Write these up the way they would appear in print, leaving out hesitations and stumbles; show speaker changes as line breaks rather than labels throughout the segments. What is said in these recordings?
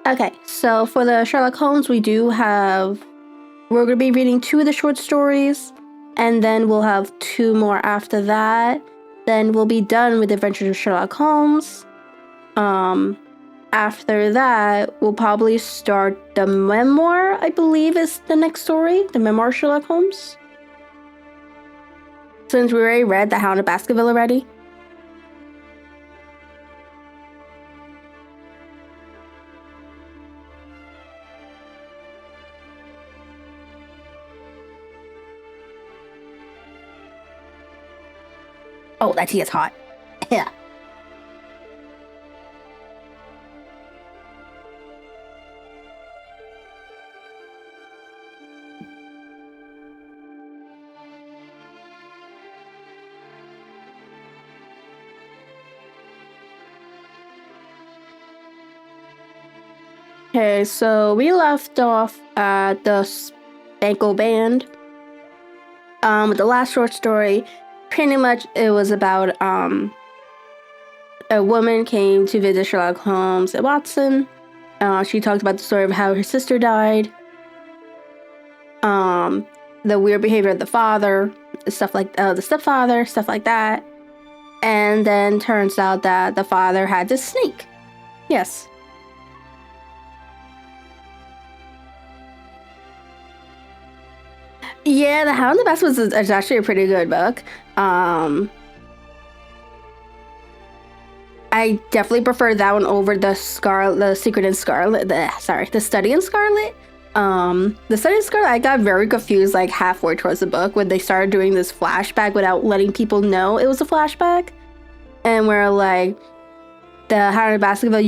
Okay, so for the Sherlock Holmes, we're going to be reading 2 of the short stories, and then we'll have 2 more after that. Then we'll be done with the Adventures of Sherlock Holmes. After that, we'll probably start the memoir, I believe is the next story, the memoir of Sherlock Holmes. Since we already read The Hound of Baskerville already. Oh, that tea is hot. Yeah. Okay, so we left off at the Spanko Band. With the last short story, pretty much it was about a woman came to visit Sherlock Holmes at Watson. She talked about the story of how her sister died, the weird behavior of the father, stuff like the stepfather, stuff like that. And then turns out that the father had this snake. Yes. Yeah, The Hound of the Baskervilles is actually a pretty good book. I definitely prefer that one over the Secret in Scarlet. The Study in Scarlet. The Study in Scarlet, I got very confused like halfway towards the book when they started doing this flashback without letting people know it was a flashback. And where like the Hound of Baskerville,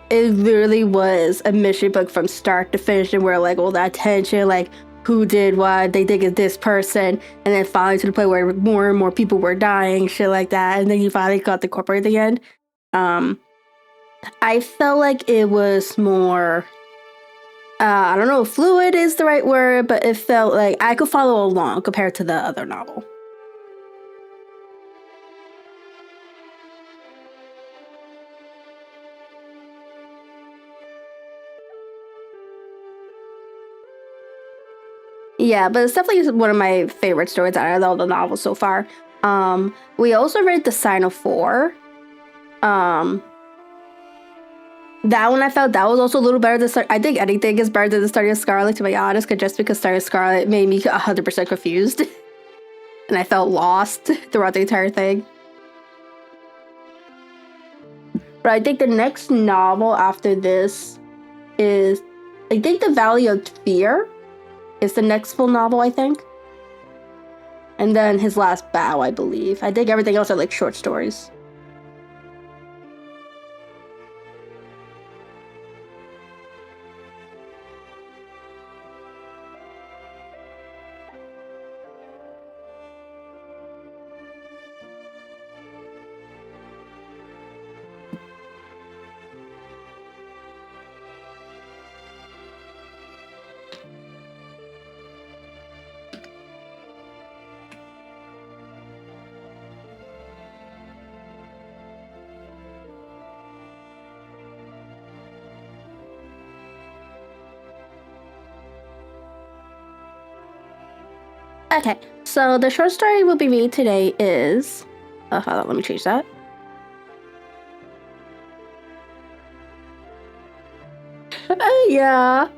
it literally was a mystery book from start to finish, and where like all that tension, like who did what, they think it's this person, and then finally to the point where more and more people were dying, shit like that, and then you finally got the corporate at the end. I felt like it was more, I don't know if fluid is the right word, but it felt like I could follow along compared to the other novel. Yeah, but it's definitely one of my favorite stories out of all the novels so far. We also read The Sign of Four. That one I felt that was also a little better than I think anything is better than the Study of Scarlet, to be honest, just because Study of Scarlet made me 100% confused. And I felt lost throughout the entire thing. But I think the next novel after this is, I think The Valley of Fear is the next full novel, I think. And then His Last Bow, I believe. I think everything else are like short stories. Okay, so the short story we'll be reading today is... hold on, let me change that. Yeah.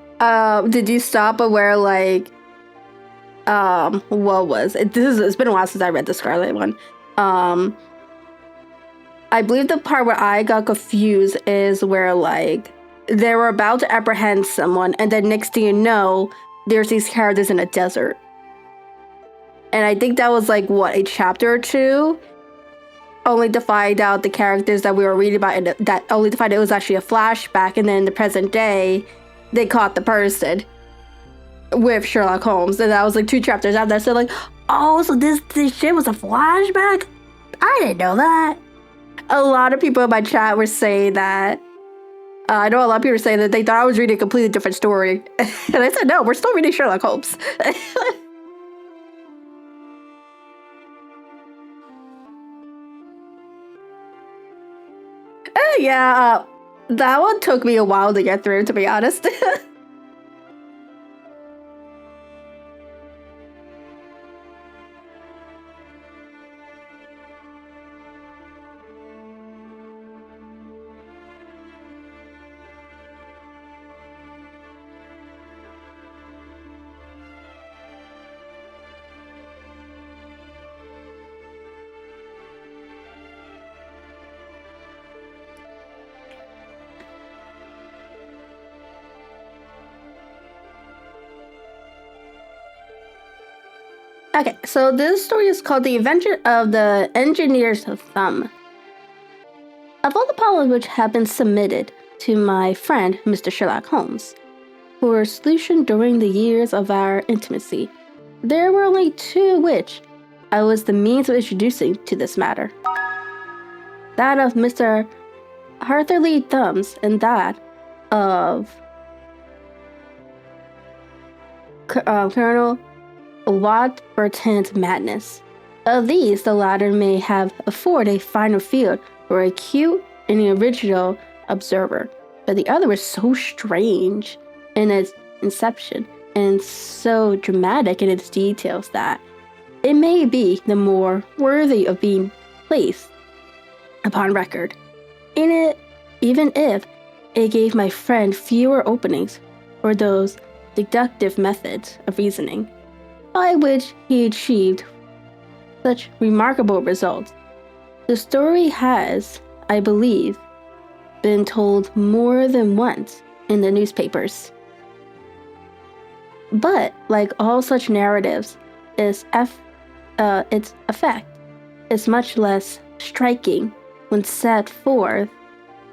Did you stop at where, like... what was it? It's been a while since I read the Scarlet one. I believe the part where I got confused is where, like, they were about to apprehend someone, and then next thing you know, there's these characters in a desert. And I think that was like, what, a chapter or 2? Only to find out the characters that we were reading about, only to find out it was actually a flashback, and then in the present day, they caught the person with Sherlock Holmes. And that was like 2 chapters after. So like, oh, so this shit was a flashback? I didn't know that. A lot of people in my chat were saying that. I know a lot of people were saying that they thought I was reading a completely different story. And I said, no, we're still reading Sherlock Holmes. Yeah, That one took me a while to get through, to be honest. Okay, so this story is called The Adventure of the Engineer's Thumb. Of all the poems which have been submitted to my friend, Mr. Sherlock Holmes, for solution during the years of our intimacy, there were only two which I was the means of introducing to this matter. That of Mr. Arthur Lee Thumbs and that of Colonel Watburton's madness. Of these, the latter may have afforded a finer field for a acute and original observer, but the other was so strange in its inception and so dramatic in its details that it may be the more worthy of being placed upon record. In it, even if it gave my friend fewer openings for those deductive methods of reasoning by which he achieved such remarkable results. The story has, I believe, been told more than once in the newspapers. But, like all such narratives, its effect is much less striking when set forth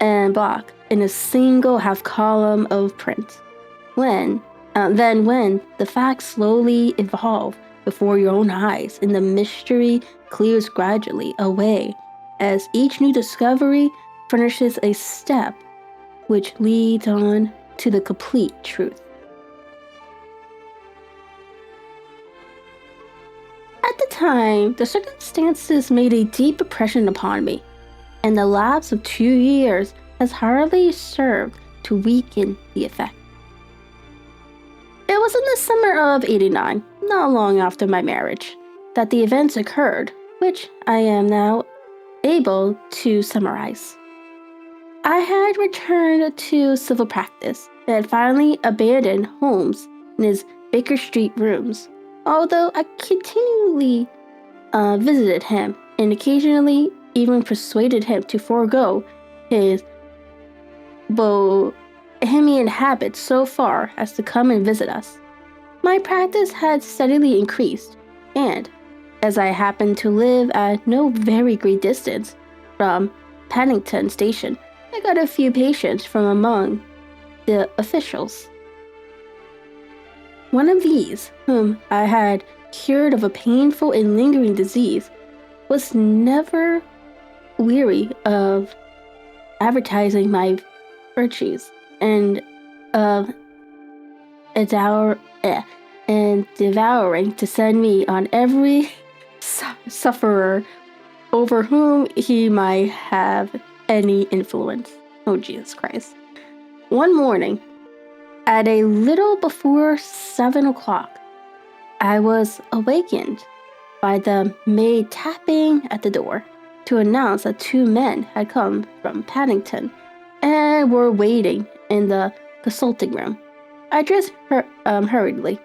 en bloc in a single half column of print. Then when the facts slowly evolve before your own eyes and the mystery clears gradually away as each new discovery furnishes a step which leads on to the complete truth. At the time, the circumstances made a deep impression upon me, and the lapse of 2 years has hardly served to weaken the effect. It was in the summer of '89, not long after my marriage, that the events occurred, which I am now able to summarize. I had returned to civil practice and had finally abandoned Holmes in his Baker Street rooms, although I continually visited him and occasionally even persuaded him to forego his bohemian habits so far as to come and visit us. My practice had steadily increased, and as I happened to live at no very great distance from Paddington Station, I got a few patients from among the officials. One of these, whom I had cured of a painful and lingering disease, was never weary of advertising my virtues and of devouring to send me on every sufferer over whom he might have any influence. Oh, Jesus Christ. One morning, at a little before 7 o'clock, I was awakened by the maid tapping at the door to announce that 2 men had come from Paddington and were waiting in the consulting room. I dressed hurriedly,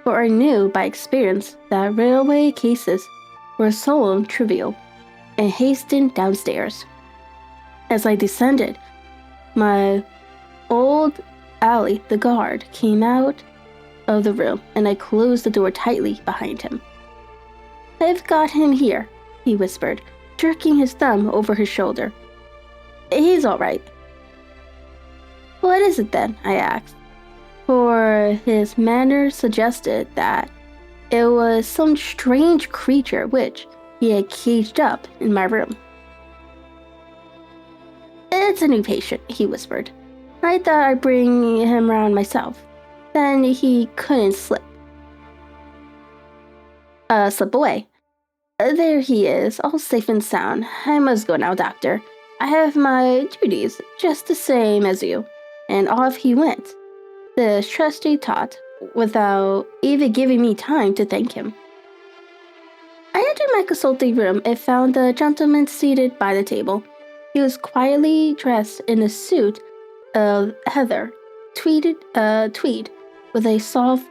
for I knew by experience that railway cases were seldom trivial, and hastened downstairs. As I descended my old alley, the guard came out of the room, and I closed the door tightly behind him. "I've got him here," he whispered, jerking his thumb over his shoulder. "He's all right." "What is it then?" I asked, for his manner suggested that it was some strange creature which he had caged up in my room. "It's a new patient," he whispered. "I thought I'd bring him round myself. Then he couldn't slip away. There he is, all safe and sound. I must go now, doctor. I have my duties just the same as you. And off he went, the trusty tot, without even giving me time to thank him. I entered my consulting room and found the gentleman seated by the table. He was quietly dressed in a suit of heather, tweed, with a soft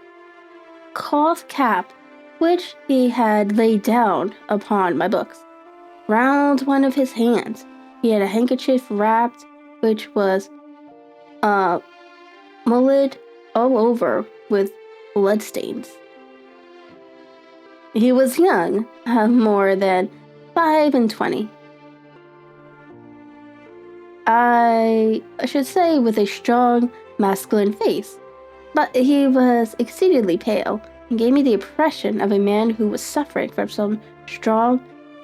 cloth cap, which he had laid down upon my books. Round one of his hands, he had a handkerchief wrapped, which was mullered all over with bloodstains. He was young, more than 25. I should say with a strong, masculine face, but he was exceedingly pale and gave me the impression of a man who was suffering from some strong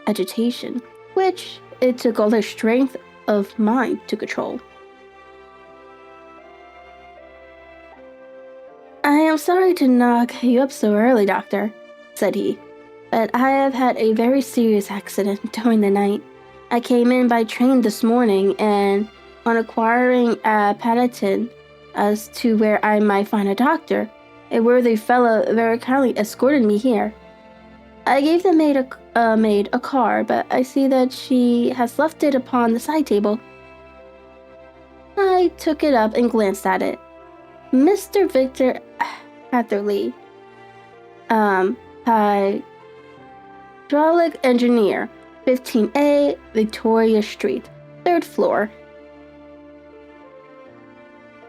agitation, which it took all the strength of mind to control. I am sorry to knock you up so early, Doctor, said he, but I have had a very serious accident during the night. I came in by train this morning, and on acquiring a patent as to where I might find a doctor, a worthy fellow very kindly escorted me here. I gave the maid a card, but I see that she has left it upon the side table. I took it up and glanced at it. Mr. Victor Hatherley, hydraulic engineer, 15A, Victoria Street, 3rd floor.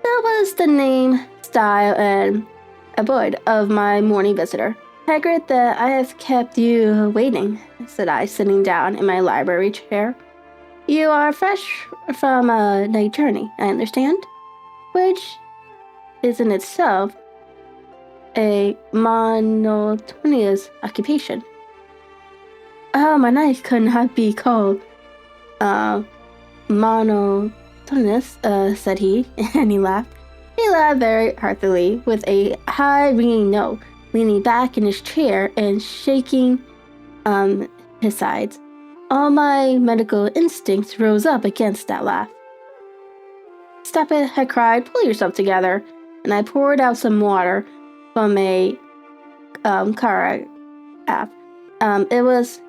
That was the name, style, and abode of my morning visitor. I regret that I have kept you waiting, said I, sitting down in my library chair. You are fresh from a night journey, I understand, which is in itself a monotonous occupation. Oh, my night could not be called monotonous, said he, and he laughed. He laughed very heartily, with a high ringing note, leaning back in his chair and shaking his sides. All my medical instincts rose up against that laugh. Stop it, I cried, pull yourself together, and I poured out some water from a carafe. It was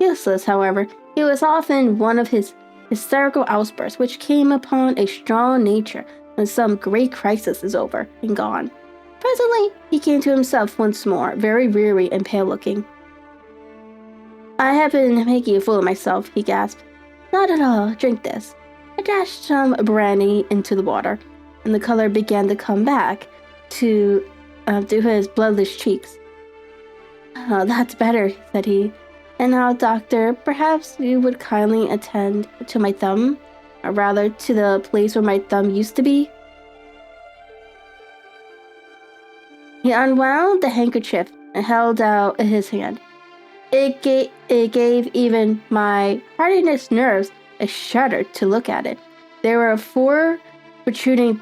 useless, however. It was often one of his hysterical outbursts which came upon a strong nature when some great crisis is over and gone. Presently, he came to himself once more, very weary and pale-looking. I have been making a fool of myself, he gasped. Not at all. Drink this. I dashed some brandy into the water, and the color began to come back to his bloodless cheeks. Oh, that's better, said he. And now, doctor, perhaps you would kindly attend to my thumb, or rather to the place where my thumb used to be? He unwound the handkerchief and held out his hand. It gave even my hardiest nerves a shudder to look at it. There were 4 protruding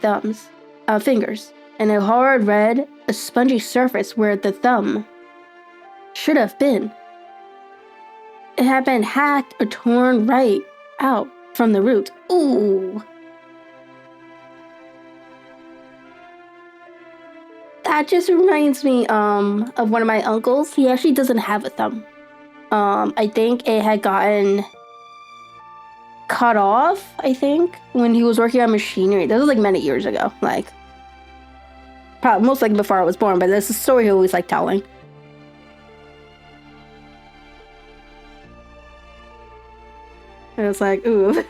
fingers, and a hard red, a spongy surface where the thumb should have been. It had been hacked or torn right out from the root. Ooh! That just reminds me of one of my uncles. He actually doesn't have a thumb. I think it had gotten cut off, I think, when he was working on machinery. That was like many years ago. Like, probably, most likely before I was born, but that's a story he always liked telling. And it's like, ooh.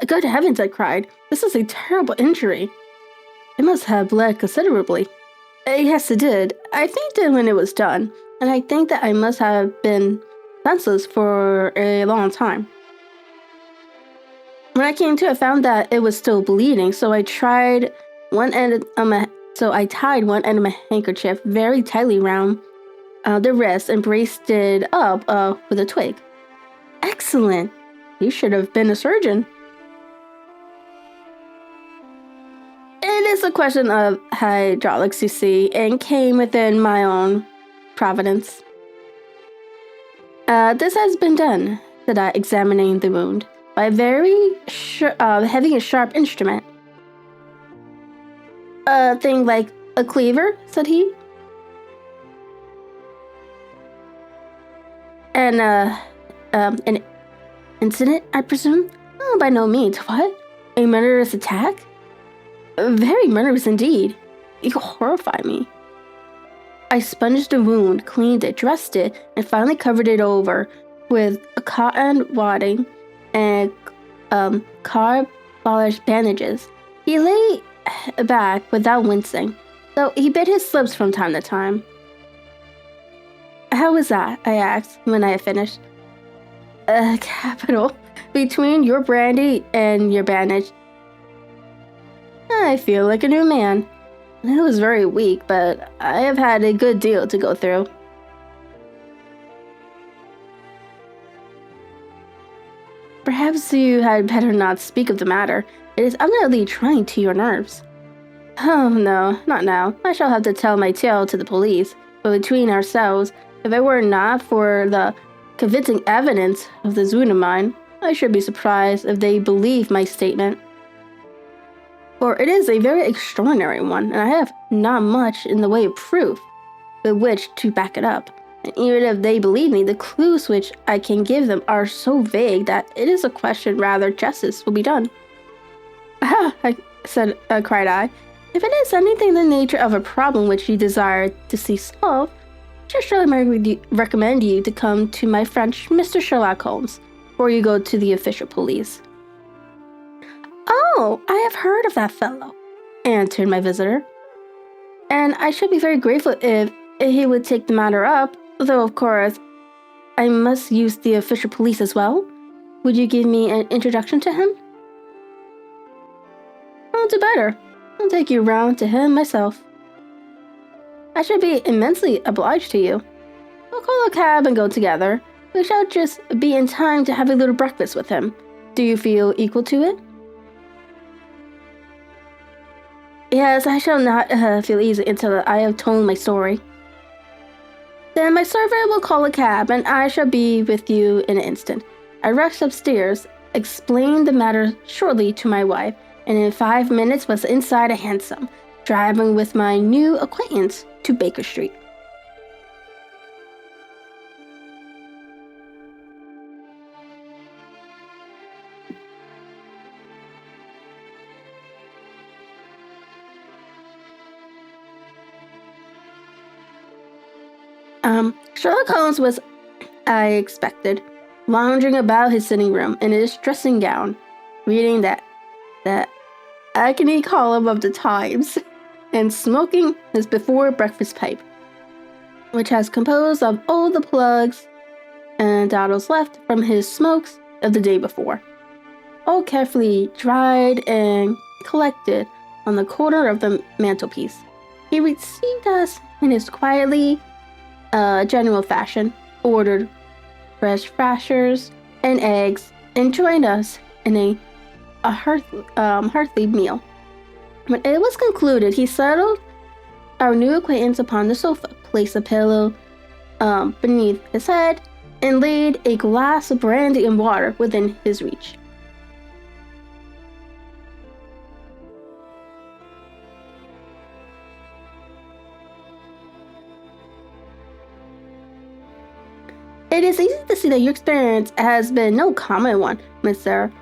Good heavens, I cried. This is a terrible injury. It must have bled considerably. Yes, it did. I fainted when it was done, and I think that I must have been senseless for a long time. When I came to, I found that it was still bleeding, so I tied one end of my handkerchief very tightly around the wrist and braced it up with a twig. Excellent! You should have been a surgeon. It is a question of hydraulics, you see, and came within my own providence. This has been done, said I, examining the wound, by a very heavy and sharp instrument. A thing like a cleaver, said he. And, an incident, I presume? Oh, by no means. What? A murderous attack? Very murderous indeed. You horrify me. I sponged the wound, cleaned it, dressed it, and finally covered it over with a cotton wadding and carbolish bandages. He lay back without wincing, though he bit his lips from time to time. How was that? I asked when I had finished. Capital. Between your brandy and your bandage, I feel like a new man. It was very weak, but I have had a good deal to go through. Perhaps you had better not speak of the matter. It is evidently trying to your nerves. Oh no, not now. I shall have to tell my tale to the police. But between ourselves, if it were not for the convincing evidence of this wound of mine, I should be surprised if they believe my statement. For it is a very extraordinary one, and I have not much in the way of proof with which to back it up. And even if they believe me, the clues which I can give them are so vague that it is a question rather justice will be done. Ah, cried I. If it is anything in the nature of a problem which you desire to see solved, I should surely recommend you to come to my friend Mr. Sherlock Holmes before you go to the official police. Oh, I have heard of that fellow, answered my visitor. And I should be very grateful if he would take the matter up, though of course I must use the official police as well. Would you give me an introduction to him? I'll do better. I'll take you round to him myself. I should be immensely obliged to you. We'll call a cab and go together. We shall just be in time to have a little breakfast with him. Do you feel equal to it? Yes, I shall not feel easy until I have told my story. Then my servant will call a cab, and I shall be with you in an instant. I rushed upstairs, explained the matter shortly to my wife, and in 5 minutes was inside a hansom, driving with my new acquaintance to Baker Street. Sherlock Holmes was, I expected, lounging about his sitting room in his dressing gown, reading that agony column of the Times, and smoking his before breakfast pipe, which was composed of all the plugs and dowdles left from his smokes of the day before, all carefully dried and collected on the corner of the mantelpiece. He received us in his quietly general fashion, ordered fresh rashers and eggs, and joined us in a hearty meal. When it was concluded, he settled our new acquaintance upon the sofa, placed a pillow beneath his head, and laid a glass of brandy and water within his reach. It is easy to see that your experience has been no common one, Mr.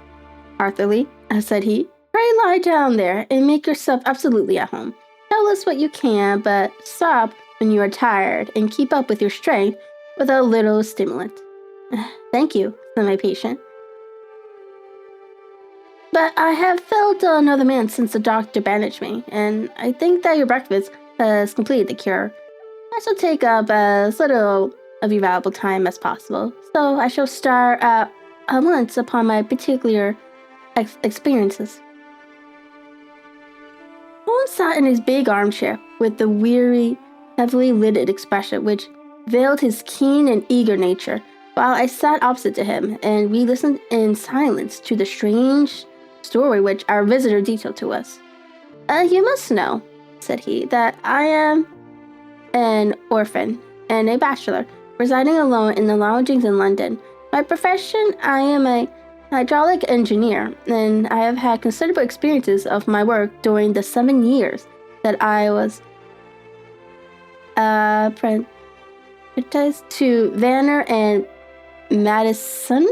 Arthur Lee, said he. Pray lie down there and make yourself absolutely at home. Tell us what you can, but stop when you are tired and keep up with your strength with a little stimulant. Thank you, said my patient. But I have felt another man since the doctor bandaged me, and I think that your breakfast has completed the cure. I shall take up as little of your valuable time as possible, so I shall start at once upon my particular experiences. Holmes sat in his big armchair with the weary, heavily lidded expression which veiled his keen and eager nature, while I sat opposite to him, and we listened in silence to the strange story which our visitor detailed to us. You must know, said he, that I am an orphan and a bachelor, residing alone in the lodgings in London. By profession, I am a hydraulic engineer, and I have had considerable experiences of my work during the 7 years that I was apprenticed to Vanner and Matheson,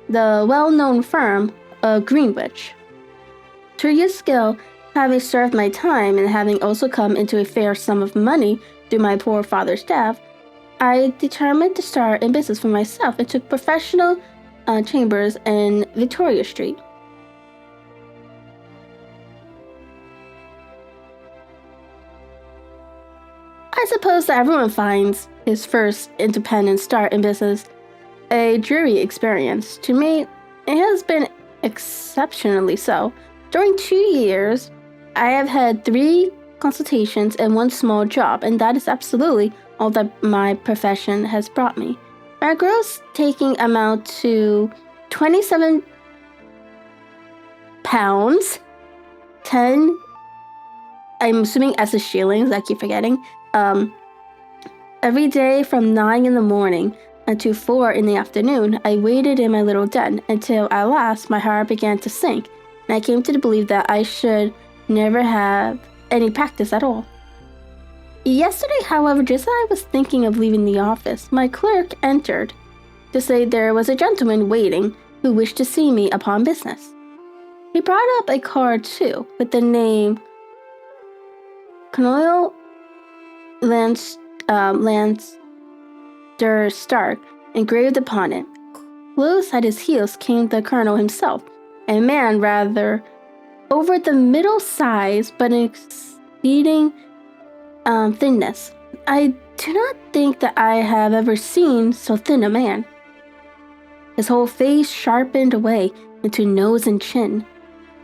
the well-known firm of Greenwich. Through your skill, having served my time and having also come into a fair sum of money through my poor father's death, I determined to start in business for myself and took professional chambers in Victoria Street. I suppose that everyone finds his first independent start in business a dreary experience. To me, it has been exceptionally so. During 2 years, I have had 3 consultations and 1 small job, and that is absolutely all that my profession has brought me. My gross taking amount to £27, 10, I'm assuming as the shillings, I keep forgetting, every day from 9 in the morning until 4 in the afternoon. I waited in my little den until at last my heart began to sink, and I came to believe that I should never have any practice at all. Yesterday, however, just as I was thinking of leaving the office, my clerk entered to say there was a gentleman waiting who wished to see me upon business. He brought up a card, too, with the name Colonel Lanster Stark engraved upon it. Close at his heels came the colonel himself, a man rather over the middle size but exceeding thinness. I do not think that I have ever seen so thin a man. His whole face sharpened away into nose and chin,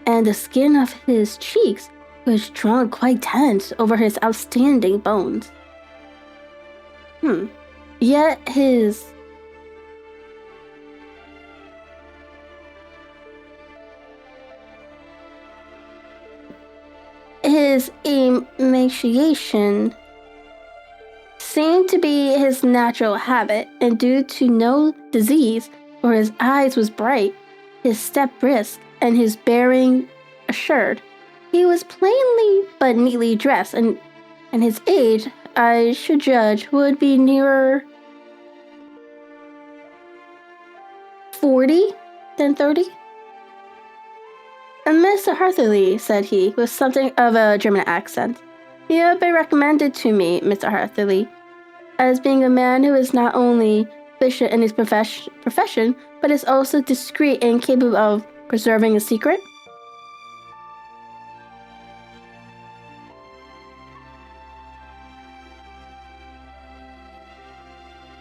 and the skin of his cheeks was drawn quite tense over his outstanding bones. Yet his emaciation seemed to be his natural habit, and due to no disease, for his eyes was bright, his step brisk, and his bearing assured. He was plainly but neatly dressed, and his age, I should judge, would be nearer 40 than 30. Mr. Hartherley, said he, with something of a German accent, you have been recommended to me, Mr. Hartherley, as being a man who is not only efficient in his profession, but is also discreet and capable of preserving a secret.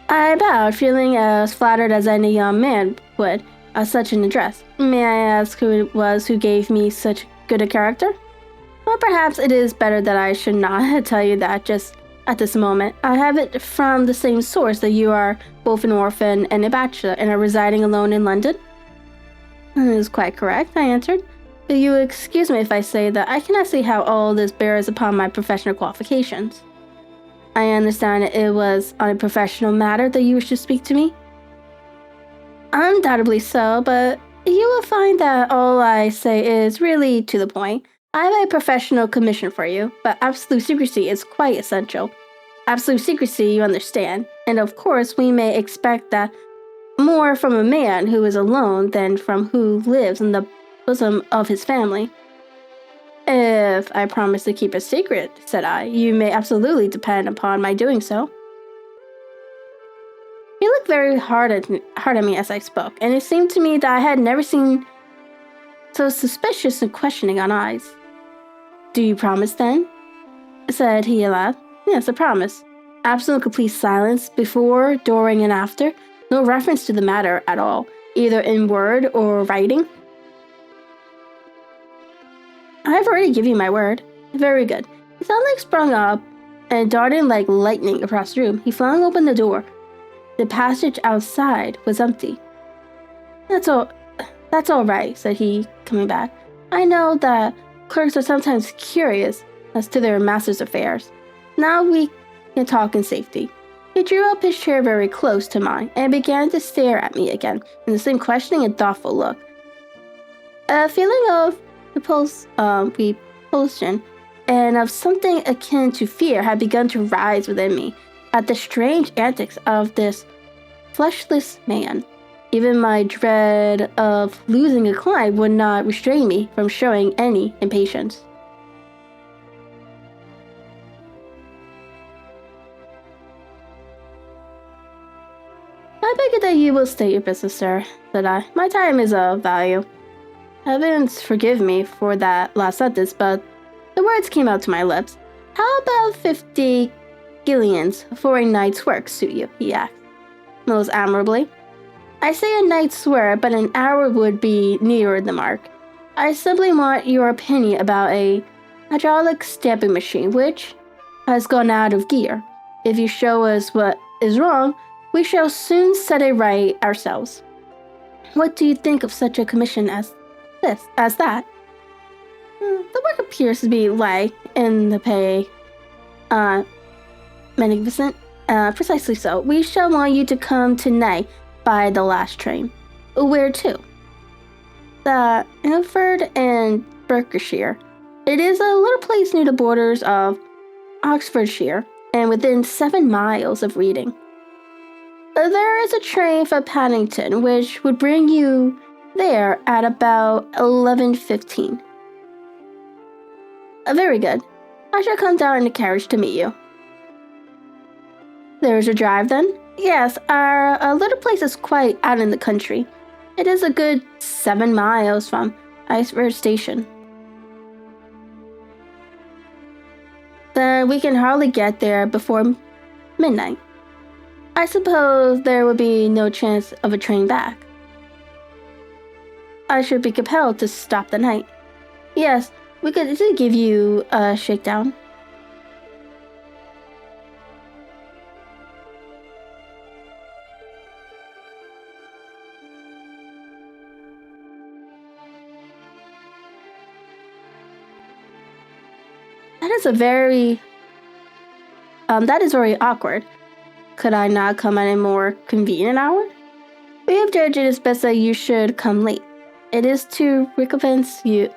I bowed, feeling as flattered as any young man would at such an address. May I ask who it was who gave me such good a character? Well, perhaps it is better that I should not tell you that just at this moment. I have it from the same source that you are both an orphan and a bachelor and are residing alone in London. That is quite correct, I answered. But you will excuse me if I say that I cannot see how all this bears upon my professional qualifications. I understand it was on a professional matter that you wish to speak to me? Undoubtedly so, but you will find that all I say is really to the point. I have a professional commission for you, but absolute secrecy is quite essential. Absolute secrecy, you understand, and of course we may expect that more from a man who is alone than from who lives in the bosom of his family. If I promise to keep a secret, said I, you may absolutely depend upon my doing so. He looked very hard at me as I spoke, and it seemed to me that I had never seen so suspicious and questioning on eyes. Do you promise then? Said he aloud. Yes, I promise. Absolute complete silence before, during, and after. No reference to the matter at all, either in word or writing. I've already given you my word. Very good. He suddenly sprung up and darting like lightning across the room. He flung open the door. The passage outside was empty. That's all right, said he, coming back. I know that clerks are sometimes curious as to their master's affairs. Now we can talk in safety. He drew up his chair very close to mine and began to stare at me again in the same questioning and thoughtful look. A feeling of repulsion and of something akin to fear had begun to rise within me at the strange antics of this fleshless man. Even my dread of losing a client would not restrain me from showing any impatience. I beg that you will state your business, sir, said I. My time is of value. Heavens forgive me for that last sentence, but the words came out to my lips. How about 50 guineas for a night's work suit you? He asked, most admirably. I say a night's work, but an hour would be nearer the mark. I simply want your opinion about a hydraulic stamping machine which has gone out of gear. If you show us what is wrong, we shall soon set it right ourselves. What do you think of such a commission as that? The work appears to be light in the pay. Magnificent. Precisely so. We shall want you to come tonight by the last train. Where to? The Ilford and Berkshire. It is a little place near the borders of Oxfordshire and within 7 miles of Reading. There is a train for Paddington which would bring you there at about 11:15. Very good. I shall come down in the carriage to meet you. There is a drive then? Yes, our little place is quite out in the country. It is a good 7 miles from Iceford Station. Then we can hardly get there before midnight. I suppose there would be no chance of a train back. I should be compelled to stop the night. Yes, we could easily give you a shakedown. That is very awkward. Could I not come at a more convenient hour? We have judged it is best that you should come late. It is to recompense you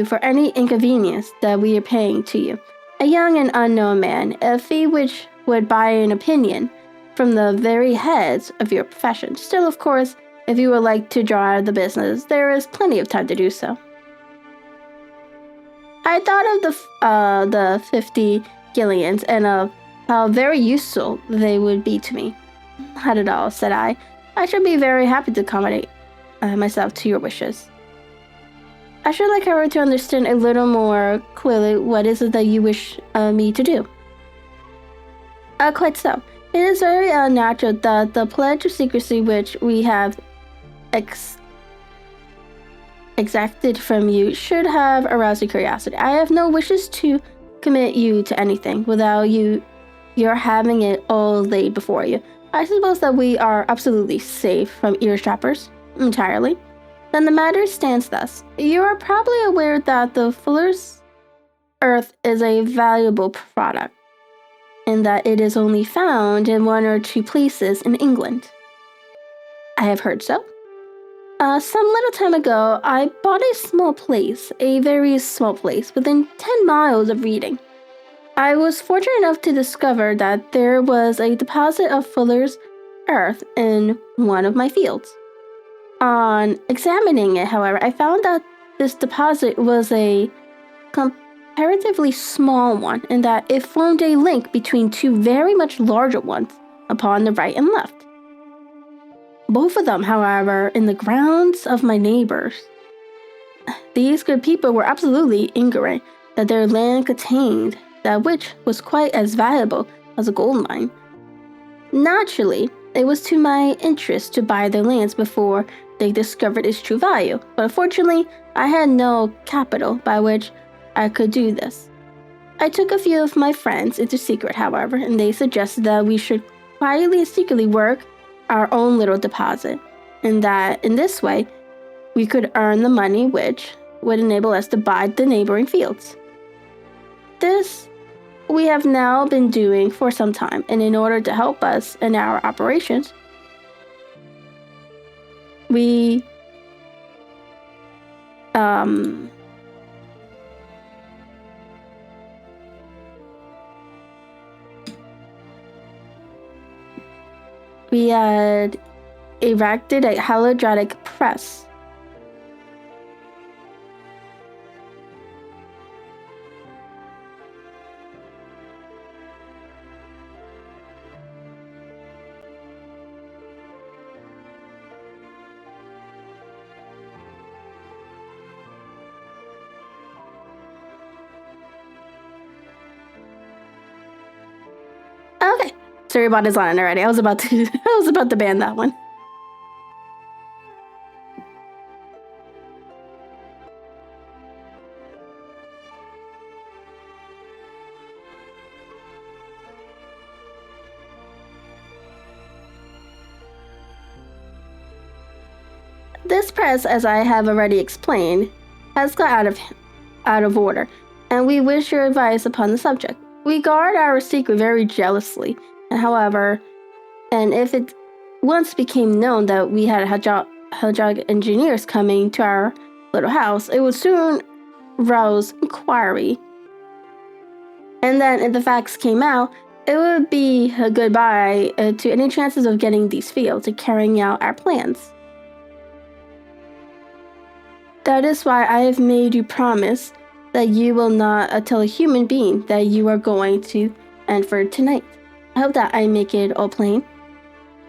for any inconvenience that we are paying to you, a young and unknown man, a fee which would buy an opinion from the very heads of your profession. Still, of course, if you would like to draw out of the business, there is plenty of time to do so. I thought of the 50 guineas and of how very useful they would be to me. Not at all, said I. I should be very happy to accommodate myself to your wishes. I should like, however, to understand a little more clearly what is it that you wish me to do. Quite so. It is very natural that the pledge of secrecy which we have exacted from you should have aroused your curiosity. I have no wishes to commit you to anything without your having it all laid before you. I suppose that we are absolutely safe from eavesdroppers. Entirely. Then the matter stands thus. You are probably aware that the Fuller's Earth is a valuable product, and that it is only found in 1 or 2 places in England. I have heard so. Some little time ago, I bought a small place, a very small place, within 10 miles of Reading. I was fortunate enough to discover that there was a deposit of Fuller's Earth in one of my fields. On examining it, however, I found that this deposit was a comparatively small one, and that it formed a link between 2 very much larger ones upon the right and left. Both of them, however, in the grounds of my neighbors. These good people were absolutely ignorant that their land contained that which was quite as valuable as a gold mine. Naturally, It was to my interest to buy their lands before they discovered its true value, but unfortunately, I had no capital by which I could do this. I took a few of my friends into secret, however, and they suggested that we should quietly and secretly work our own little deposit, and that in this way, we could earn the money which would enable us to buy the neighboring fields. This we have now been doing for some time, and in order to help us in our operations, we had erected a holographic press. Okay, sorry about his line already. I was about to ban that one. This press, as I have already explained, has got out of order, and we wish your advice upon the subject. We guard our secret very jealously, and if it once became known that we had hydraulic engineers coming to our little house, it would soon rouse inquiry. And then if the facts came out, it would be a goodbye to any chances of getting these fields and carrying out our plans. That is why I have made you promise that you will not tell a human being that you are going to enter tonight. I hope that I make it all plain.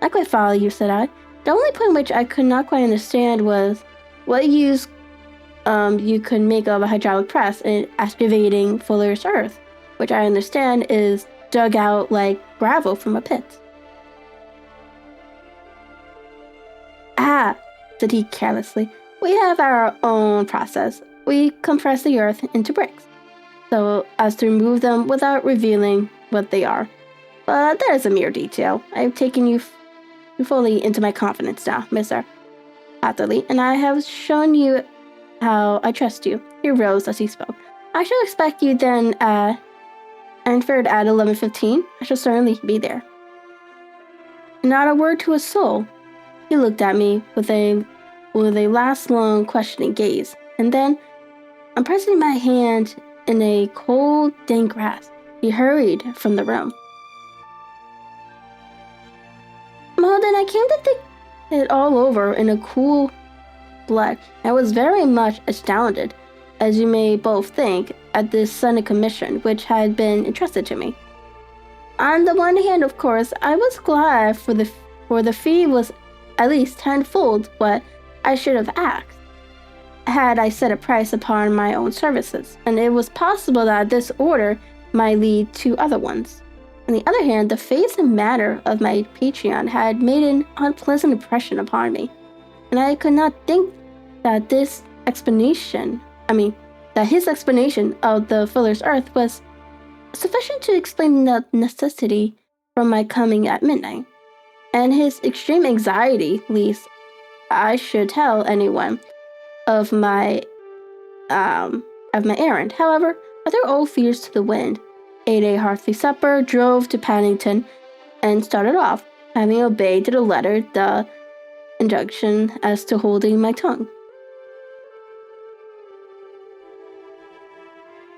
I quite follow you, said I. The only point which I could not quite understand was what use you could make of a hydraulic press in excavating Fuller's earth, which I understand is dug out like gravel from a pit. Ah, said he carelessly. We have our own process. We compress the earth into bricks, so as to remove them without revealing what they are. But that is a mere detail. I have taken you fully into my confidence now, Mr. Atherley, and I have shown you how I trust you. He rose as he spoke. I shall expect you then at Anford at 11:15. I shall certainly be there. Not a word to a soul. He looked at me with a last long questioning gaze, and then, pressing my hand in a cold, dank grasp, he hurried from the room. Well, then I came to think it all over in a cool blood. I was very much astounded, as you may both think, at this sudden commission which had been entrusted to me. On the one hand, of course, I was glad for the fee was at least tenfold what I should have asked, had I set a price upon my own services, and it was possible that this order might lead to other ones. On the other hand, the face and manner of my patron had made an unpleasant impression upon me, and I could not think that his explanation of the Fuller's earth was sufficient to explain the necessity for my coming at midnight, and his extreme anxiety lest I should tell anyone of my errand. However, I threw all fears to the wind, ate a hearty supper, drove to Paddington, and started off, having obeyed to the letter the injunction as to holding my tongue.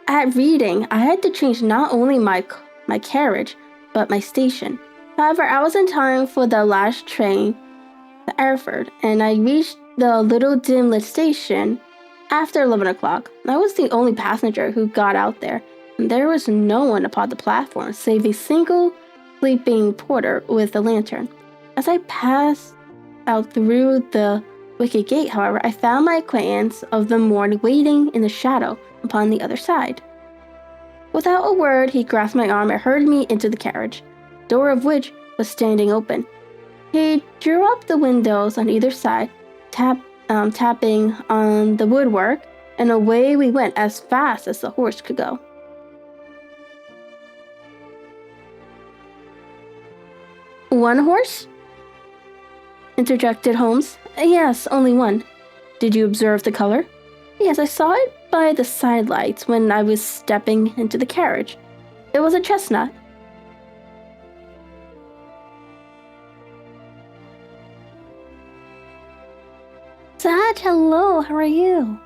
At Reading, I had to change not only my carriage, but my station. However, I was in time for the last train to Erfurt, and I reached the little dim-lit station after 11 o'clock. I was the only passenger who got out there, and there was no one upon the platform save a single sleeping porter with a lantern. As I passed out through the wicket gate, however, I found my acquaintance of the morning waiting in the shadow upon the other side. Without a word, he grasped my arm and hurried me into the carriage, the door of which was standing open. He drew up the windows on either side, tapping on the woodwork, and away we went as fast as the horse could go. One horse? Interjected Holmes. Yes, only one. Did you observe the color? Yes, I saw it by the side lights when I was stepping into the carriage. It was a chestnut. Dad, hello, how are you?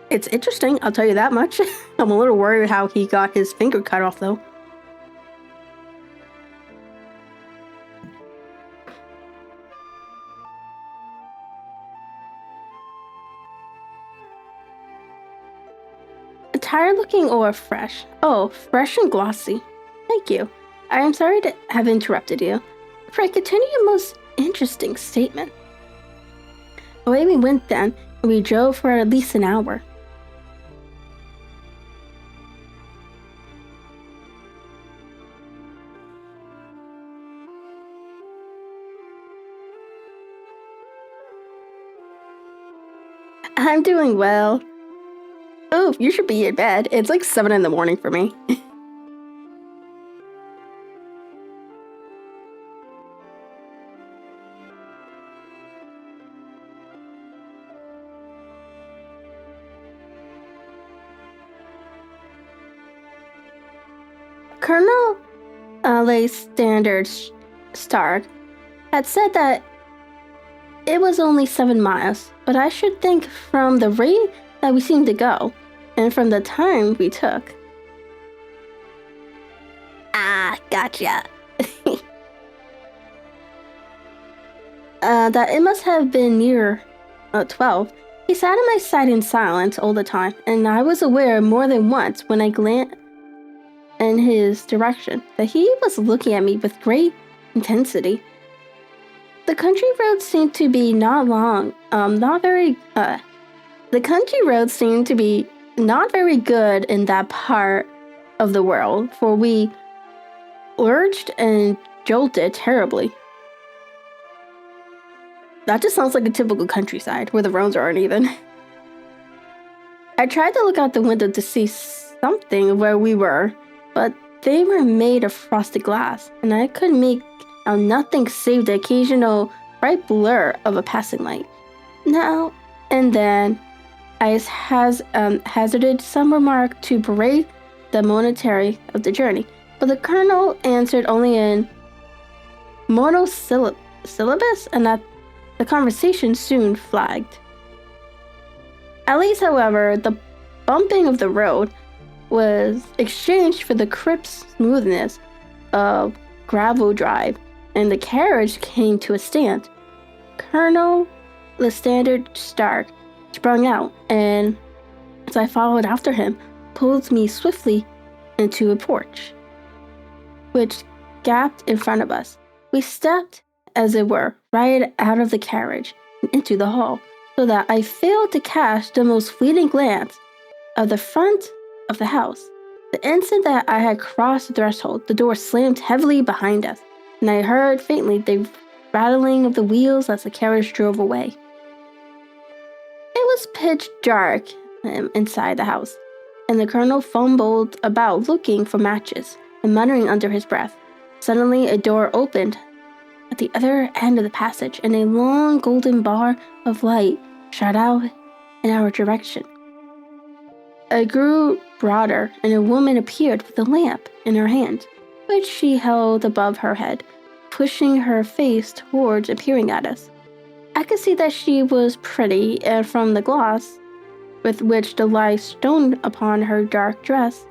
It's interesting, I'll tell you that much. I'm a little worried how he got his finger cut off, though. Tired looking or fresh? Oh, fresh and glossy. Thank you. I am sorry to have interrupted you. Pray continue your most interesting statement. Away we went then, and we drove for at least an hour. I'm doing well. Oh, you should be in bed. It's like 7 in the morning for me. Colonel Standard Stark had said that it was only 7 miles, but I should think from the rate that we seemed to go, and from the time we took. Ah, gotcha. That it must have been near 12. He sat at my side in silence all the time, and I was aware more than once when I glanced in his direction that he was looking at me with great intensity. The country roads seemed to be The country roads seemed to be not very good in that part of the world, for we lurched and jolted terribly. That just sounds like a typical countryside, where the roads aren't even. I tried to look out the window to see something where we were, but they were made of frosted glass, and I could make out nothing save the occasional bright blur of a passing light. Now and then, I hazarded some remark to break the monotony of the journey, but the colonel answered only in monosyllabus, and that the conversation soon flagged. At least, however, the bumping of the road was exchanged for the crisp smoothness of gravel drive, and the carriage came to a stand. Colonel Standard Stark sprung out, and as I followed after him, pulled me swiftly into a porch, which gapped in front of us. We stepped, as it were, right out of the carriage and into the hall, so that I failed to cast the most fleeting glance of the front of the house. The instant that I had crossed the threshold, the door slammed heavily behind us, and I heard faintly the rattling of the wheels as the carriage drove away. It was pitch dark inside the house, and the colonel fumbled about looking for matches and muttering under his breath. Suddenly, a door opened at the other end of the passage, and a long golden bar of light shot out in our direction. It grew broader, and a woman appeared with a lamp in her hand, which she held above her head, pushing her face towards and peering at us. I could see that she was pretty, and from the gloss with which the light shone upon her dark dress,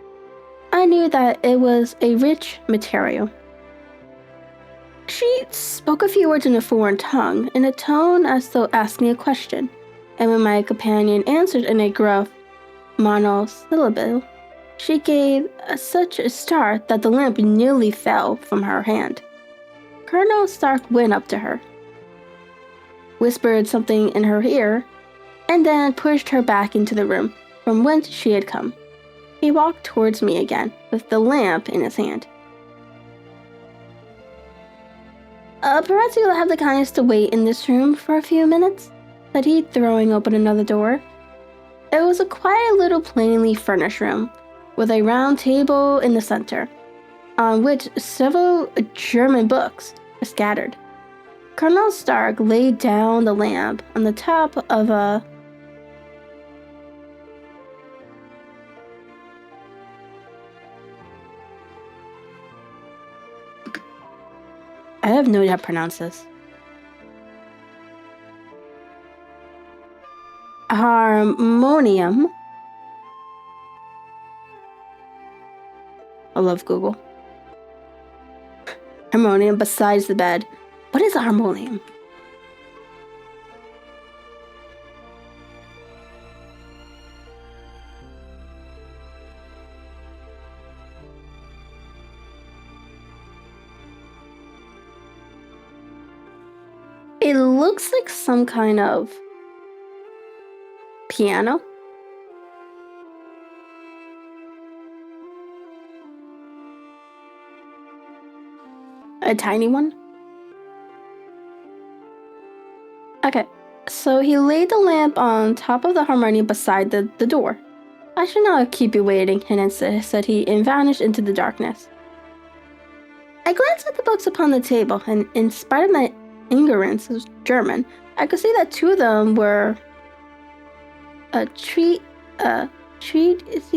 I knew that it was a rich material. She spoke a few words in a foreign tongue, in a tone as though asking a question, and when my companion answered in a gruff monosyllable, she gave such a start that the lamp nearly fell from her hand. Colonel Stark went up to her, whispered something in her ear, and then pushed her back into the room from whence she had come. He walked towards me again, with the lamp in his hand. Perhaps you'll have the kindness to wait in this room for a few minutes, said he, throwing open another door. It was a quiet little plainly furnished room, with a round table in the center, on which several German books were scattered. Colonel Stark laid down the lamp on the top of a I have no idea how to pronounce this. Harmonium. I love Google. Harmonium besides the bed. What is a harmonium? It looks like some kind of piano. A tiny one? Okay, so he laid the lamp on top of the harmonium beside the door. I should not keep you waiting, said he, and vanished into the darkness. I glanced at the books upon the table, and in spite of my ignorance of German, I could see that two of them were a treat. A treatise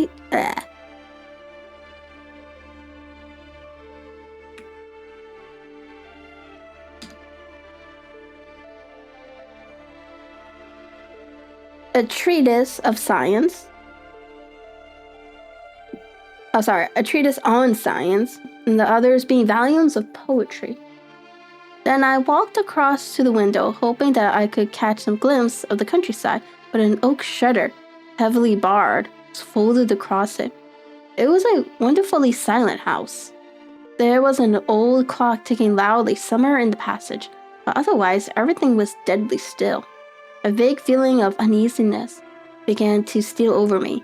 of science. A treatise on science, and the others being volumes of poetry. Then I walked across to the window, hoping that I could catch some glimpse of the countryside, but an oak shutter, heavily barred, was folded across it. It was a wonderfully silent house. There was an old clock ticking loudly somewhere in the passage, but otherwise everything was deadly still. A vague feeling of uneasiness began to steal over me.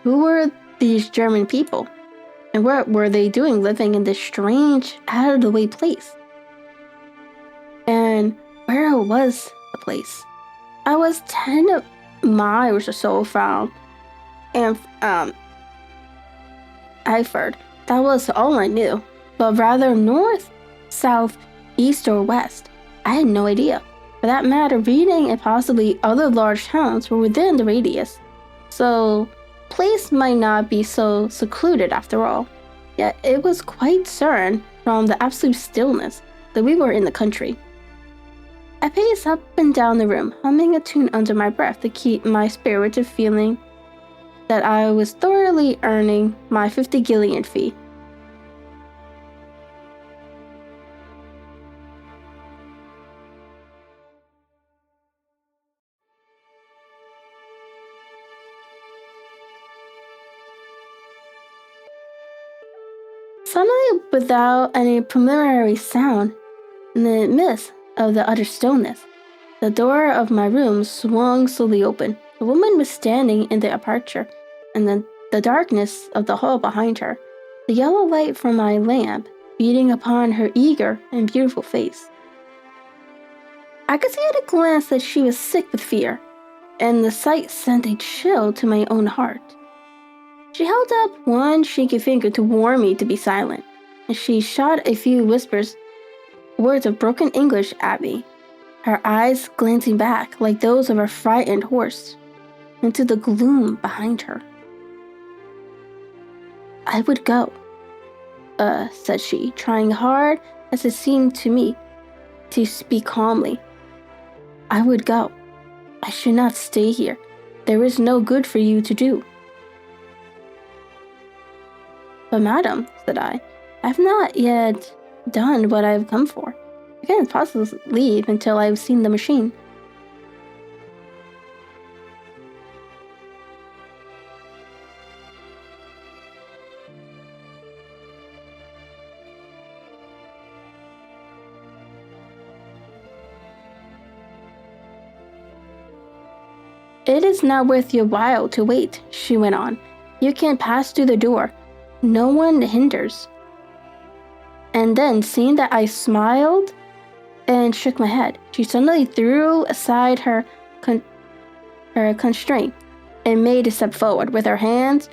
Who were these German people? And what were they doing living in this strange, out-of-the-way place? And where was the place? I was 10 miles or so from Eiford. That was all I knew. But rather north, south, east, or west. I had no idea. For that matter, Reading and possibly other large towns were within the radius. So, place might not be so secluded after all. Yet it was quite certain, from the absolute stillness, that we were in the country. I paced up and down the room, humming a tune under my breath to keep my spirited feeling that I was thoroughly earning my 50 guillion fee. Suddenly, without any preliminary sound, in the midst of the utter stillness, the door of my room swung slowly open. A woman was standing in the aperture, and then the darkness of the hall behind her, the yellow light from my lamp beating upon her eager and beautiful face. I could see at a glance that she was sick with fear, and the sight sent a chill to my own heart. She held up one shaky finger to warn me to be silent, and she shot a few words of broken English at me, her eyes glancing back like those of a frightened horse, into the gloom behind her. I would go, said she, trying hard, as it seemed to me, to speak calmly. I would go. I should not stay here. There is no good for you to do. But madam, said I have not yet done what I have come for. I can't possibly leave until I have seen the machine. "It is not worth your while to wait," she went on. "You can pass through the door. No one hinders." And then, seeing that I smiled and shook my head, she suddenly threw aside her constraint and made a step forward with her hands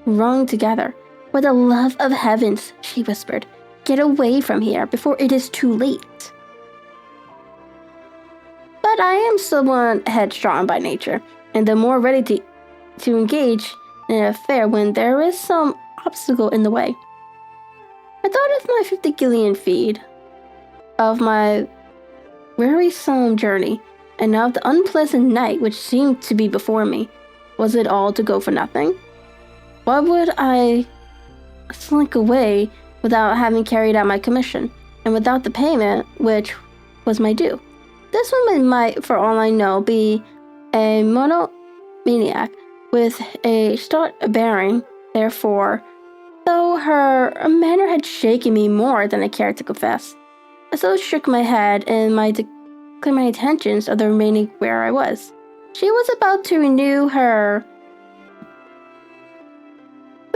wrung together. "For the love of heavens," she whispered, "get away from here before it is too late." But I am someone headstrong by nature, and the more ready to engage in an affair when there is some obstacle in the way. I thought of my 50 Gillian feed, of my wearisome journey, and of the unpleasant night which seemed to be before me. Was it all to go for nothing? Why would I slink away without having carried out my commission, and without the payment which was my due? This woman might, for all I know, be a monomaniac with a stout bearing, therefore, though her manner had shaken me more than I cared to confess. I so shook my head in my declared my intentions of the remaining where I was. She was about to renew her...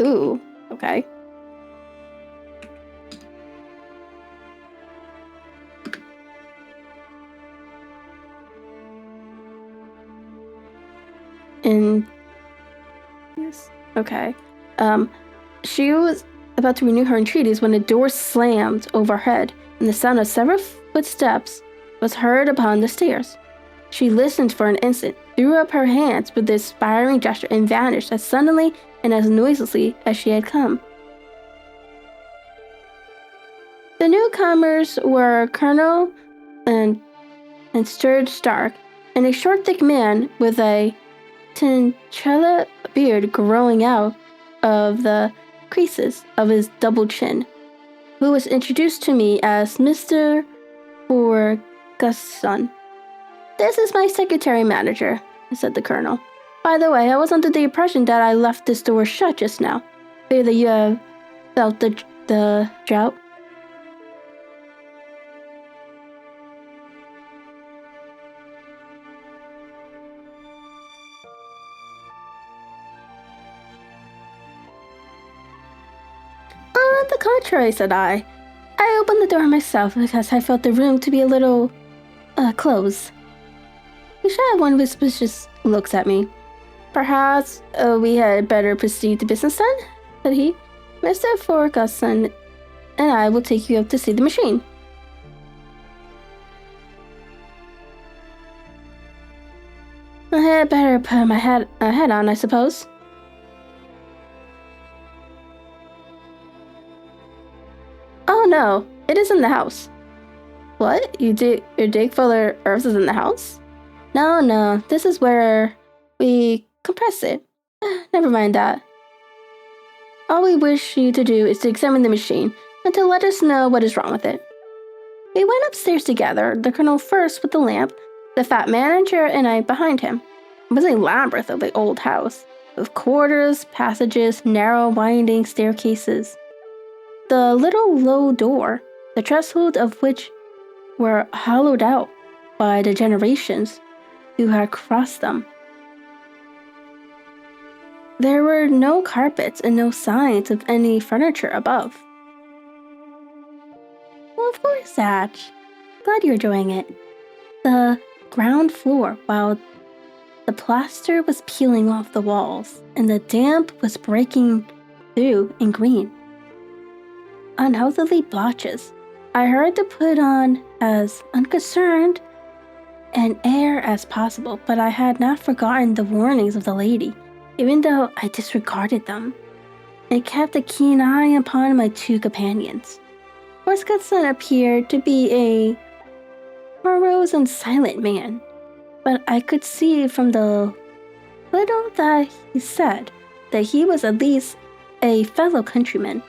Ooh, okay. And... yes, okay. She was about to renew her entreaties when the door slammed overhead, and the sound of several footsteps was heard upon the stairs. She listened for an instant, threw up her hands with this aspiring gesture, and vanished as suddenly and as noiselessly as she had come. The newcomers were Colonel and Sturge Stark, and a short, thick man with a chinchilla beard growing out of the creases of his double chin, who was introduced to me as Mr. Ferguson. "This is my secretary manager," said the colonel. "By the way, I was under the impression that I left this door shut just now. Figure that you have felt the drought." "On the contrary," said I. "I opened the door myself because I felt the room to be a little, close." We shot one suspicious looks at me. "Perhaps we had better proceed to business then," said he. "Mr. Ferguson and I will take you up to see the machine." "I had better put my hat on, I suppose." "Oh no, it is in the house." "What? Your dig full of herbs is in the house?" No, this is where we compress it." "Never mind that. All we wish you to do is to examine the machine and to let us know what is wrong with it." We went upstairs together, the colonel first with the lamp, the fat manager and I behind him. It was a labyrinth of the old house, with corridors, passages, narrow, winding staircases. The little low door, the threshold of which were hollowed out by the generations who had crossed them. There were no carpets and no signs of any furniture above. "Well, of course, Satch. Glad you're enjoying it." The ground floor, while the plaster was peeling off the walls and the damp was breaking through in green. Unhealthily blotches. I hurried to put on as unconcerned an air as possible, but I had not forgotten the warnings of the lady, even though I disregarded them, and kept a keen eye upon my two companions. Ferguson appeared to be a morose and silent man, but I could see from the little that he said that he was at least a fellow countryman.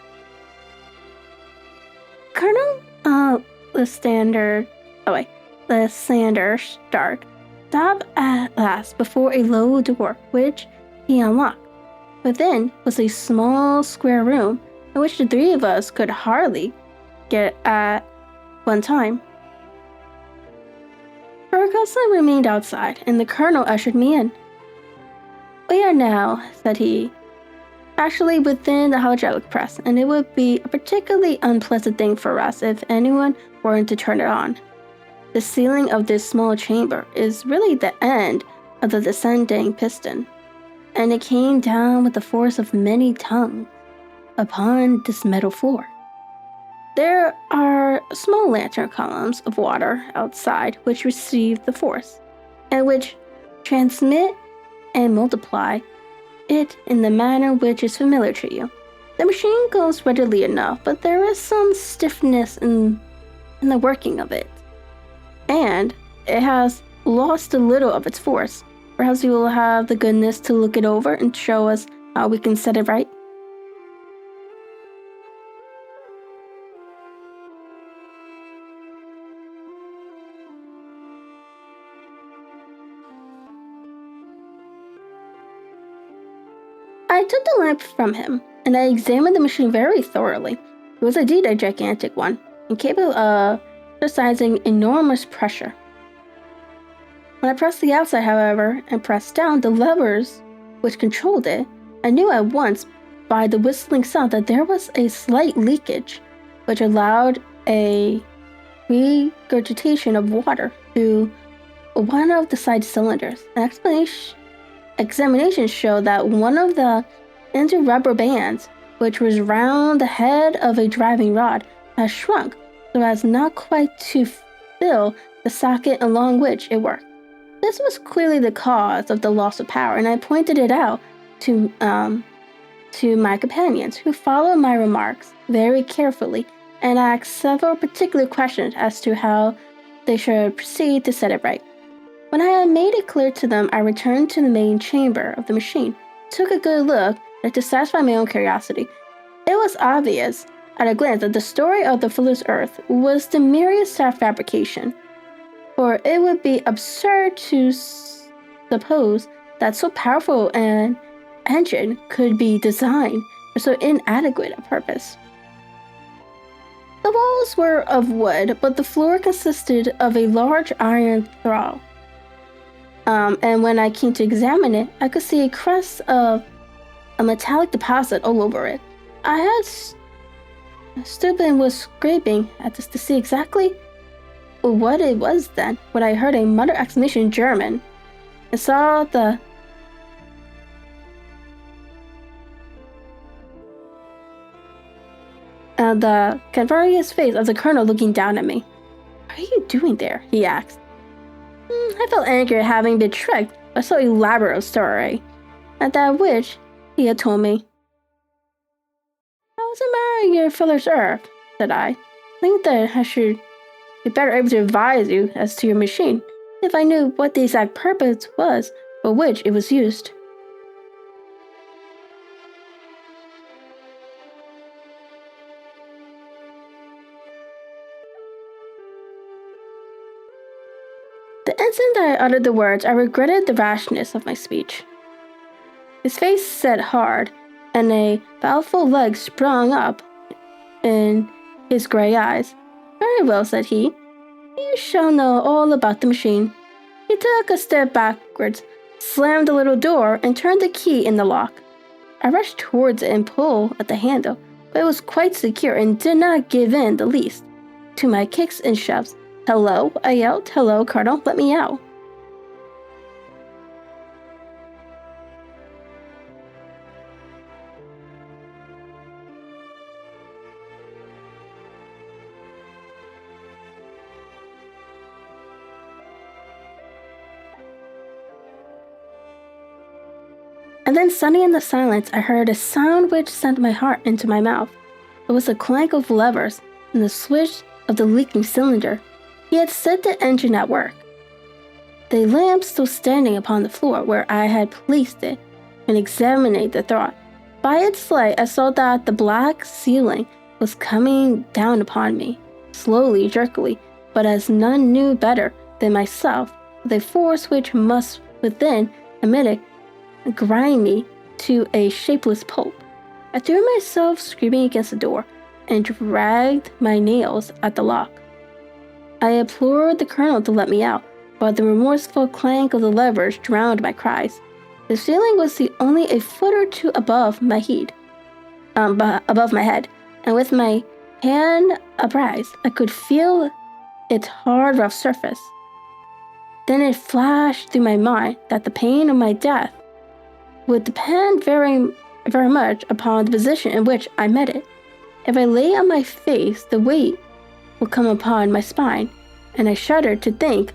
Colonel Lysander Stark stopped at last before a low door, which he unlocked. Within was a small square room in which the three of us could hardly get at one time. Ferguson remained outside, and the colonel ushered me in. "We are now," said he, "actually within the hydraulic press, and it would be a particularly unpleasant thing for us if anyone weren't to turn it on. The ceiling of this small chamber is really the end of the descending piston, and it came down with the force of many tongues upon this metal floor. There are small lantern columns of water outside which receive the force, and which transmit and multiply it in the manner which is familiar to you. The machine goes readily enough, but there is some stiffness in the working of it, and it has lost a little of its force. Perhaps you will have the goodness to look it over and show us how we can set it right." I took the lamp from him, and I examined the machine very thoroughly. It was indeed a gigantic one, and capable of exercising enormous pressure. When I pressed the outside, however, and pressed down the levers which controlled it, I knew at once by the whistling sound that there was a slight leakage, which allowed a regurgitation of water through one of the side cylinders. An examination showed that one of the inner rubber bands, which was round the head of a driving rod, had shrunk so as not quite to fill the socket along which it worked. This was clearly the cause of the loss of power, and I pointed it out to my companions, who followed my remarks very carefully and asked several particular questions as to how they should proceed to set it right. When I had made it clear to them, I returned to the main chamber of the machine, took a good look, and to satisfy my own curiosity. It was obvious at a glance that the story of the Fuller's Earth was the merest fabrication, for it would be absurd to suppose that so powerful an engine could be designed for so inadequate a purpose. The walls were of wood, but the floor consisted of a large iron thrall. And when I came to examine it, I could see a crest of a metallic deposit all over it. I had stood and was scraping at this to see exactly what it was then, when I heard a muttered exclamation in German. I saw the cavernous face of the colonel looking down at me. "What are you doing there?" he asked. I felt angry at having been tricked by so elaborate a story, at that which he had told me. "I was admiring your Fuller's Earth," said I. "I think that I should be better able to advise you as to your machine, if I knew what the exact purpose was for which it was used." The instant I uttered the words, I regretted the rashness of my speech. His face set hard, and a baleful light sprung up in his gray eyes. "Very well," said he. "You shall know all about the machine." He took a step backwards, slammed the little door, and turned the key in the lock. I rushed towards it and pulled at the handle, but it was quite secure and did not give in the least. To my kicks and shoves, "Hello," I yelled. "Hello, Colonel, let me out." And then suddenly in the silence, I heard a sound which sent my heart into my mouth. It was the clank of levers and the swish of the leaking cylinder. He had set the engine at work. The lamp still standing upon the floor where I had placed it, and examined the throttle. By its light, I saw that the black ceiling was coming down upon me, slowly, jerkily, but as none knew better than myself, with a force which must within a minute grind me to a shapeless pulp. I threw myself screaming against the door, and dragged my nails at the lock. I implored the colonel to let me out, but the remorseful clank of the levers drowned my cries. The ceiling was only a foot or two above my head, and with my hand upraised, I could feel its hard, rough surface. Then it flashed through my mind that the pain of my death would depend very, very much upon the position in which I met it. If I lay on my face, the weight would come upon my spine, and I shuddered to think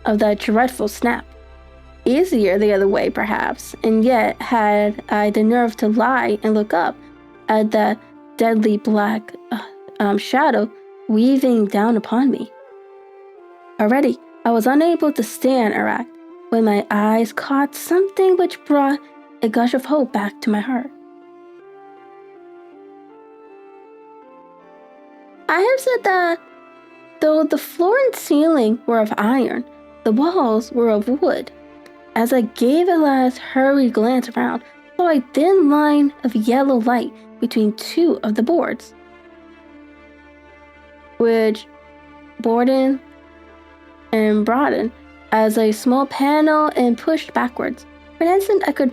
of that dreadful snap. Easier the other way, perhaps, and yet had I the nerve to lie and look up at the deadly black shadow weaving down upon me. Already, I was unable to stand erect when my eyes caught something which brought a gush of hope back to my heart. I have said that though the floor and ceiling were of iron, the walls were of wood. As I gave a last hurried glance around, I saw a thin line of yellow light between two of the boards, which broadened as a small panel and pushed backwards. For an instant, I could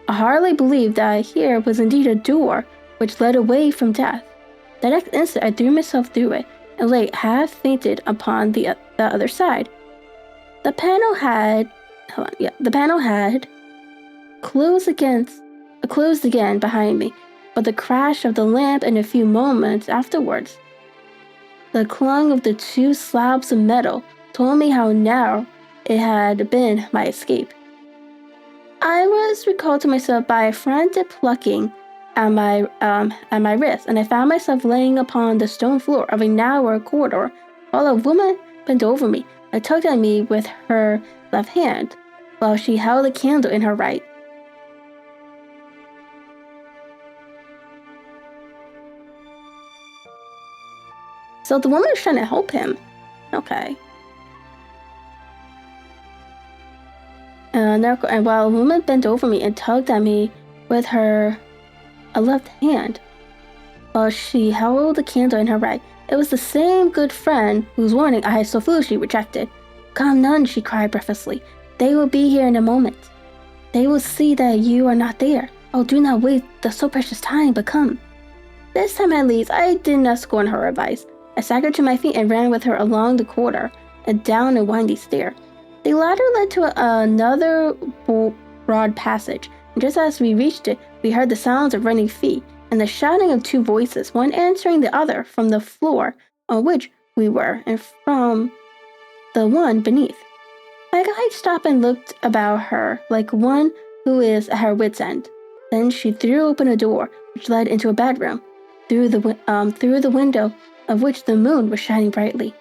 hardly believe that here was indeed a door which led away from death. The next instant, I threw myself through it and lay half fainted upon the other side. The panel had closed again behind me, but the crash of the lamp and a few moments afterwards, the clang of the two slabs of metal told me how narrow it had been my escape. I was recalled to myself by a frantic plucking at my wrist, and I found myself laying upon the stone floor of a narrow corridor, while a woman bent over me and tugged at me with her left hand, while she held a candle in her right. So the woman is trying to help him. Okay. And while a woman bent over me and tugged at me with her left hand, while she held the candle in her right, it was the same good friend whose warning I had so foolishly rejected. "Come, nun," she cried breathlessly. "They will be here in a moment. They will see that you are not there. Oh, do not wait the so precious time, but come." This time at least, I did not scorn her advice. I staggered to my feet and ran with her along the corridor and down a windy stair. The ladder led to another broad passage, and just as we reached it, we heard the sounds of running feet and the shouting of two voices, one answering the other from the floor on which we were and from the one beneath. My guide stopped and looked about her like one who is at her wit's end. Then she threw open a door which led into a bedroom, through the window of which the moon was shining brightly.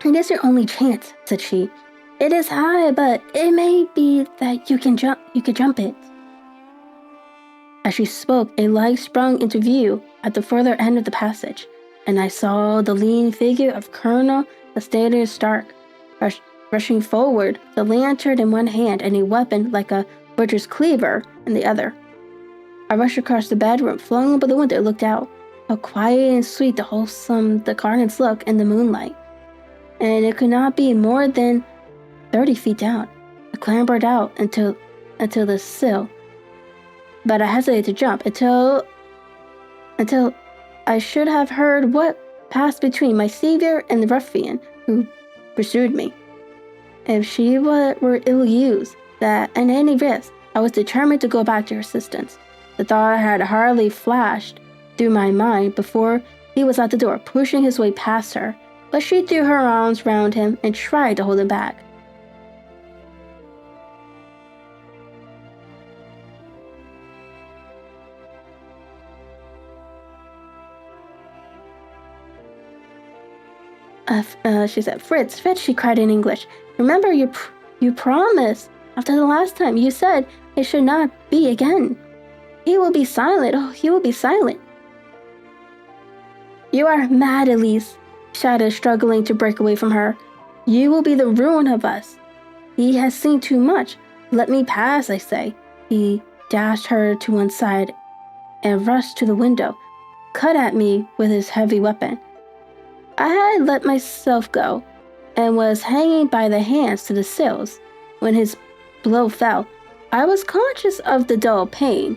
"It is your only chance," said she. "It is high, but it may be that you can jump it." As she spoke, a light sprung into view at the further end of the passage, and I saw the lean figure of Colonel Astadius Stark rushing forward, the lantern in one hand and a weapon like a butcher's cleaver in the other. I rushed across the bedroom, flung open the window, and looked out. How quiet and sweet the gardens looked in the moonlight, and it could not be more than 30 feet down. I clambered out until the sill, but I hesitated to jump until I should have heard what passed between my savior and the ruffian who pursued me. If she were ill-used, that at any risk, I was determined to go back to her assistance. The thought had hardly flashed through my mind before he was at the door, pushing his way past her, but she threw her arms round him and tried to hold him back. She said, Fritz, she cried in English. "Remember, you promised. After the last time, you said it should not be again. He will be silent. Oh, he will be silent." "You are mad, Elise," shouted, struggling to break away from her. "You will be the ruin of us. He has seen too much. Let me pass, I say." He dashed her to one side and rushed to the window. cut at me with his heavy weapon. I had let myself go and was hanging by the hands to the sills when his blow fell. I was conscious of the dull pain.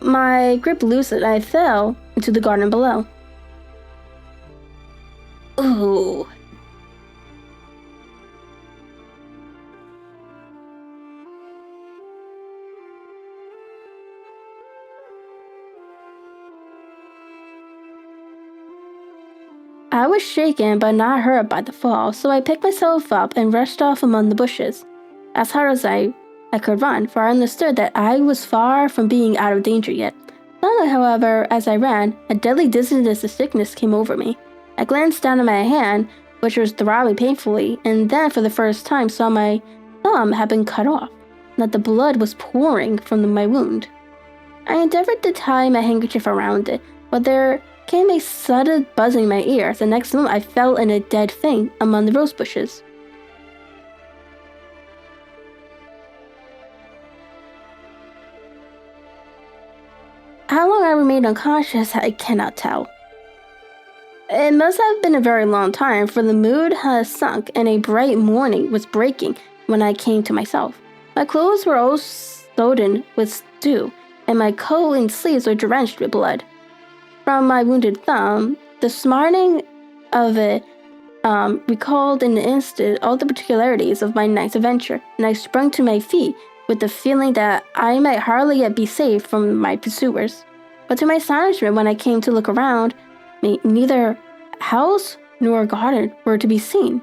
My grip loosened and I fell into the garden below. Ooh. I was shaken but not hurt by the fall, so I picked myself up and rushed off among the bushes, as hard as I could run, for I understood that I was far from being out of danger yet. Suddenly, however, as I ran, a deadly dizziness of sickness came over me. I glanced down at my hand, which was throbbing painfully, and then for the first time saw my thumb had been cut off, and that the blood was pouring from my wound. I endeavored to tie my handkerchief around it, but there came a sudden buzzing in my ears. The next moment I fell in a dead faint among the rose bushes. How long I remained unconscious, I cannot tell. It must have been a very long time, for the moon had sunk and a bright morning was breaking when I came to myself. My clothes were all sodden with dew, and my coat and sleeves were drenched with blood. From my wounded thumb, the smarting of it recalled in an instant all the particularities of my night's adventure, and I sprung to my feet with the feeling that I might hardly yet be saved from my pursuers. But to my astonishment, when I came to look around me, neither house nor garden were to be seen.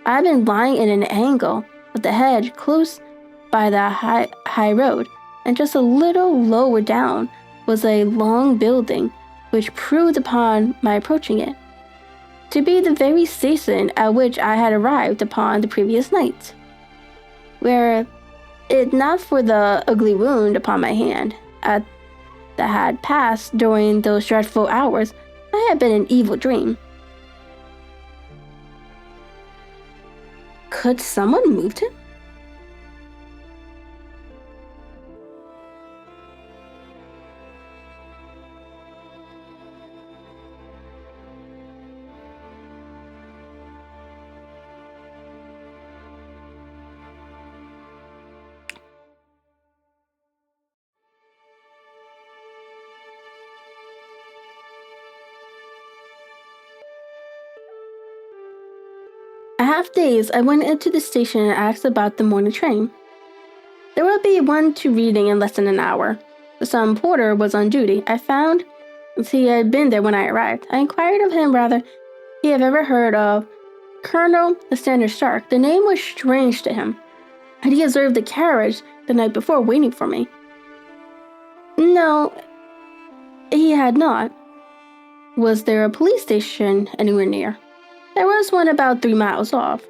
I had been lying in an angle with the hedge close by the high road, and just a little lower down was a long building, which proved upon my approaching it to be the very station at which I had arrived upon the previous night. Were it not for the ugly wound upon my hand that had passed during those dreadful hours, I had been an evil dream. Could someone move him? A half dazed, I went into the station and asked about the morning train. There would be one to Reading in less than an hour. Some porter was on duty. I found he had been there when I arrived. I inquired of him whether he had ever heard of Colonel Lysander Stark. The name was strange to him. Had he observed the carriage the night before waiting for me? No, he had not. Was there a police station anywhere near? There was one about 3 miles off.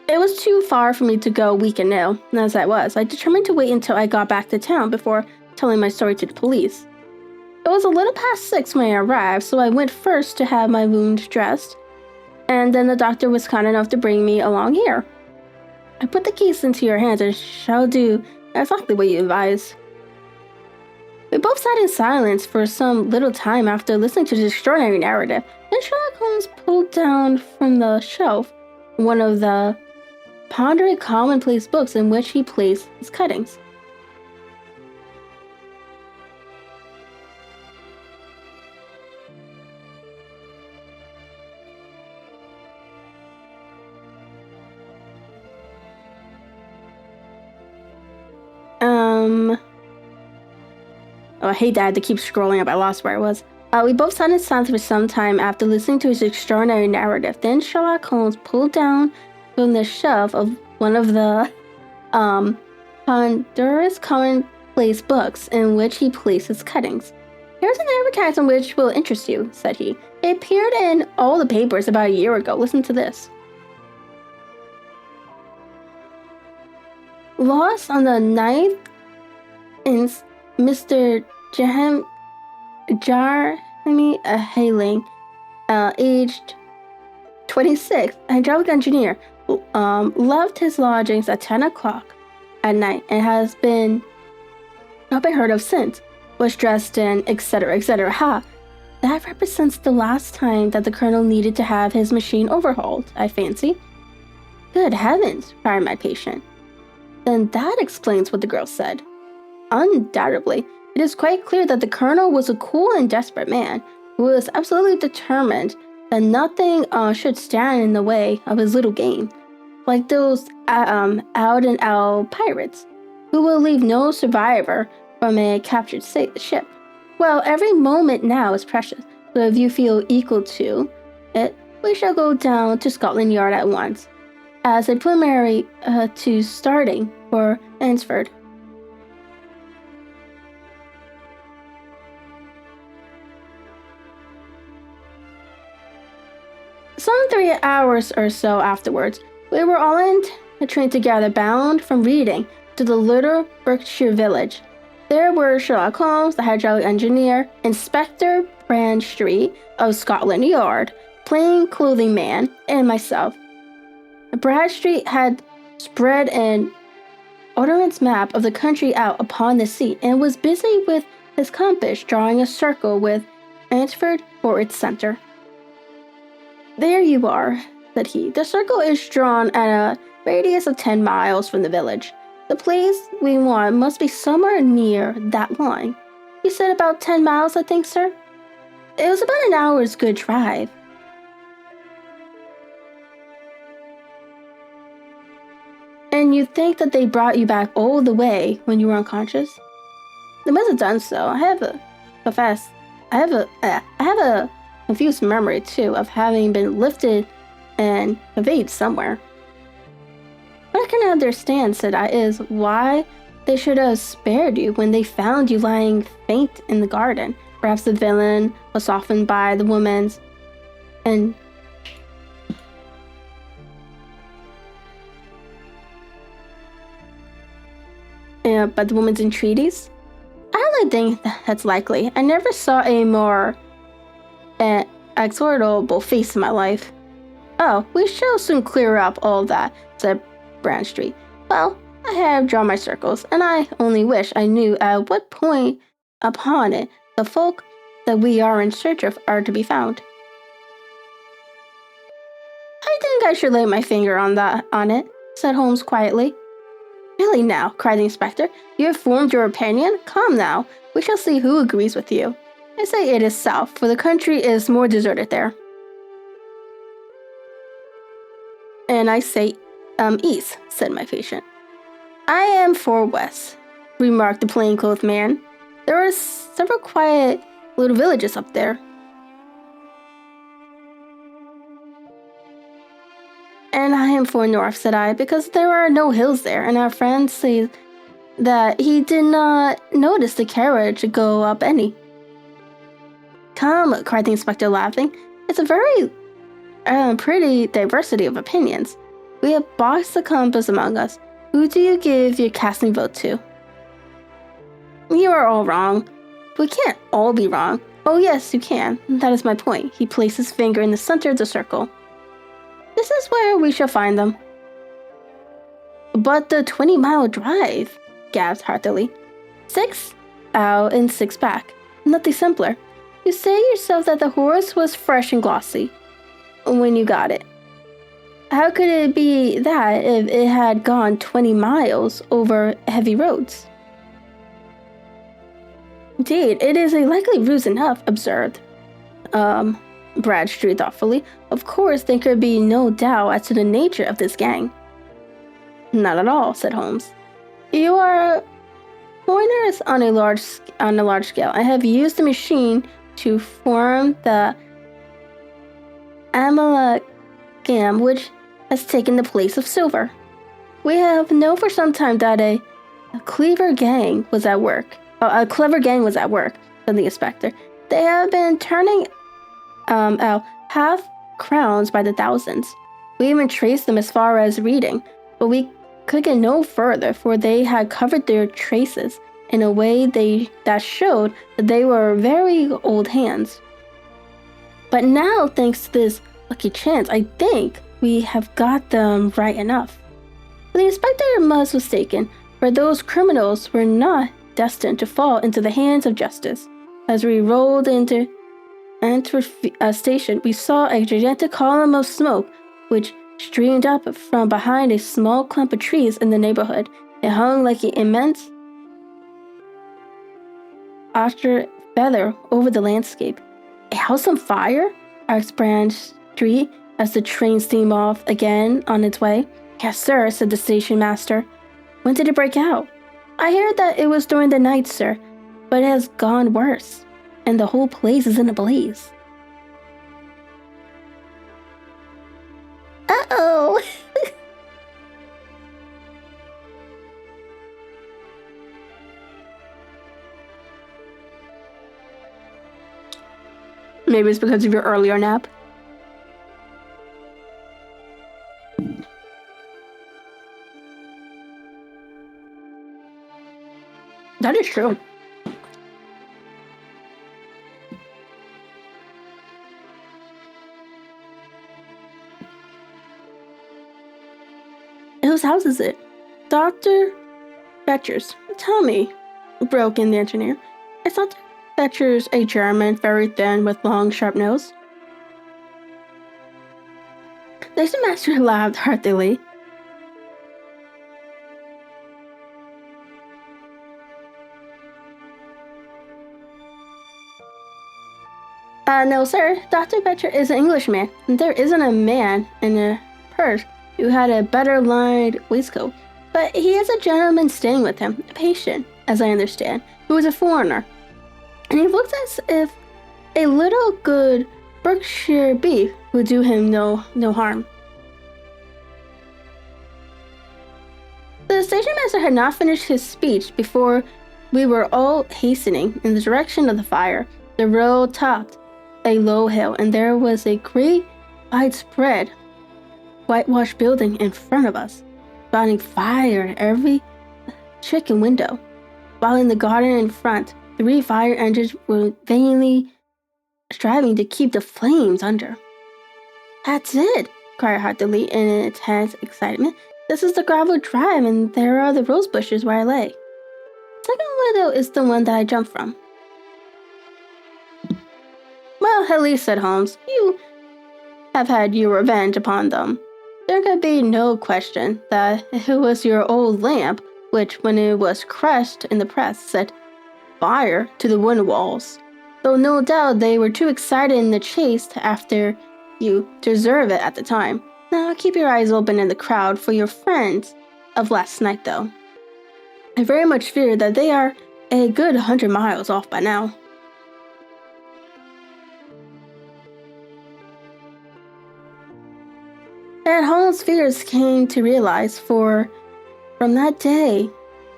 It was too far for me to go weak and ill, as I was. I determined to wait until I got back to town before telling my story to the police. It was a little past 6 when I arrived, so I went first to have my wound dressed, and then the doctor was kind enough to bring me along here. I put the case into your hands and shall do exactly what you advise. We both sat in silence for some little time after listening to this extraordinary narrative. Then Sherlock Holmes pulled down from the shelf one of the pondering commonplace books in which he placed his cuttings. Oh, I hate that I had to keep scrolling up. I lost where I was. We both sat in silence for some time after listening to his extraordinary narrative. Then Sherlock Holmes pulled down from the shelf of one of the ponderous commonplace books in which he placed his cuttings. "Here's an advertisement which will interest you," said he. "It appeared in all the papers about a year ago. Listen to this. Lost on the 9th in Mr. Hailing, aged 26, hydraulic engineer, left his lodgings at 10 o'clock at night and has been not been heard of since. was dressed in, etc., etc. Ha! That represents the last time that the colonel needed to have his machine overhauled, I fancy. Good heavens, cried my patient. Then that explains what the girl said. Undoubtedly, it is quite clear that the colonel was a cool and desperate man who was absolutely determined that nothing should stand in the way of his little game, like those out-and-out pirates who will leave no survivor from a captured ship. Well, every moment now is precious, so if you feel equal to it, we shall go down to Scotland Yard at once, as a preliminary to starting for Ansford. Some 3 hours or so afterwards, we were all in a train together, bound from Reading to the little Berkshire village. There were Sherlock Holmes, the hydraulic engineer, Inspector Bradstreet of Scotland Yard, plain clothing man, and myself. Bradstreet had spread an ordnance map of the country out upon the seat and was busy with his compass drawing a circle with Ansford for its center. There you are, said he. The circle is drawn at a radius of 10 miles from the village. The place we want must be somewhere near that line. You said about 10 miles, I think, sir? It was about an hour's good drive. And you think that they brought you back all the way when you were unconscious? They must have done so. I have a confused memory, too, of having been lifted and conveyed somewhere. What I cannot understand, said I, is why they should have spared you when they found you lying faint in the garden. Perhaps the villain was softened by the woman's by the woman's entreaties. I hardly think that's likely. I never saw a more exorable face in my life. Oh, we shall soon clear up all that, said Bradstreet. Well, I have drawn my circles, and I only wish I knew at what point upon it the folk that we are in search of are to be found. I think I should lay my finger on it, said Holmes quietly. Really now, cried the inspector. You have formed your opinion? Come now, we shall see who agrees with you. I say it is south, for the country is more deserted there. And I say east, said my patient. I am for west, remarked the plainclothes man. There are several quiet little villages up there. And I am for north, said I, because there are no hills there, and our friend says that he did not notice the carriage go up any. Come, cried the inspector, laughing. It's a very pretty diversity of opinions. We have boxed the compass among us. Who do you give your casting vote to? You are all wrong. We can't all be wrong. Oh yes, you can. That is my point. He placed his finger in the center of the circle. This is where we shall find them. But the 20-mile drive, gasped heartily. 6 out and 6 back. Nothing simpler. You say yourself that the horse was fresh and glossy when you got it. How could it be that if it had gone 20 miles over heavy roads? Indeed, it is a likely ruse enough, observed Bradstreet thoughtfully. Of course, there could be no doubt as to the nature of this gang. Not at all, said Holmes. You are pointers on a large scale. I have used the machine to form the amalgam which has taken the place of silver. We have known for some time that a clever gang was at work. Said the inspector. They have been turning out half crowns by the thousands. We even traced them as far as Reading, but we could get no further, for they had covered their traces in a way that showed that they were very old hands. But now, thanks to this lucky chance, I think we have got them right enough. But the inspector was mistaken, for those criminals were not destined to fall into the hands of justice. As we rolled into Antwerp station, we saw a gigantic column of smoke which streamed up from behind a small clump of trees in the neighborhood. It hung like an immense ostrich feather over the landscape. A house on fire? Asked Branch Street as the train steamed off again on its way. Yes, sir, said the station master. When did it break out? I heard that it was during the night, sir, but it has gone worse, and the whole place is in a blaze. Uh-oh! Maybe it's because of your earlier nap. That is true. Whose house is it? Dr. Fetcher's. Tell me, broke in the engineer. Is Dr. Fetcher's a German, very thin, with long, sharp nose? The station master laughed heartily. No, sir. Dr. Fetcher is an Englishman. There isn't a man in a purse who had a better lined waistcoat. But he is a gentleman staying with him, a patient, as I understand, who is a foreigner. And he looks as if a little good Berkshire beef would do him no harm. The station master had not finished his speech before we were all hastening in the direction of the fire. The road topped a low hill, and there was a great, widespread, whitewashed building in front of us, spouting fire in every chicken window, while in the garden in front, 3 fire engines were vainly striving to keep the flames under. That's it, cried Heartily in intense excitement. This is the gravel drive, and there are the rose bushes where I lay. Second window is the one that I jumped from. Well, at least, said Holmes, you have had your revenge upon them. There could be no question that it was your old lamp, which, when it was crushed in the press, set fire to the wooden walls. Though no doubt they were too excited in the chase after you to deserve it at the time. Now keep your eyes open in the crowd for your friends of last night, though. I very much fear that they are a good 100 miles off by now. And Holmes' fears came to realize, for from that day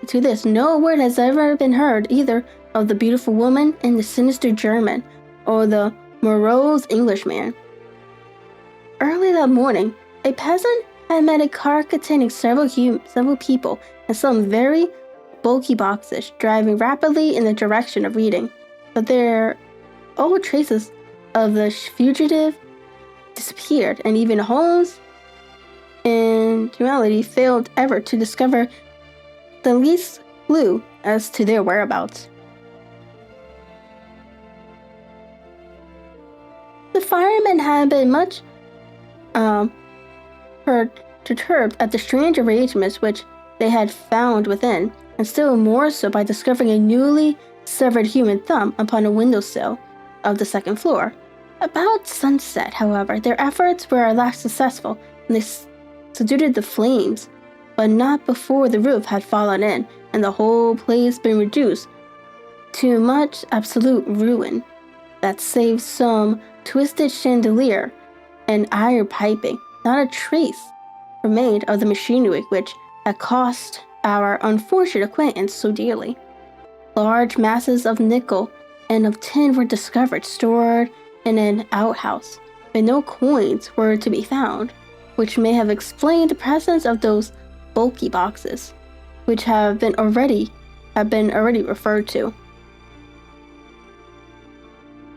to this, no word has ever been heard either of the beautiful woman and the sinister German, or the morose Englishman. Early that morning, a peasant had met a car containing several people and some very bulky boxes driving rapidly in the direction of Reading, but their all traces of the fugitive disappeared, and even Holmes in reality failed ever to discover the least clue as to their whereabouts. The firemen had been much perturbed at the strange arrangements which they had found within, and still more so by discovering a newly severed human thumb upon a windowsill of the second floor. About sunset, however, their efforts were at last successful, and they subdued the flames, but not before the roof had fallen in, and the whole place been reduced to much absolute ruin, that save some twisted chandelier and iron piping, not a trace remained of the machinery which had cost our unfortunate acquaintance so dearly. Large masses of nickel and of tin were discovered stored in an outhouse, but no coins were to be found, which may have explained the presence of those bulky boxes, which have been already referred to.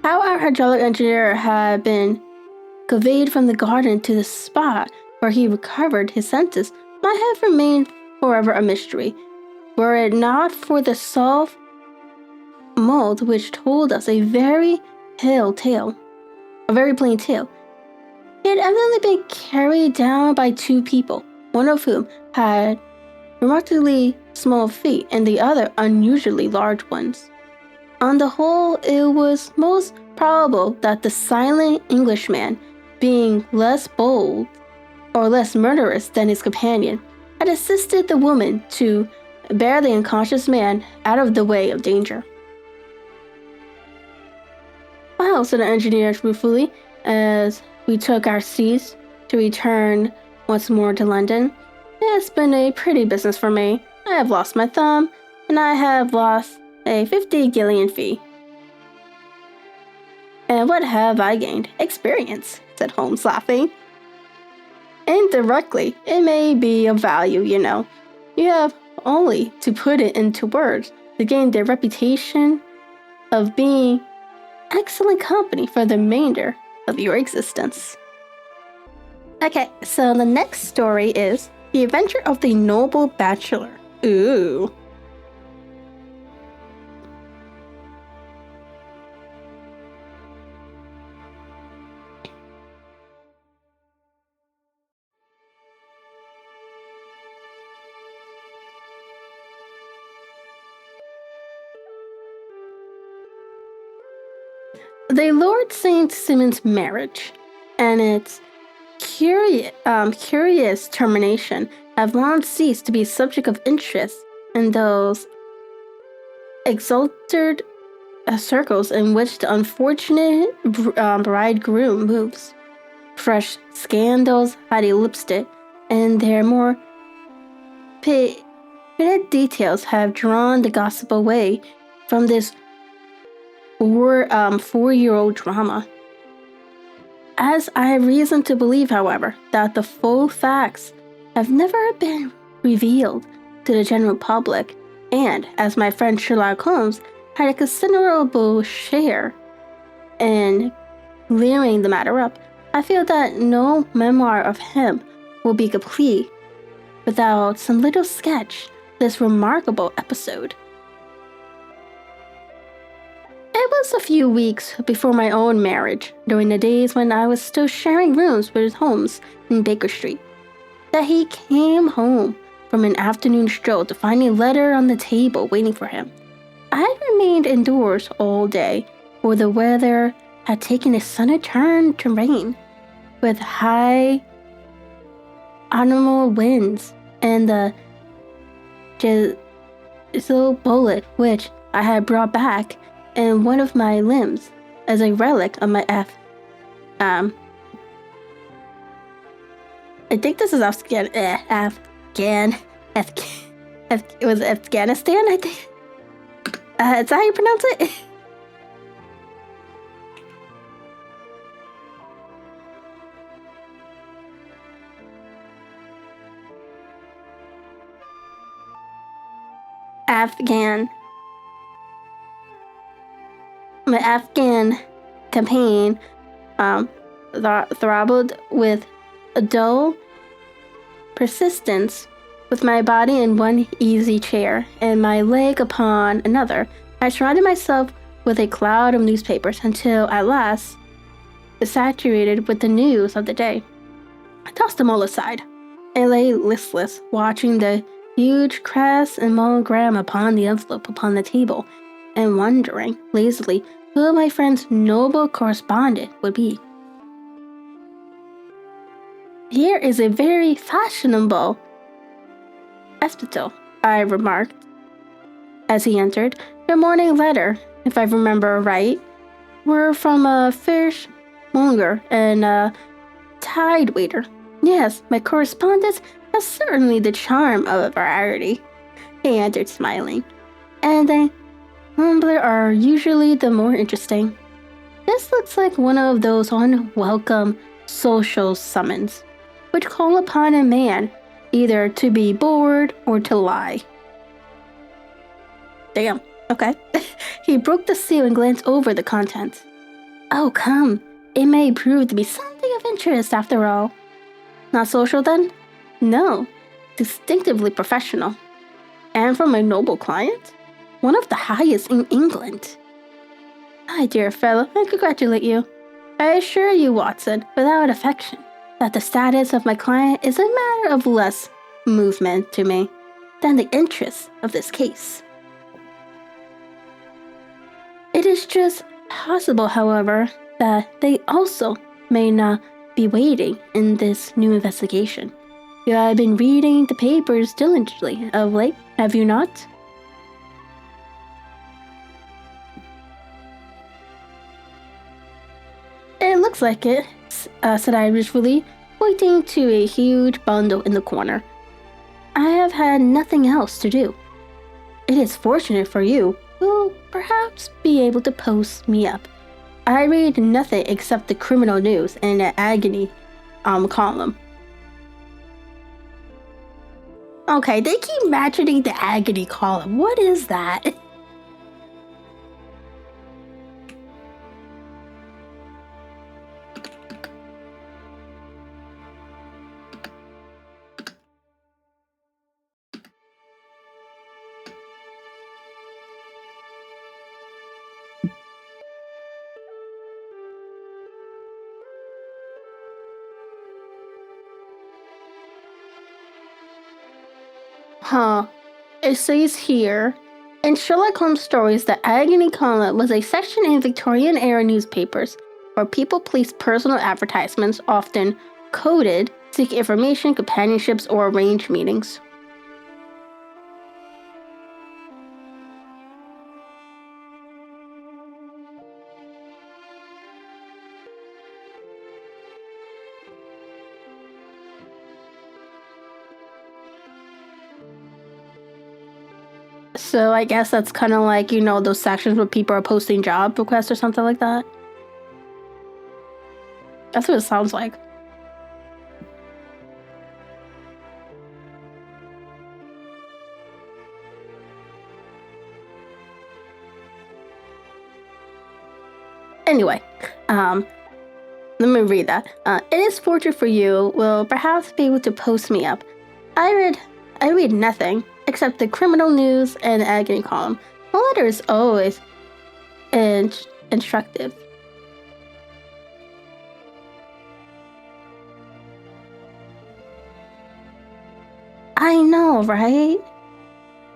How our hydraulic engineer had been conveyed from the garden to the spot where he recovered his senses might have remained forever a mystery, were it not for the soft mold which told us a very plain tale. He had evidently been carried down by two people, one of whom had remarkably small feet and the other unusually large ones. On the whole, it was most probable that the silent Englishman, being less bold or less murderous than his companion, had assisted the woman to bear the unconscious man out of the way of danger. "Well," said the engineer ruefully, as we took our seats to return once more to London. "It's been a pretty business for me. I have lost my thumb, and I have lost a 50 guillion fee." "And what have I gained? Experience," said Holmes, laughing. "Indirectly, it may be of value, you know. You have only to put it into words to gain the reputation of being excellent company for the remainder of your existence." Okay, so the next story is The Adventure of the Noble Bachelor. Ooh. The Lord St. Simon's marriage and its curious termination have long ceased to be a subject of interest in those exalted circles in which the unfortunate bridegroom moves. Fresh scandals had eclipsed it, and their more pitted details have drawn the gossip away from this 4-year-old drama. As I have reason to believe, however, that the full facts have never been revealed to the general public, and as my friend Sherlock Holmes had a considerable share in clearing the matter up, I feel that no memoir of him will be complete without some little sketch of this remarkable episode. It was a few weeks before my own marriage, during the days when I was still sharing rooms with Holmes in Baker Street, that he came home from an afternoon stroll to find a letter on the table waiting for him. I had remained indoors all day, for the weather had taken a sudden turn to rain, with high autumnal winds and the drizzle bullet which I had brought back in one of my limbs as a relic of my I think this is Afghanistan, I think. Is that how you pronounce it? My Afghan campaign throbbed with a dull persistence, with my body in one easy chair and my leg upon another. I surrounded myself with a cloud of newspapers until at last saturated with the news of the day. I tossed them all aside and lay listless, watching the huge crest and monogram upon the envelope upon the table, and wondering lazily who my friend's noble correspondent would be. "Here is a very fashionable epistole," I remarked as he entered. "Your morning letter, if I remember right, were from a fishmonger and a tide waiter. Yes, my correspondence has certainly the charm of variety," he answered, smiling. "And the humbler are usually the more interesting. This looks like one of those unwelcome social summons, which call upon a man either to be bored or to lie." Damn, okay. He broke the seal and glanced over the contents. "Oh, come, it may prove to be something of interest after all." "Not social then?" "No, distinctively professional." And from a noble client? One of the highest in England. My dear fellow, I congratulate you. I assure you, Watson, without affection, that the status of my client is a matter of less movement to me than the interests of this case. It is just possible, however, that they also may not be waiting in this new investigation. You have been reading the papers diligently of late, have you not? It looks like it, said I ruefully, pointing to a huge bundle in the corner. I have had nothing else to do. It is fortunate for you, will perhaps be able to post me up. I read nothing except the criminal news and the agony column. Okay, they keep mentioning the agony column. What is that? Huh. It says here, in Sherlock Holmes stories, the agony column was a section in Victorian-era newspapers where people placed personal advertisements, often coded, seek information, companionships, or arrange meetings. So I guess that's kind of like, those sections where people are posting job requests or something like that. That's what it sounds like. Anyway, let me read that. It is fortunate for you, will perhaps be able to post me up. I read nothing except the criminal news and the agony column. The letter is always instructive. I know, right?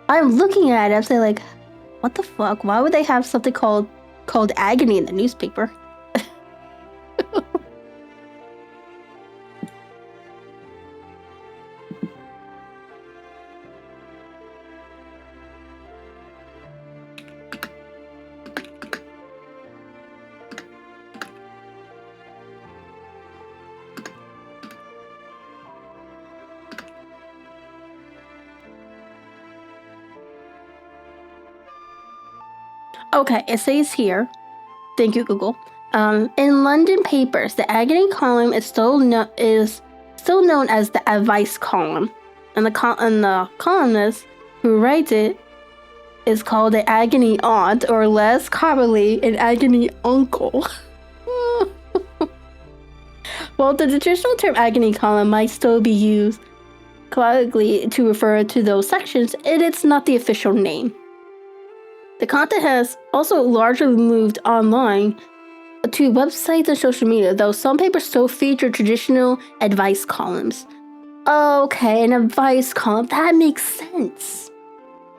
I'm looking at it, I'm saying like, what the fuck? Why would they have something called agony in the newspaper? Okay, it says here, thank you, Google. In London papers, the agony column is still known as the advice column, and the columnist who writes it is called the agony aunt, or less commonly, an agony uncle. While the traditional term agony column might still be used colloquially to refer to those sections, it's not the official name. The content has also largely moved online to websites and social media, though some papers still feature traditional advice columns. Okay, an advice column, that makes sense.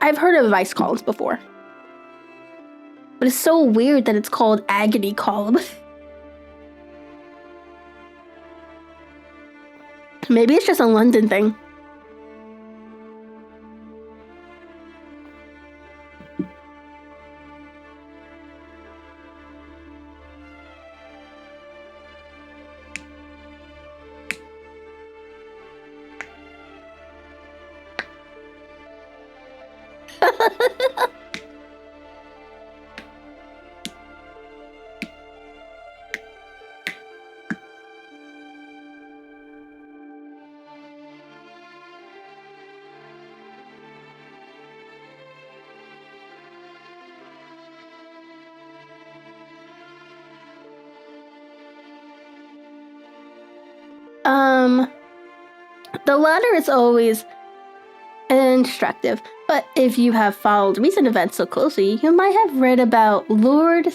I've heard of advice columns before. But it's so weird that it's called agony column. Maybe it's just a London thing. The letter is always instructive. But if you have followed recent events so closely, you might have read about Lord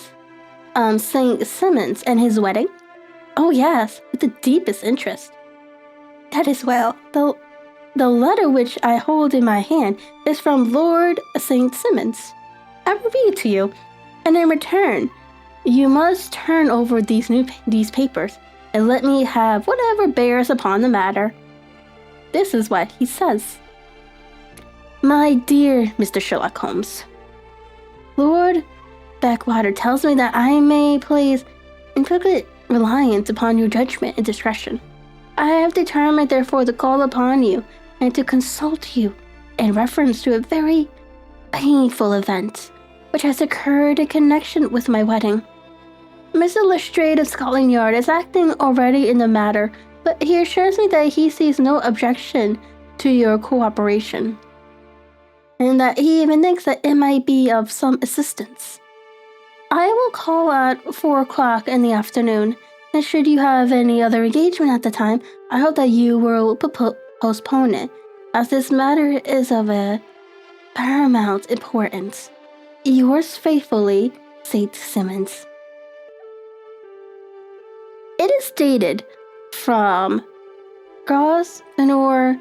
St. Simmons and his wedding. Oh yes, with the deepest interest. That is well. The letter which I hold in my hand is from Lord St. Simmons. I will read it to you, and in return, you must turn over these papers and let me have whatever bears upon the matter. This is what he says. My dear Mr. Sherlock Holmes, Lord Backwater tells me that I may place implicit reliance upon your judgment and discretion. I have determined, therefore, to call upon you and to consult you in reference to a very painful event which has occurred in connection with my wedding. Mr. Lestrade of Scotland Yard is acting already in the matter, but he assures me that he sees no objection to your cooperation, and that he even thinks that it might be of some assistance. I will call at 4 o'clock in the afternoon, and should you have any other engagement at the time, I hope that you will postpone it, as this matter is of a paramount importance. Yours faithfully, St. Simmons. It is dated from Grosvenor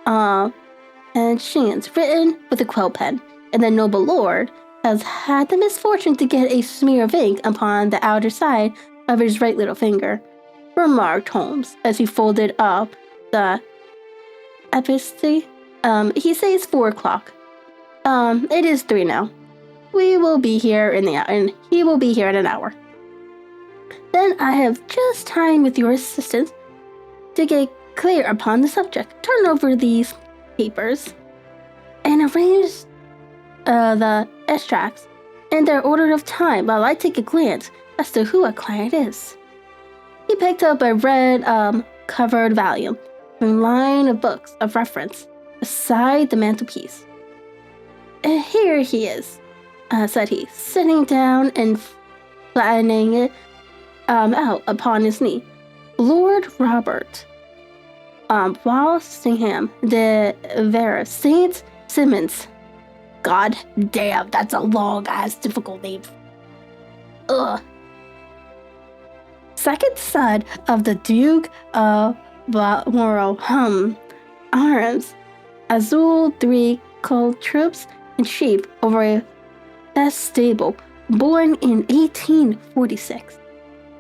and Sheehan's, written with a quill pen, and the noble lord has had the misfortune to get a smear of ink upon the outer side of his right little finger, remarked Holmes as he folded up the epistle. He says 4 o'clock. It is 3 now. We will be here and he will be here in an hour. Then I have just time with your assistance to get clear upon the subject. Turn over these papers and arrange the extracts in their order of time while I take a glance as to who a client is. He picked up a red covered volume from a line of books of reference beside the mantelpiece. And here he is, said he, sitting down and flattening it out upon his knee. Lord Robert Walsingham de Vera St. Simmons. God damn, that's a long-ass difficult name. Ugh. Second son of the Duke of Balmoral, arms, Azul 3 cold troops and sheep over that stable, born in 1846.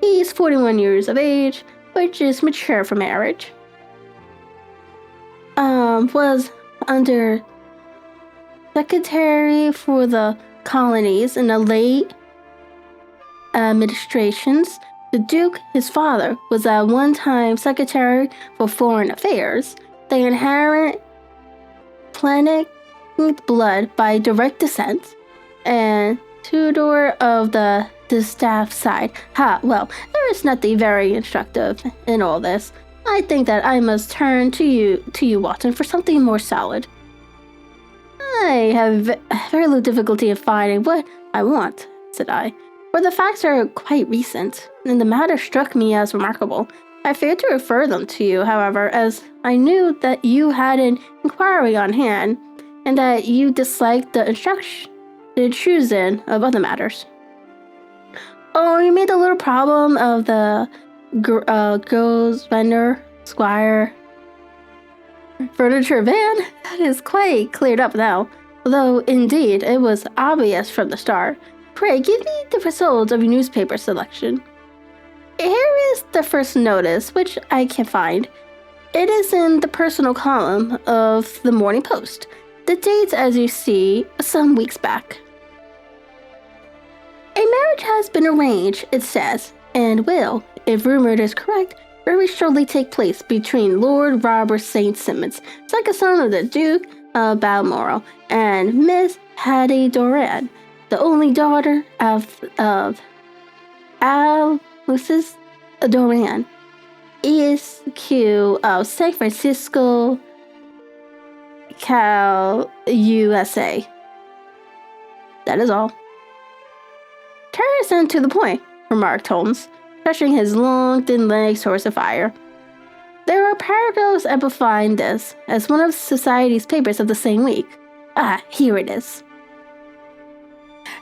He is 41 years of age, which is mature for marriage. Was under secretary for the colonies in the late administrations. The Duke, his father, was at one time secretary for foreign affairs. The inherent Planic blood by direct descent, and Tudor of the distaff side. Well, there is nothing very instructive in all this. I think that I must turn to you, Watson, for something more solid. I have very little difficulty in finding what I want, said I, for the facts are quite recent, and the matter struck me as remarkable. I feared to refer them to you, however, as I knew that you had an inquiry on hand, and that you disliked the intrusion of other matters. Oh, you made the little problem of the Grosvenor Squire furniture van? That is quite cleared up now, though indeed it was obvious from the start. Pray, give me the results of your newspaper selection. Here is the first notice, which I can find. It is in the personal column of the Morning Post. The dates, as you see, some weeks back. A marriage has been arranged, it says, and will, if rumored is correct, very shortly take place between Lord Robert St. Simmons, second son of the Duke of Balmoral, and Miss Hattie Doran, the only daughter of Lucis Doran, ESQ of San Francisco, Cal, USA. That is all. Terrorist and to the point, remarked Holmes, stretching his long, thin legs towards the fire. There are paragraphs amplifying this, as one of society's papers of the same week. Here it is.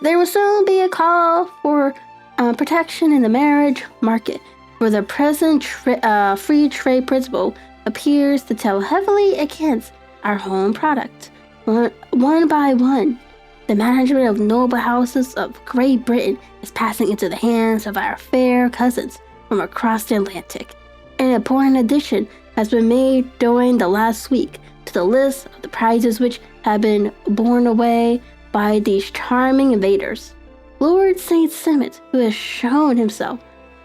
There will soon be a call for protection in the marriage market, where the present free trade principle appears to tell heavily against our home product. One by one, the management of noble houses of Great Britain is passing into the hands of our fair cousins from across the Atlantic. An important addition has been made during the last week to the list of the prizes which have been borne away by these charming invaders. Lord St. Simmet, who has shown himself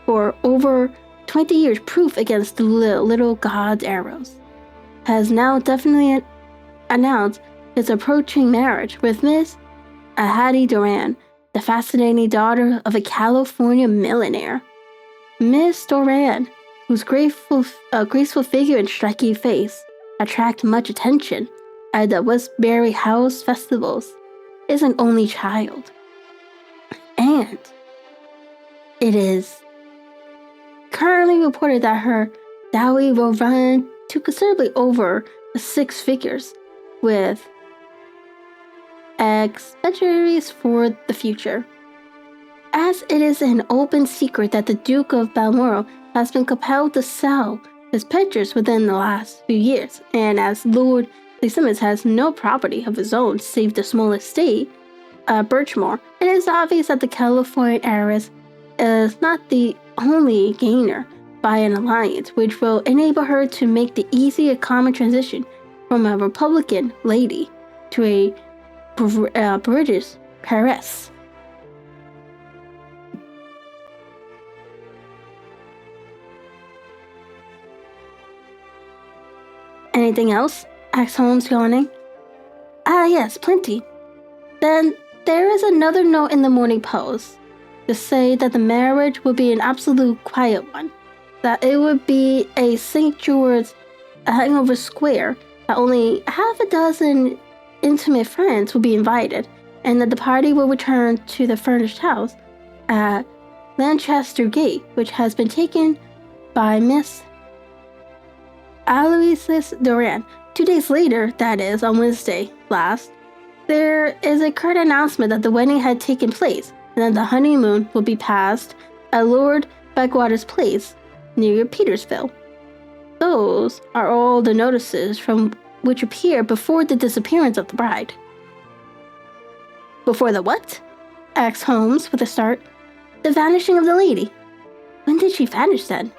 for over 20 years proof against the little god's arrows, has now definitely announced his approaching marriage with Miss Hattie Doran, the fascinating daughter of a California millionaire. Miss Doran, whose graceful figure and striking face attract much attention at the Westbury House festivals, is an only child. And it is currently reported that her dowry will run to considerably over 6 figures, with expenditures for the future. As it is an open secret that the Duke of Balmoral has been compelled to sell his pictures within the last few years, and as Lord St. Simmons has no property of his own save the small estate, Birchmore, it is obvious that the California heiress is not the only gainer by an alliance which will enable her to make the easy and common transition from a Republican lady to a British peeress. Anything else? Asked Holmes, yawning. Yes, plenty. Then there is another note in the Morning Post to say that the marriage would be an absolute quiet one, that it would be a St. George's hangover square, that only half a dozen intimate friends will be invited, and that the party will return to the furnished house at Lancaster Gate, which has been taken by Miss Aloysius Doran. 2 days later, that is, on Wednesday last, there is a curt announcement that the wedding had taken place, and that the honeymoon will be passed at Lord Backwater's place near Petersville. Those are all the notices from which appear before the disappearance of the bride. Before the what? Asked Holmes with a start. The vanishing of the lady. When did she vanish then?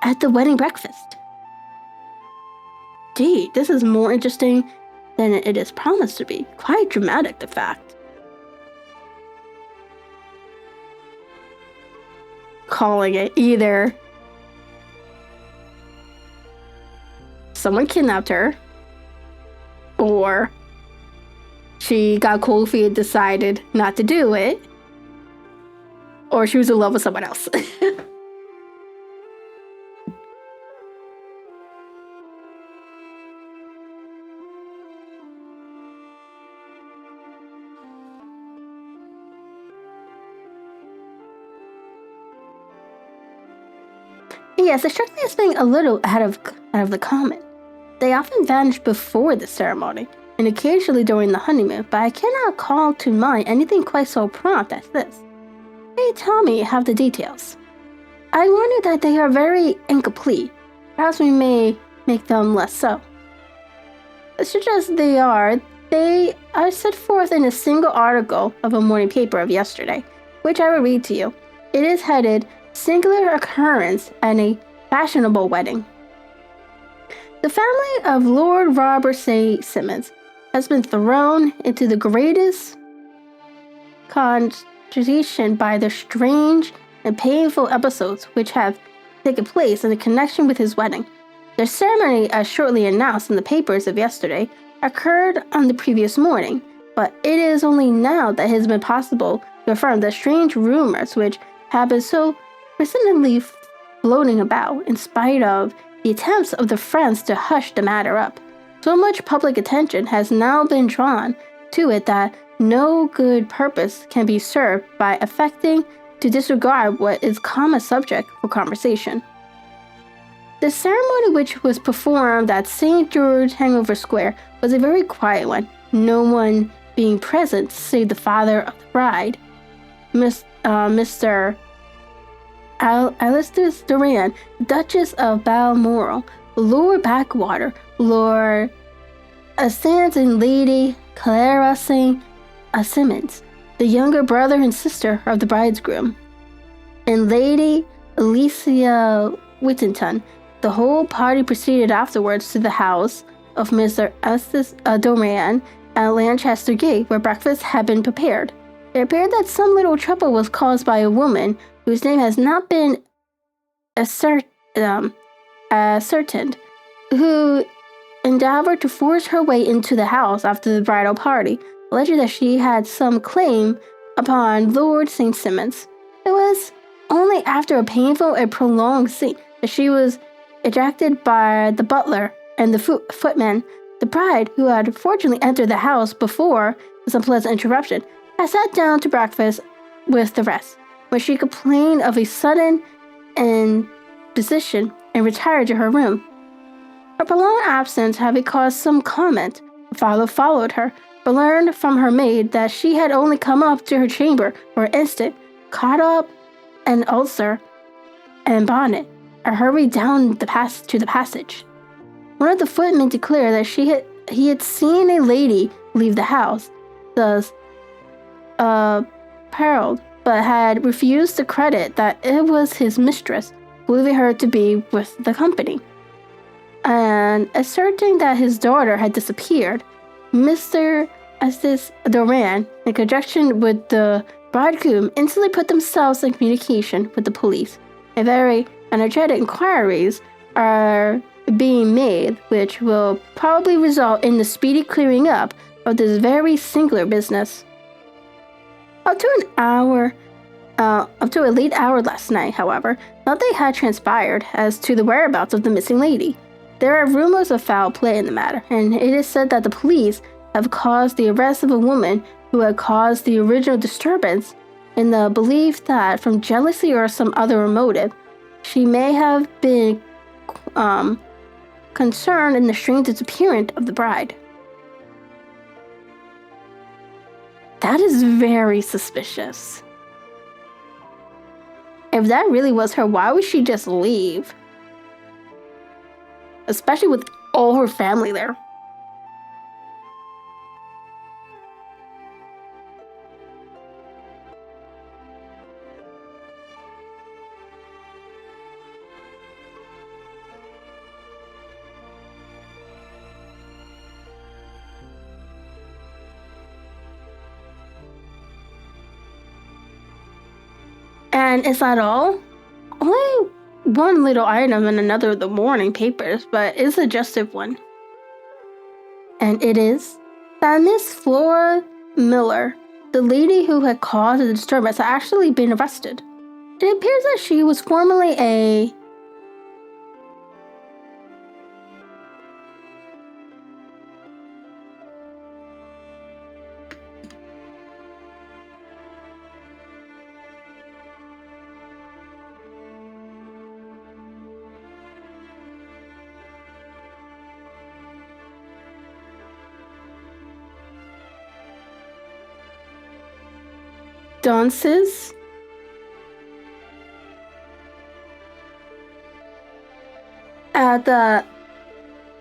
At the wedding breakfast. Gee, this is more interesting than it is promised to be. Quite dramatic, in fact. Calling it either someone kidnapped her, or she got cold feet and decided not to do it, or she was in love with someone else. Yes, it struck me as being a little out of the common. They often vanish before the ceremony, and occasionally during the honeymoon, but I cannot call to mind anything quite so prompt as this. May tell me have the details. I wonder that they are very incomplete. Perhaps we may make them less so. Such as they are set forth in a single article of a morning paper of yesterday, which I will read to you. It is headed, Singular Occurrence at a Fashionable Wedding. The family of Lord Robert St. Simmons has been thrown into the greatest consternation by the strange and painful episodes which have taken place in connection with his wedding. The ceremony, as shortly announced in the papers of yesterday, occurred on the previous morning, but it is only now that it has been possible to affirm the strange rumors which have been so persistently floating about, in spite of the attempts of the friends to hush the matter up. So much public attention has now been drawn to it that no good purpose can be served by affecting to disregard what is common subject for conversation. The ceremony which was performed at St. George Hangover Square was a very quiet one. no one being present save the father of the bride, Mr. Alistair Duran, Duchess of Balmoral, Lord Backwater, Lord Sands, and Lady Clara St. Simmons, the younger brother and sister of the bridegroom, and Lady Alicia Whittington. The whole party proceeded afterwards to the house of Mr. Estes Duran at Lancaster Gate, where breakfast had been prepared. It appeared that some little trouble was caused by a woman whose name has not been ascertained, who endeavored to force her way into the house after the bridal party, alleging that she had some claim upon Lord St. Simmons. It was only after a painful and prolonged scene that she was ejected by the butler and the footman. The bride, who had fortunately entered the house before this unpleasant interruption, had sat down to breakfast with the rest, when she complained of a sudden indecision and retired to her room. Her prolonged absence having caused some comment, her father followed her, but learned from her maid that she had only come up to her chamber for an instant, caught up an ulster and bonnet, and hurried down to the passage. One of the footmen declared that he had seen a lady leave the house, thus apparelled, but had refused to credit that it was his mistress, believing her to be with the company. And asserting that his daughter had disappeared, Mr. Estes Duran, in conjunction with the bridegroom, instantly put themselves in communication with the police. And very energetic inquiries are being made, which will probably result in the speedy clearing up of this very singular business. Up to a late hour last night, however, nothing had transpired as to the whereabouts of the missing lady. There are rumors of foul play in the matter, and it is said that the police have caused the arrest of a woman who had caused the original disturbance, in the belief that, from jealousy or some other motive, she may have been concerned in the strange disappearance of the bride. That is very suspicious. If that really was her, why would she just leave? Especially with all her family there. And is that all? Only one little item in another of the morning papers, but it's a suggestive one. And it is that Miss Flora Miller, the lady who had caused the disturbance, had actually been arrested. It appears that she was formerly a dances at the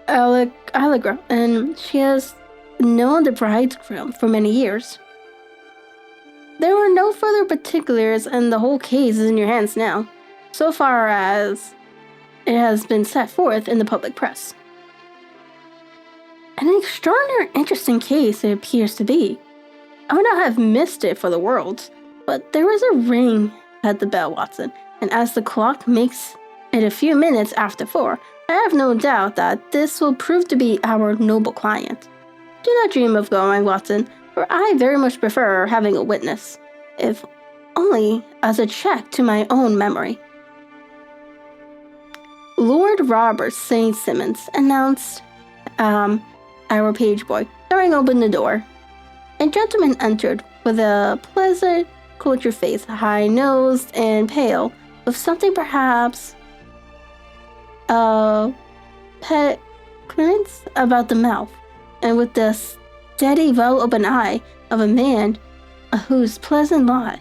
Allegra, and she has known the bridegroom for many years. There were no further particulars, and the whole case is in your hands now, so far as it has been set forth in the public press. An extraordinary interesting case it appears to be. I would not have missed it for the world, but there is a ring at the bell, Watson, and as the clock makes it a few minutes after 4, I have no doubt that this will prove to be our noble client. Do not dream of going, Watson, for I very much prefer having a witness, if only as a check to my own memory. Lord Robert St. Simmons announced our page boy, throwing open the door. A gentleman entered with a pleasant, cultured face, high-nosed and pale, with something perhaps pet clearance about the mouth, and with the steady, well-opened eye of a man whose pleasant lot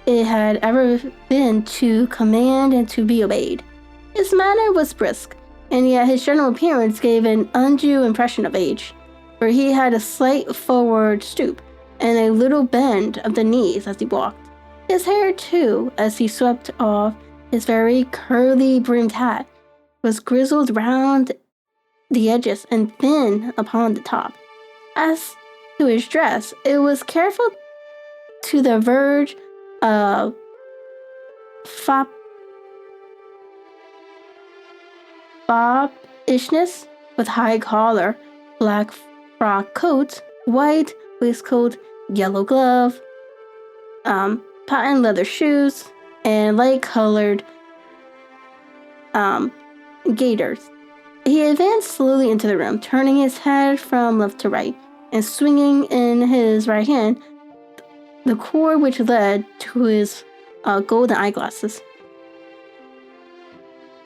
it had ever been to command and to be obeyed. His manner was brisk, and yet his general appearance gave an undue impression of age, for he had a slight forward stoop and a little bend of the knees as he walked. His hair, too, as he swept off his very curly brimmed hat, was grizzled round the edges and thin upon the top. As to his dress, it was careful to the verge of fobbishness, with high collar, black frock coat, white waistcoat, yellow glove, patent leather shoes, and light-colored gaiters. He advanced slowly into the room, turning his head from left to right, and swinging in his right hand the cord which led to his golden eyeglasses.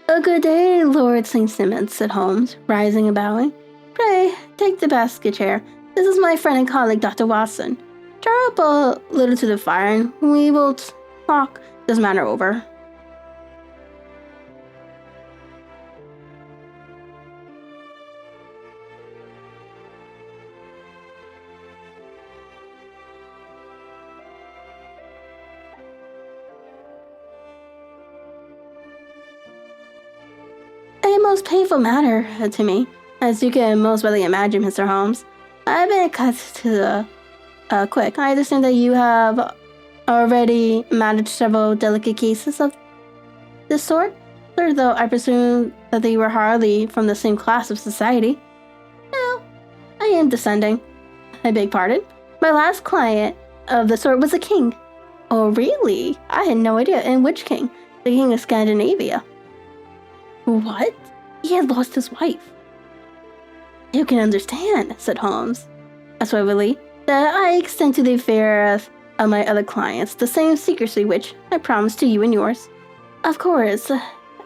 "A good day, Lord St. Simons," said Holmes, rising and bowing. "Pray, take the basket chair. This is my friend and colleague, Dr. Watson. Draw up a little to the fire, and we will talk this matter over." "A most painful matter to me, as you can most readily imagine, Mr. Holmes. I've been cut to the quick. I understand that you have already managed several delicate cases of this sort, sir, though I presume that they were hardly from the same class of society." "No, I am descending. I beg pardon. My last client of the sort was a king." "Oh, really? I had no idea. And which king?" "The king of Scandinavia." "What? He had lost his wife." "You can understand," said Holmes, suavely, "that I extend to the affairs of my other clients the same secrecy which I promised to you and yours." "Of course.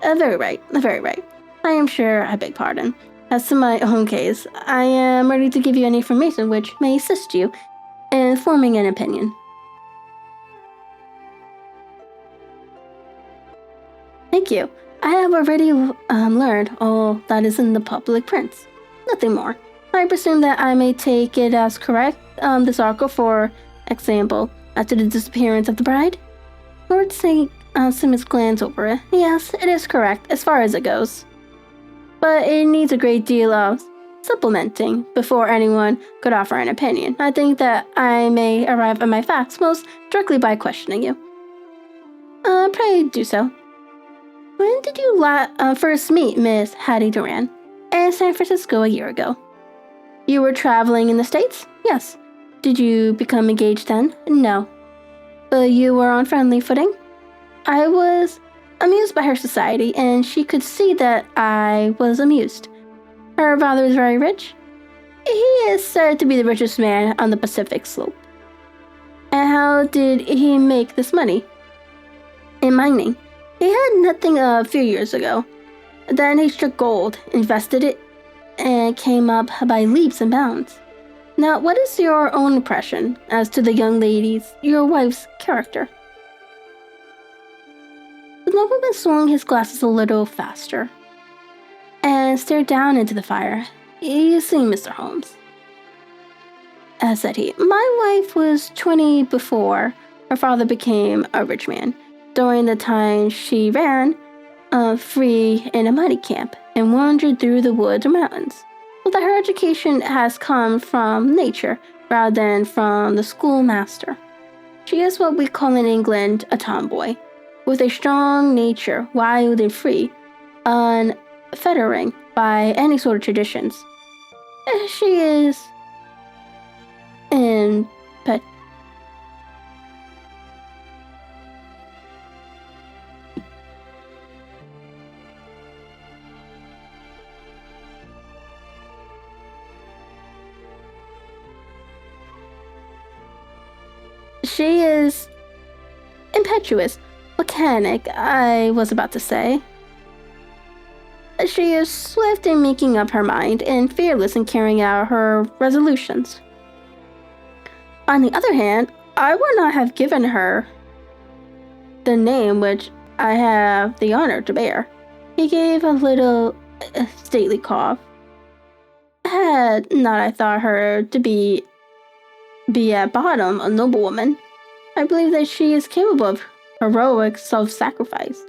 Very right, very right. I am sure I beg pardon. As to my own case, I am ready to give you any information which may assist you in forming an opinion." "Thank you. I have already learned all that is in the public prints. Nothing more. I presume that I may take it as correct, this article, for example, as to the disappearance of the bride?" Lord St. Simons glanced over it. "Yes, it is correct, as far as it goes. But it needs a great deal of supplementing before anyone could offer an opinion. I think that I may arrive at my facts most directly by questioning you." "Pray do so." "When did you first meet Miss Hattie Duran?" "In San Francisco a year ago." "You were traveling in the States?" "Yes." "Did you become engaged then?" "No." "But you were on friendly footing?" "I was amused by her society, and she could see that I was amused." "Her father is very rich?" "He is said to be the richest man on the Pacific slope." "And how did he make this money?" "In mining. He had nothing a few years ago. Then he struck gold, invested it, and came up by leaps and bounds. Now, what is your own impression as to the young lady's, your wife's, character?" The nobleman swung his glasses a little faster and stared down into the fire. "You see, Mr. Holmes," said he, "my wife was 20 before her father became a rich man. During the time she ran free in a mining camp and wandered through the woods or mountains, so that her education has come from nature rather than from the schoolmaster. She is what we call in England a tomboy, with a strong nature, wild and free, unfettering by any sort of traditions. She is in pet. She is impetuous, volcanic, I was about to say. She is swift in making up her mind and fearless in carrying out her resolutions. On the other hand, I would not have given her the name which I have the honor to bear. He gave a little stately cough. Had not I thought her to be at bottom a noblewoman, I believe that she is capable of heroic self-sacrifice,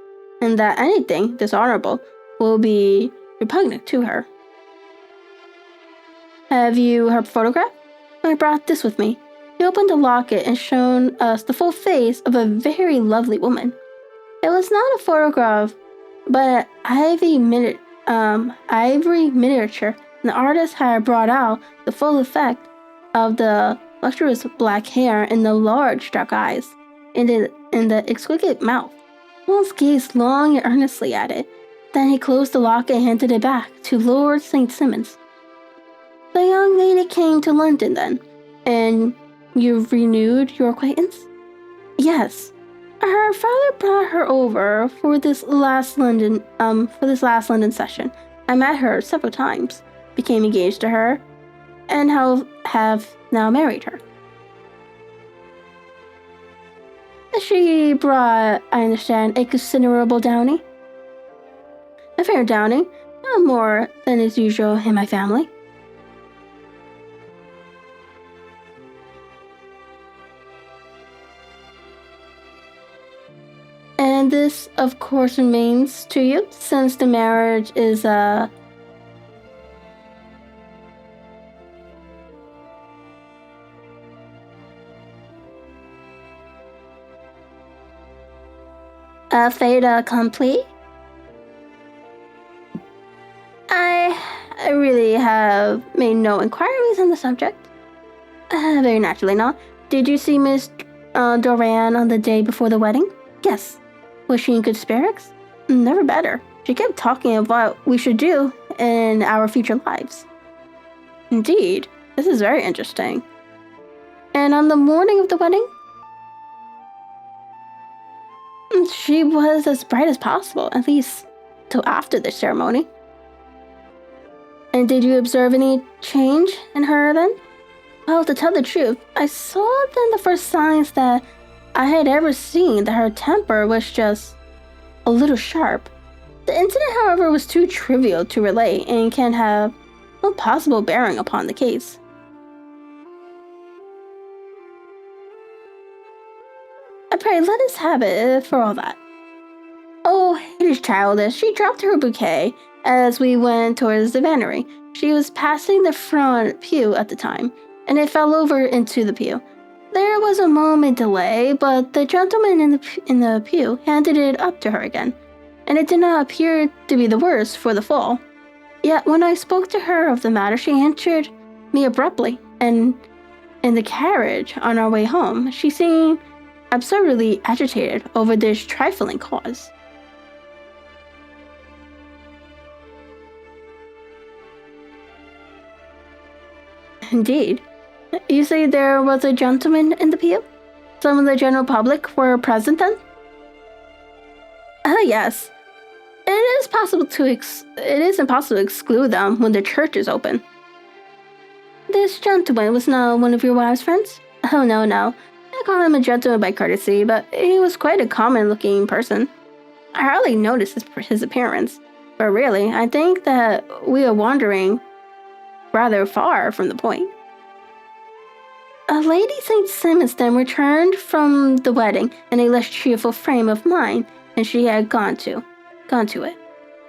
and that anything dishonorable will be repugnant to her. Have you her photograph? I brought this with me. He opened the locket and shown us the full face of a very lovely woman. It was not a photograph, but an ivory miniature, and the artist had brought out the full effect of the lustrous black hair and the large dark eyes, and the exquisite mouth. Holmes gazed long and earnestly at it. Then he closed the locket and handed it back to Lord St. Simon's. The young lady came to London then, and you renewed your acquaintance? Yes. Her father brought her over for this last London session. I met her several times, became engaged to her, and have now married her. She brought, I understand, a considerable dowry. A fair dowry, not more than is usual in my family. And this, of course, remains to you, since the marriage is a fait accompli. I really have made no inquiries on the subject. Very naturally not. Did you see Miss Doran on the day before the wedding? Yes. Was she in good spirits? Never better. She kept talking of what we should do in our future lives. Indeed. This is very interesting. And on the morning of the wedding? She was as bright as possible, at least till after the ceremony. And did you observe any change in her then? Well, to tell the truth, I saw then the first signs that I had ever seen that her temper was just a little sharp. The incident, however, was too trivial to relate and can have no possible bearing upon the case. Pray, let us have it for all that. Oh, it is childish. She dropped her bouquet as we went towards the vannery. She was passing the front pew at the time, and it fell over into the pew. There was a moment delay, but the gentleman in the pew handed it up to her again, and it did not appear to be the worse for the fall. Yet when I spoke to her of the matter, she answered me abruptly, and in the carriage on our way home, she seemed absurdly agitated over this trifling cause. Indeed. You say there was a gentleman in the pew? Some of the general public were present then? Yes. It is impossible to exclude them when the church is open. This gentleman was not one of your wife's friends? Oh, no. I call him a gentleman by courtesy, but he was quite a common-looking person. I hardly noticed his appearance, but really, I think that we are wandering rather far from the point. Lady St. Simon's then returned from the wedding in a less cheerful frame of mind than she had gone to it.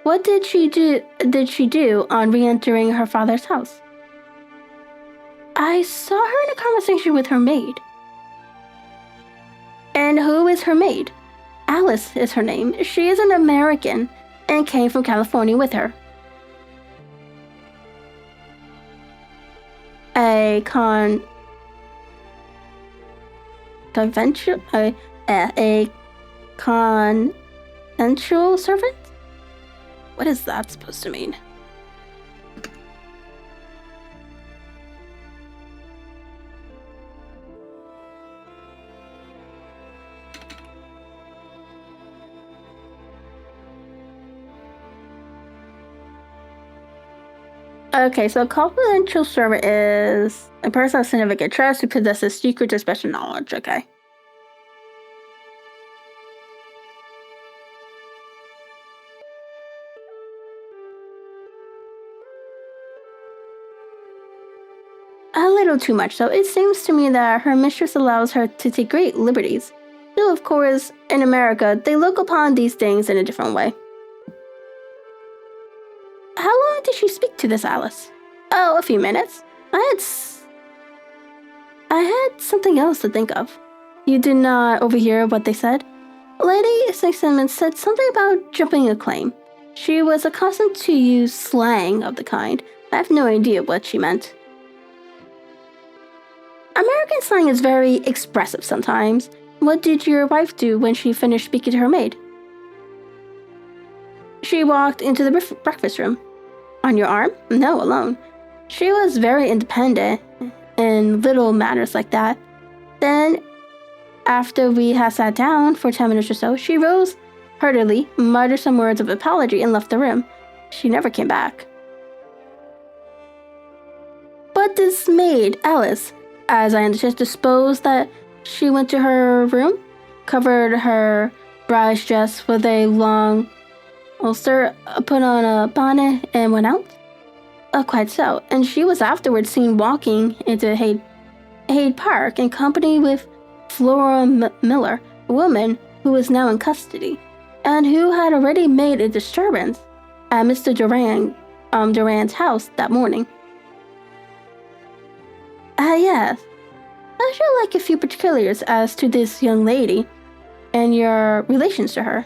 What did she do on re-entering her father's house? I saw her in a conversation with her maid. And who is her maid? Alice is her name. She is an American and came from California with her. A conventional servant? What is that supposed to mean? Okay, so a confidential servant is a person of significant trust who possesses secret or special knowledge. Okay. A little too much, so it seems to me that her mistress allows her to take great liberties. Though, of course, in America, they look upon these things in a different way. How long did she speak to this Alice? Oh, a few minutes. I had something else to think of. You did not overhear what they said? Lady Simmons said something about jumping a claim. She was accustomed to use slang of the kind. I have no idea what she meant. American slang is very expressive sometimes. What did your wife do when she finished speaking to her maid? She walked into the breakfast room. On your arm? No, alone. She was very independent in little matters like that. Then, after we had sat down for 10 minutes or so, she rose hurriedly, muttered some words of apology, and left the room. She never came back. But this maid, Alice, as I understood, disposed that she went to her room, covered her bride's dress with a long ulster, put on a bonnet, and went out? Quite so, and she was afterwards seen walking into Hyde Park in company with Flora Miller, a woman who was now in custody, and who had already made a disturbance at Mr. Durand's house that morning. Yes. I should like a few particulars as to this young lady and your relations to her.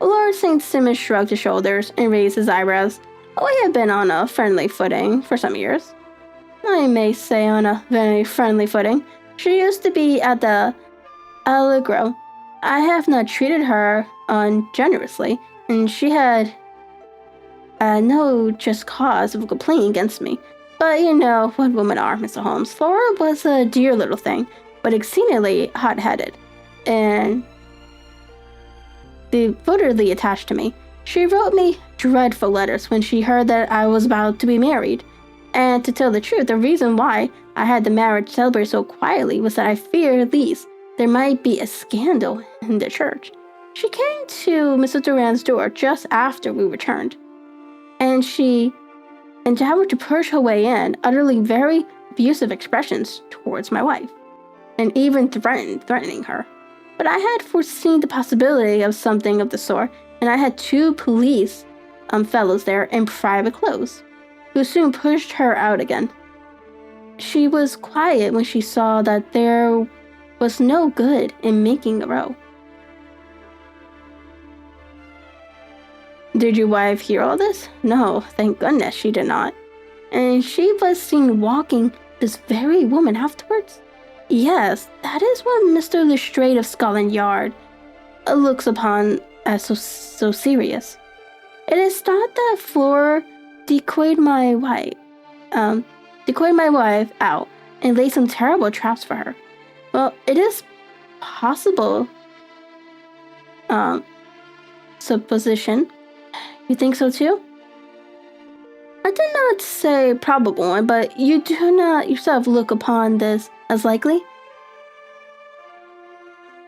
Lord St. Simon shrugged his shoulders and raised his eyebrows. We have been on a friendly footing for some years. I may say on a very friendly footing. She used to be at the Allegro. I have not treated her ungenerously, and she had no just cause of complaint against me. But you know what women are, Mr. Holmes. Flora was a dear little thing, but exceedingly hot-headed, and devotedly attached to me. She wrote me dreadful letters when she heard that I was about to be married. And to tell the truth, the reason why I had the marriage celebrated so quietly was that I feared least there might be a scandal in the church. She came to Mr. Durand's door just after we returned, and she endeavored to push her way in, utterly very abusive expressions towards my wife, and even threatening her. But I had foreseen the possibility of something of the sort, and I had 2 police fellows there in private clothes, who soon pushed her out again. She was quiet when she saw that there was no good in making a row. Did your wife hear all this? No, thank goodness she did not. And she was seen walking this very woman afterwards? Yes, that is what Mr. Lestrade of Scotland Yard looks upon as so serious. It is thought that Flora decoyed my wife out and laid some terrible traps for her. Well, it is possible supposition. You think so too? I did not say probable one, but you do not yourself look upon this as likely?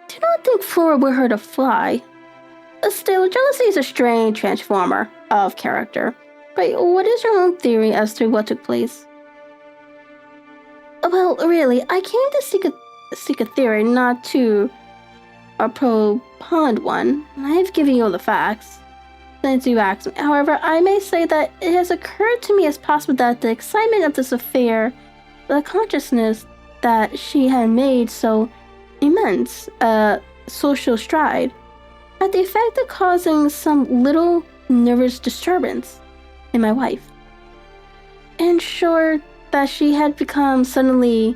Do not think Flora would hurt a fly. Still, jealousy is a strange transformer of character. But what is your own theory as to what took place? Well, really, I came to seek a theory, not to propound one. I have given you all the facts since you asked me. However, I may say that it has occurred to me as possible that the excitement of this affair, the consciousness that she had made so immense a social stride, had the effect of causing some little nervous disturbance in my wife. And sure that she had become suddenly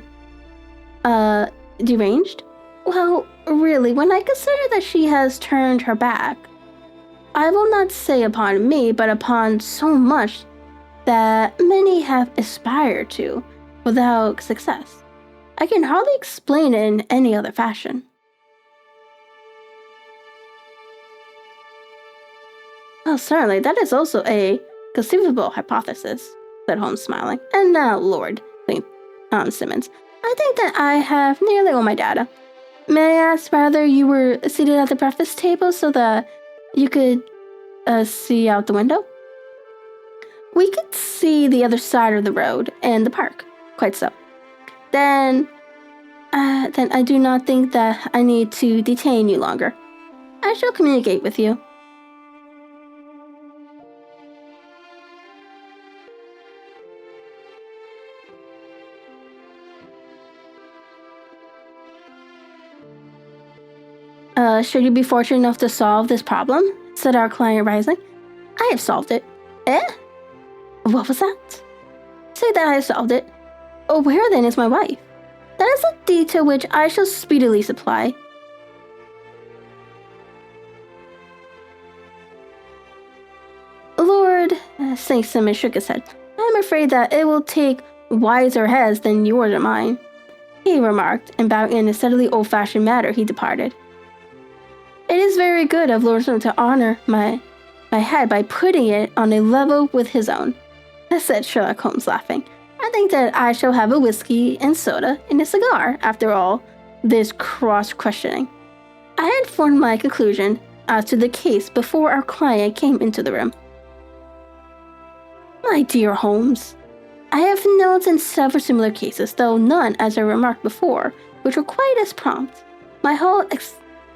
deranged? Well, really, when I consider that she has turned her back, I will not say upon me, but upon so much that many have aspired to without success, I can hardly explain it in any other fashion. Well, certainly, that is also a conceivable hypothesis, said Holmes, smiling. And now, Lord Simmons, I think that I have nearly all my data. May I ask whether you were seated at the breakfast table so that you could see out the window? We could see the other side of the road and the park. Quite so. Then I do not think that I need to detain you longer. I shall communicate with you. Should you be fortunate enough to solve this problem? Said our client, rising. I have solved it. Eh? What was that? Say that I have solved it. Oh, where then is my wife? That is a detail which I shall speedily supply. Lord St. Simmons shook his head. I am afraid that it will take wiser heads than yours or mine, he remarked, and bowing in a steadily old-fashioned manner, he departed. It is very good of Lord Simmons to honor my head by putting it on a level with his own, said Sherlock Holmes, laughing. I think that I shall have a whiskey and soda and a cigar after all this cross-questioning. I had formed my conclusion as to the case before our client came into the room. My dear Holmes, I have notes in several similar cases, though none, as I remarked before, which were quite as prompt. My whole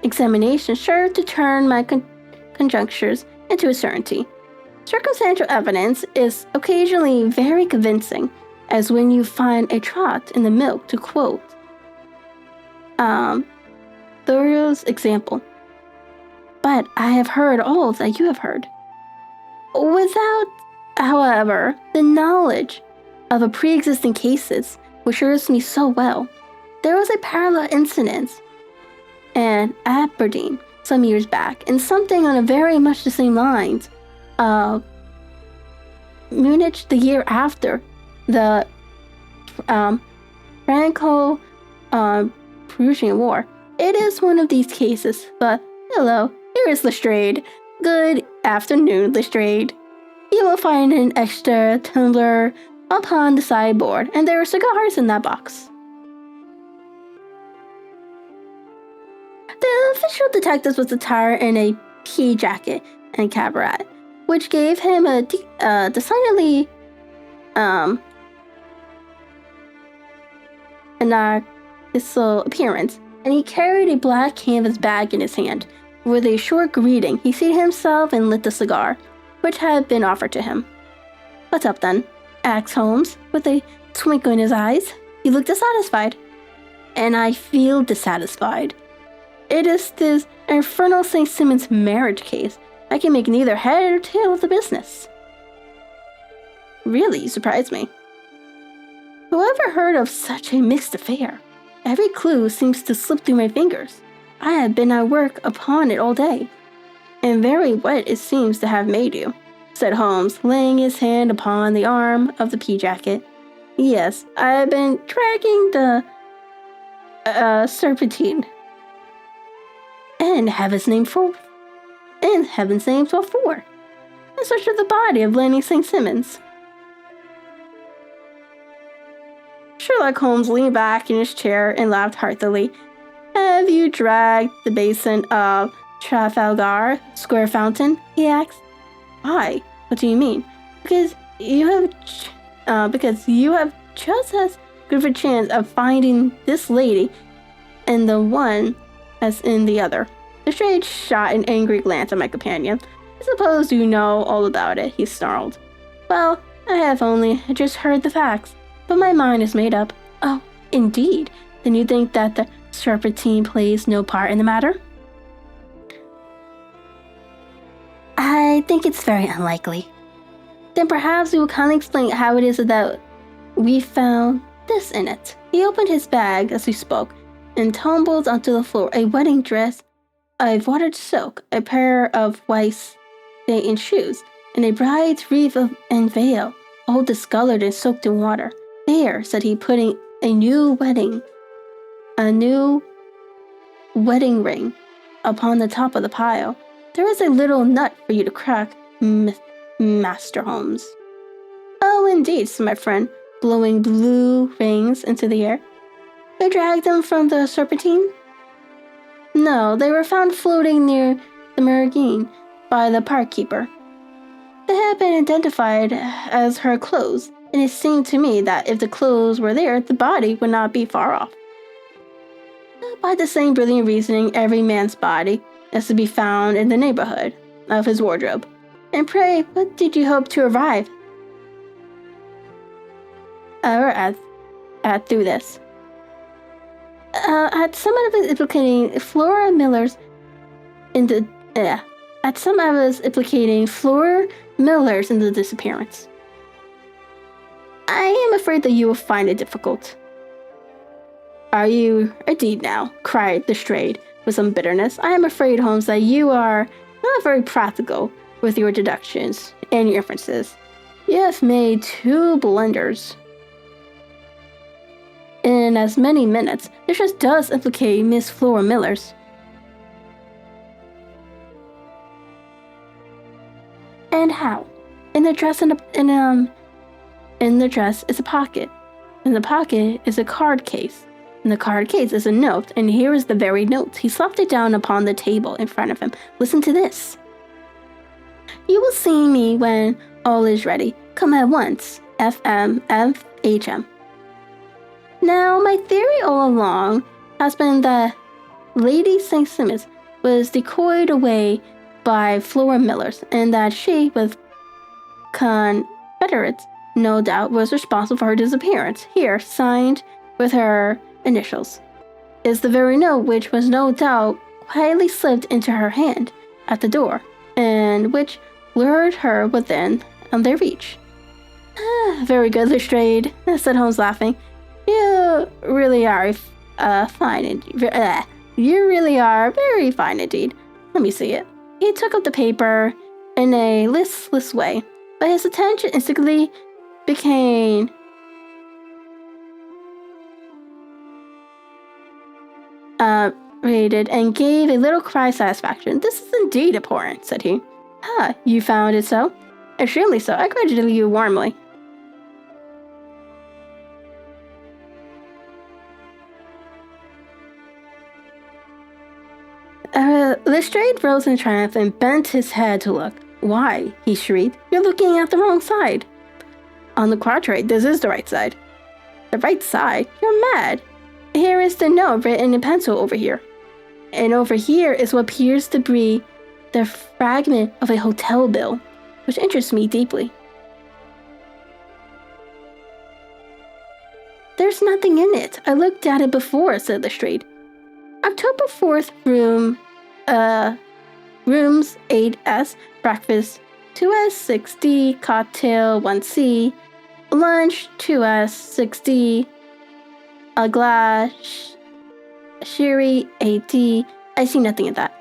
examination sure to turn my conjectures into a certainty. Circumstantial evidence is occasionally very convincing, as when you find a trot in the milk, to quote Thoreau's example. But I have heard all that you have heard. Without, however, the knowledge of a pre-existing cases, which serves me so well, there was a parallel incident in Aberdeen some years back, and something on a very much the same lines. Munich the year after the Franco-Prussian War. It is one of these cases, but hello, here is Lestrade. Good afternoon, Lestrade. You will find an extra tumbler upon the sideboard, and there are cigars in that box. The official detective was attired in a pea jacket and cabaret, which gave him a decidedly anarchical appearance, and he carried a black canvas bag in his hand. With a short greeting, he seated himself and lit the cigar, which had been offered to him. What's up, then? Asked Holmes, with a twinkle in his eyes. He looked dissatisfied. And I feel dissatisfied. It is this infernal St. Simmons marriage case. I can make neither head or tail of the business. Really, you surprised me. Whoever heard of such a mixed affair? Every clue seems to slip through my fingers. I have been at work upon it all day. And very wet it seems to have made you, said Holmes, laying his hand upon the arm of the pea jacket. Yes, I have been dragging the serpentine. And heaven's name what for? In search of the body of Lenny St. Simmons. Sherlock Holmes leaned back in his chair and laughed heartily. Have you dragged the basin of Trafalgar Square fountain? He asked. Why? What do you mean? Because you have just as good of a chance of finding this lady in the one as in the other. Lestrade shot an angry glance at my companion. I suppose you know all about it, he snarled. Well, I have only just heard the facts, but my mind is made up. Oh, indeed. Then you think that the serpentine plays no part in the matter? I think it's very unlikely. Then perhaps you will kindly explain how it is that we found this in it. He opened his bag as he spoke and tumbled onto the floor a wedding dress of watered silk, a pair of white satin shoes, and a bride's wreath and veil, all discolored and soaked in water. There, said he, putting a new wedding ring upon the top of the pile. There is a little nut for you to crack Master Holmes. Oh, indeed, said my friend, blowing blue rings into the air. They dragged them from the Serpentine? No, they were found floating near the Marigine by the park keeper. They had been identified as her clothes, and it seemed to me that if the clothes were there, the body would not be far off. By the same brilliant reasoning, every man's body is to be found in the neighborhood of his wardrobe. And pray, what did you hope to arrive at through this? At some of it implicating Flora Miller's in the disappearance. I am afraid that you will find it difficult. Are you indeed now? Cried Lestrade with some bitterness. I am afraid, Holmes, that you are not very practical with your deductions and your inferences. You have made 2 blunders in as many minutes. This just does implicate Miss Flora Miller's. And how? In the dress in the dress is a pocket. In the pocket is a card case. In the card case is a note, and here is the very note. He slapped it down upon the table in front of him. Listen to this. You will see me when all is ready. Come at once. FMFHM. Now, my theory all along has been that Lady St. Simons was decoyed away by Flora Miller's, and that she, with confederates, no doubt was responsible for her disappearance. Here, signed with her initials, is the very note which was no doubt quietly slipped into her hand at the door, and which lured her within their reach. Very good, Lestrade, said Holmes, laughing. You really are fine indeed. You really are very fine indeed. Let me see it. He took up the paper in a listless way, but his attention instantly became rated and gave a little cry of satisfaction. This is indeed important, said he. Ah, you found it so? Extremely so. I congratulate you warmly. Lestrade rose in triumph and bent his head to look. Why? He shrieked. You're looking at the wrong side. On the contrary, this is the right side. The right side? You're mad. Here is the note written in pencil over here. And over here is what appears to be the fragment of a hotel bill, which interests me deeply. There's nothing in it. I looked at it before, said Lestrade. October 4th, rooms 8S, breakfast 2S 6D, cocktail 1C, lunch 2S 6D, a glass sherry 8D. I see nothing in that.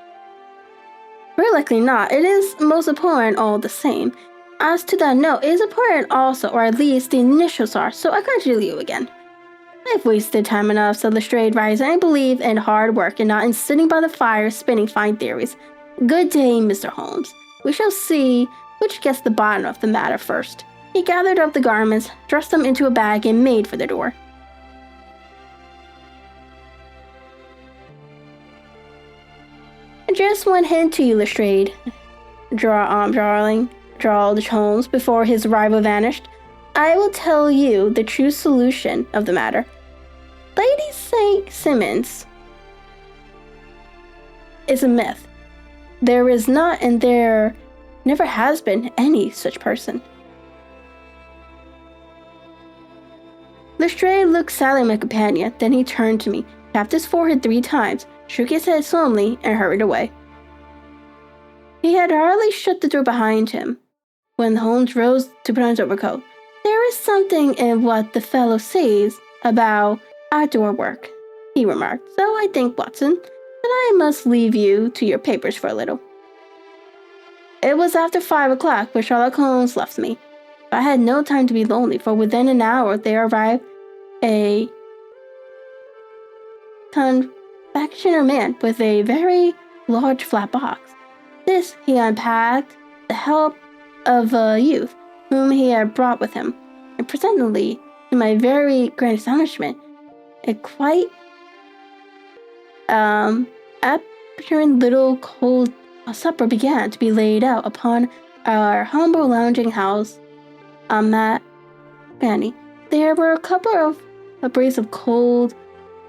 Very likely not. It is most important all the same. As to that note, it is important also, or at least the initials are, so I congratulate you again. I've wasted time enough, said Lestrade, rising. I believe in hard work and not in sitting by the fire spinning fine theories. Good day, Mr. Holmes. We shall see which gets the bottom of the matter first. He gathered up the garments, thrust them into a bag, and made for the door. Just one hint to you, Lestrade, drawled Holmes before his rival vanished. I will tell you the true solution of the matter. Lady St. Simons is a myth. There is not, and there never has been, any such person. Lestrade looked sadly at my companion, then he turned to me, tapped his forehead 3 times, shook his head solemnly, and hurried away. He had hardly shut the door behind him when Holmes rose to put on his overcoat. There is something in what the fellow says about outdoor work, he remarked. So I think, Watson, that I must leave you to your papers for a little. It was after 5 o'clock when Sherlock Holmes left me. I had no time to be lonely, for within an hour there arrived a confectioner man with a very large flat box. This he unpacked, the help of a youth whom he had brought with him, and presently, to my very great astonishment, a quite apparent little cold supper began to be laid out upon our humble lounging house mat. There were a couple of brace of cold,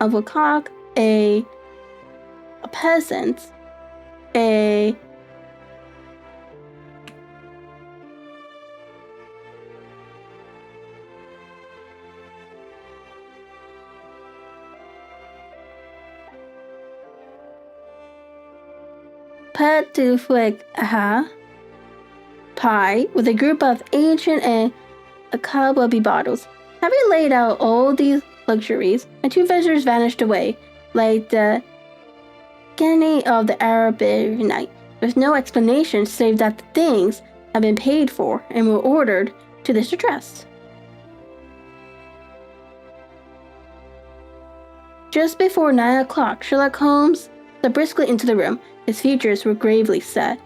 of a cock, a peasant, a pet to flick pie with a group of ancient and cobwebby bottles. Having laid out all these luxuries, my two visitors vanished away like the genii of the Arabic night, with no explanation save that the things had been paid for and were ordered to this address. Just before 9 o'clock, Sherlock Holmes stepped briskly into the room. His features were gravely set.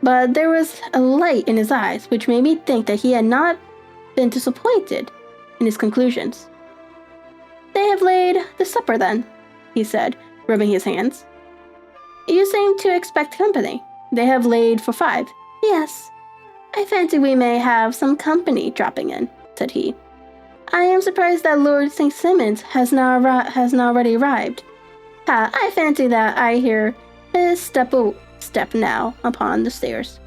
But there was a light in his eyes which made me think that he had not been disappointed in his conclusions. "They have laid the supper then," he said, rubbing his hands. "You seem to expect company. They have laid for 5. "Yes, I fancy we may have some company dropping in," said he. "I am surprised that Lord St. Simons has not already arrived. I fancy that I hear his step now upon the stairs."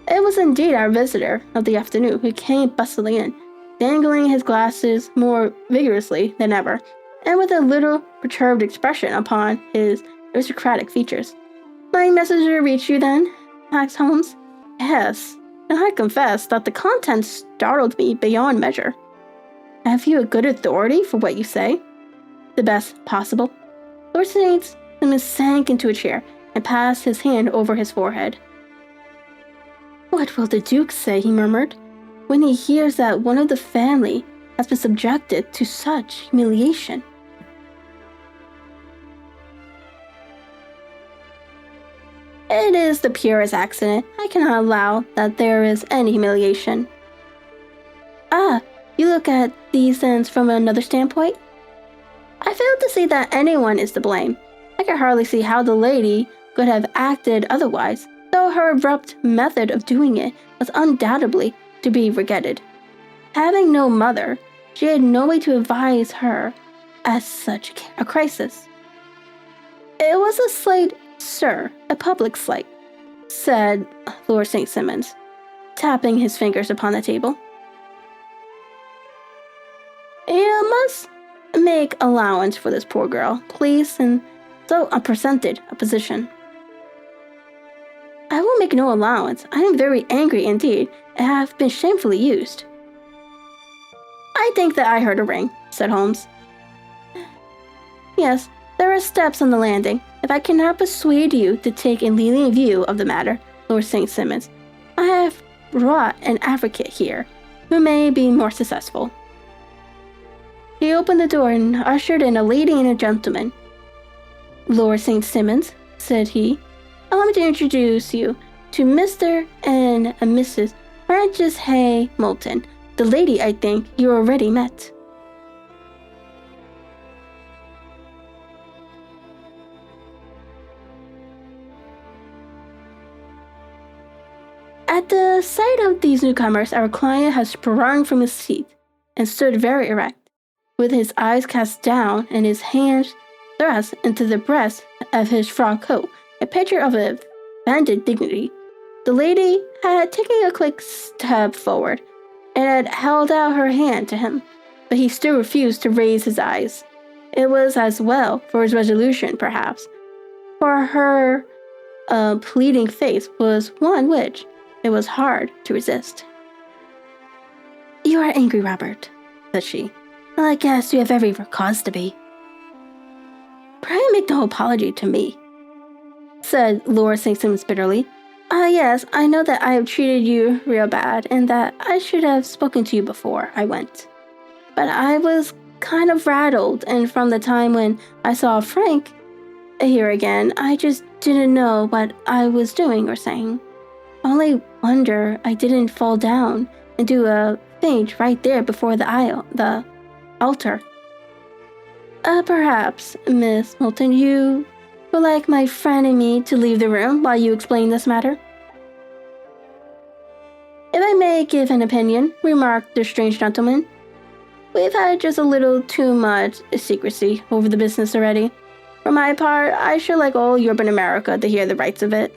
It was indeed our visitor of the afternoon who came bustling in, dangling his glasses more vigorously than ever, and with a little perturbed expression upon his aristocratic features. "My messenger reached you then?" asked Holmes. "Yes, and I confess that the contents startled me beyond measure." "Have you a good authority for what you say?" "The best possible." Lord St. Simons sank into a chair and passed his hand over his forehead. "What will the Duke say," he murmured, "when he hears that one of the family has been subjected to such humiliation?" "It is the purest accident. I cannot allow that there is any humiliation." "Ah, you look at these things from another standpoint?" "I fail to see that anyone is to blame. I can hardly see how the lady could have acted otherwise, though her abrupt method of doing it was undoubtedly to be regretted. Having no mother, she had no way to advise her at such a crisis." "It was a slight, sir, a public slight," said Lord St. Simons, tapping his fingers upon the table. "You must make allowance for this poor girl, please, in so unprecedented a position." "I will make no allowance. I am very angry indeed, and have been shamefully used." "I think that I heard a ring," said Holmes. "Yes, there are steps on the landing. If I cannot persuade you to take a lenient view of the matter, Lord St. Simons, I have brought an advocate here, who may be more successful." He opened the door and ushered in a lady and a gentleman. "Lord St. Simons," said he, "allow me to introduce you to Mr. and Mrs. Francis Hay Moulton. The lady, I think, you already met." At the sight of these newcomers, our client had sprung from his seat and stood very erect, with his eyes cast down and his hands thrust into the breast of his frock coat, a picture of offended dignity. The lady had taken a quick step forward and had held out her hand to him, but he still refused to raise his eyes. It was as well for his resolution, perhaps, for her pleading face was one which it was hard to resist. "You are angry, Robert," said she. "Well, I guess you have every cause to be." "Pray make no apology to me," said Lord St. Simons bitterly. Yes, I know that I have treated you real bad and that I should have spoken to you before I went. But I was kind of rattled, and from the time when I saw Frank here again, I just didn't know what I was doing or saying. I only wonder I didn't fall down and do a faint right there before the altar. Perhaps, Miss Moulton, you would like my friend and me to leave the room while you explain this matter? If I may give an opinion, remarked the strange gentleman, we've had just a little too much secrecy over the business already. For my part, I should like all Europe and America to hear the rights of it.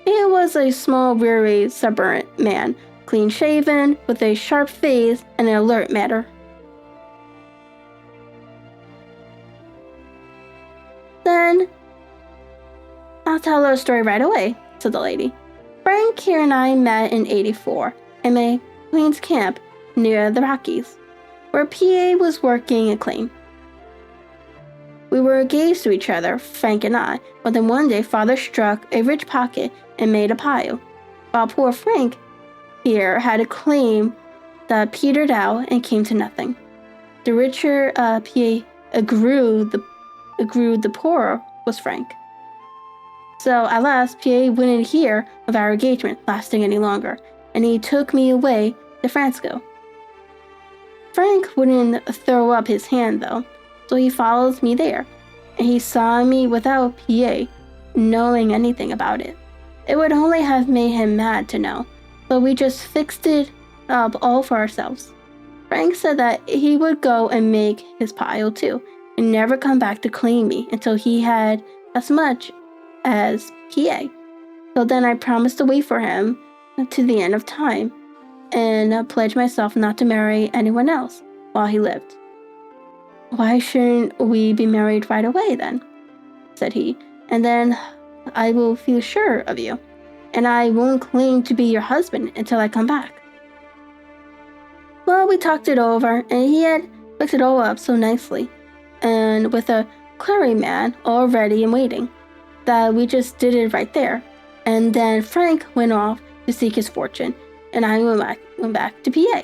He was a small, weary, stubborn man, clean-shaven, with a sharp face and an alert manner. Then, I'll tell her a story right away, said the lady. Frank here and I met in '84 in a Queen's camp near the Rockies, where PA was working a claim. We were engaged to each other, Frank and I, but then one day father struck a rich pocket and made a pile, while poor Frank here had a claim that petered out and came to nothing. The richer PA grew, the poorer was Frank. So at last, PA wouldn't hear of our engagement lasting any longer, and he took me away to Francisco. Frank wouldn't throw up his hand though, so he followed me there, and he saw me without PA knowing anything about it. It would only have made him mad to know, but we just fixed it up all for ourselves. Frank said that he would go and make his pile too, and never come back to claim me until he had as much as PA. So then I promised to wait for him to the end of time, and pledged myself not to marry anyone else while he lived. Why shouldn't we be married right away then? Said he, and then I will feel sure of you, and I won't claim to be your husband until I come back. Well, we talked it over, and he had fixed it all up so nicely, and with a clearing-man all ready and waiting, that we just did it right there. And then Frank went off to seek his fortune, and I went back to PA.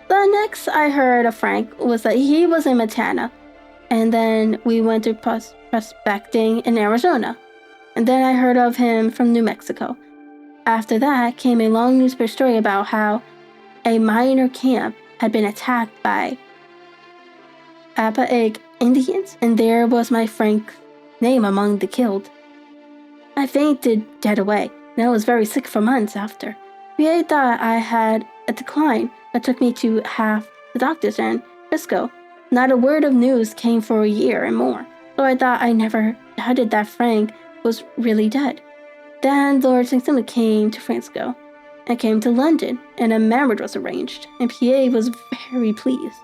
The next I heard of Frank was that he was in Montana, and then we went to prospecting in Arizona, and then I heard of him from New Mexico. After that came a long newspaper story about how a miner camp had been attacked by Apaig Indians, and there was my Frank's name among the killed. I fainted dead away, and I was very sick for months after. PA thought I had a decline, but took me to half the doctors in Frisco. Not a word of news came for a year and more, so I thought I never doubted that Frank was really dead. Then Lord St. Simon came to Frisco, and came to London, and a marriage was arranged, and PA was very pleased.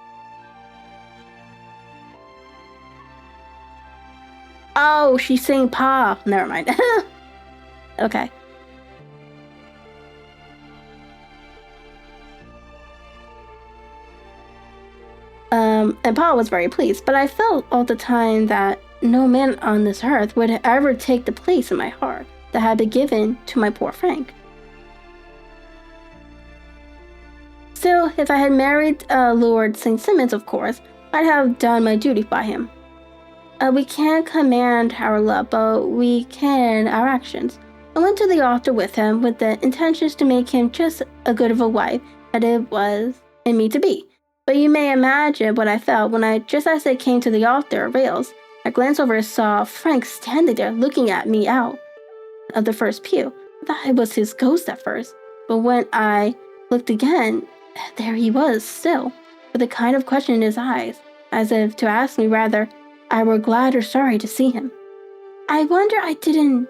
Oh, she's saying Pa. Never mind. Okay. And Pa was very pleased, but I felt all the time that no man on this earth would ever take the place in my heart that had been given to my poor Frank. Still, if I had married Lord St. Simons, of course, I'd have done my duty by him. We can't command our love, but we can our actions. I went to the altar with him with the intentions to make him just as good of a wife that it was in me to be. But you may imagine what I felt when just as I came to the altar rails, I glanced over and saw Frank standing there looking at me out of the first pew. I thought it was his ghost at first, but when I looked again, there he was still, with a kind of question in his eyes, as if to ask me rather I were glad or sorry to see him. I wonder I didn't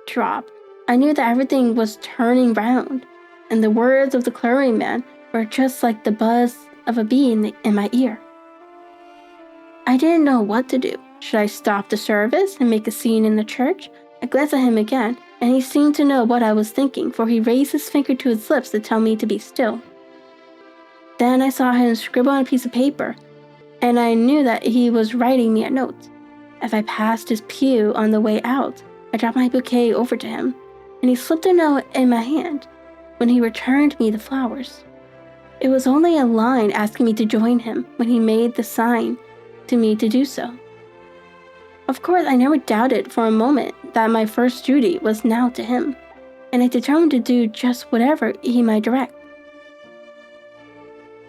drop. I knew that everything was turning round, and the words of the clearing-man were just like the buzz of a bee in my ear. I didn't know what to do. Should I stop the service and make a scene in the church? I glanced at him again, and he seemed to know what I was thinking, for he raised his finger to his lips to tell me to be still. Then I saw him scribble on a piece of paper, and I knew that he was writing me a note. As I passed his pew on the way out, I dropped my bouquet over to him, and he slipped a note in my hand when he returned me the flowers. It was only a line asking me to join him when he made the sign to me to do so. Of course, I never doubted for a moment that my first duty was now to him, and I determined to do just whatever he might direct.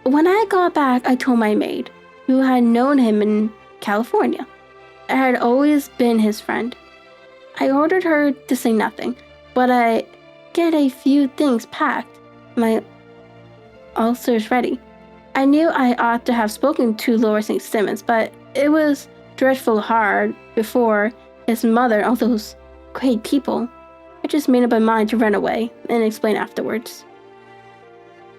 When I got back, I told my maid, who had known him in California. I had always been his friend. I ordered her to say nothing, but I get a few things packed, my ulcers ready. I knew I ought to have spoken to Lord St. Simmons, but it was dreadful hard before his mother and all those great people. I just made up my mind to run away and explain afterwards.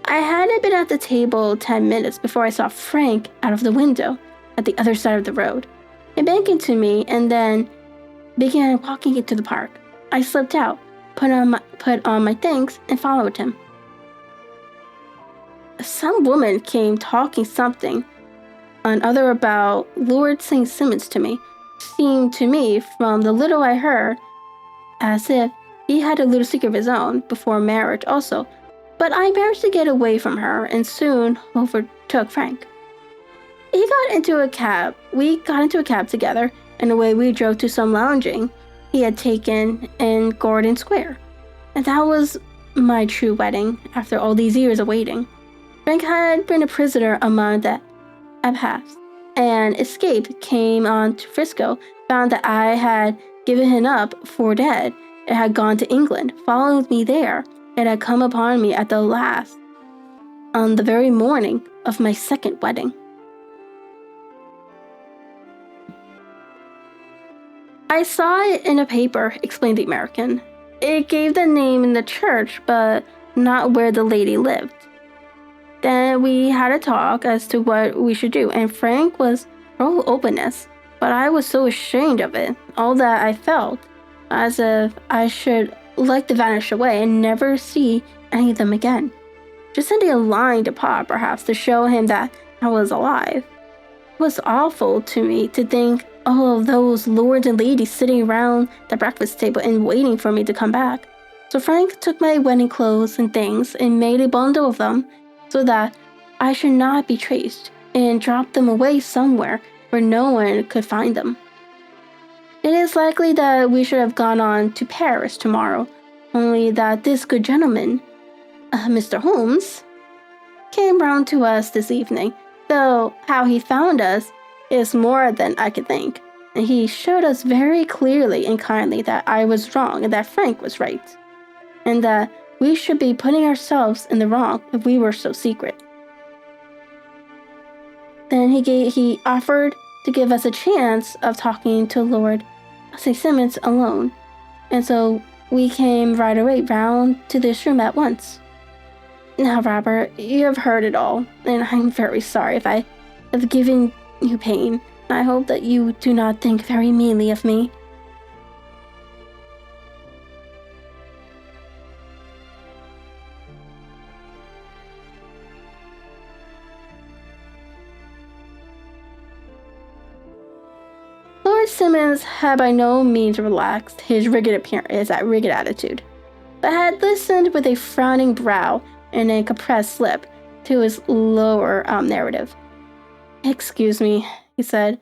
I hadn't been at the table 10 minutes before I saw Frank out of the window at the other side of the road. He banked into me and then began walking into the park. I slipped out, put on my things, and followed him. Some woman came talking something other about Lord St. Simmons to me. Seemed to me, from the little I heard, as if he had a little secret of his own before marriage also, but I managed to get away from her and soon overtook Frank. We got into a cab together, and away we drove to some lounging he had taken in Gordon Square. And that was my true wedding after all these years of waiting. Frank had been a prisoner a month at past, and escaped, came on to Frisco, found that I had given him up for dead, and had gone to England, followed me there, and had come upon me at the last, on the very morning of my second wedding. I saw it in a paper, explained the American. It gave the name in the church, but not where the lady lived. Then we had a talk as to what we should do, and Frank was all openness, but I was so ashamed of it, all that I felt, as if I should like to vanish away and never see any of them again. Just sending a line to Pop, perhaps, to show him that I was alive. It was awful to me to think all of those lords and ladies sitting around the breakfast table and waiting for me to come back. So Frank took my wedding clothes and things and made a bundle of them so that I should not be traced, and dropped them away somewhere where no one could find them. It is likely that we should have gone on to Paris tomorrow, only that this good gentleman, Mr. Holmes, came round to us this evening, though how he found us is more than I could think, and he showed us very clearly and kindly that I was wrong and that Frank was right, and that we should be putting ourselves in the wrong if we were so secret. Then he offered to give us a chance of talking to Lord St. Simmons alone, and so we came right away round to this room at once. Now, Robert, you have heard it all, and I'm very sorry if I have given you pain. I hope that you do not think very meanly of me. Lord Simmons had by no means relaxed his rigid attitude, but had listened with a frowning brow and a compressed lip to his lower narrative. "Excuse me," he said,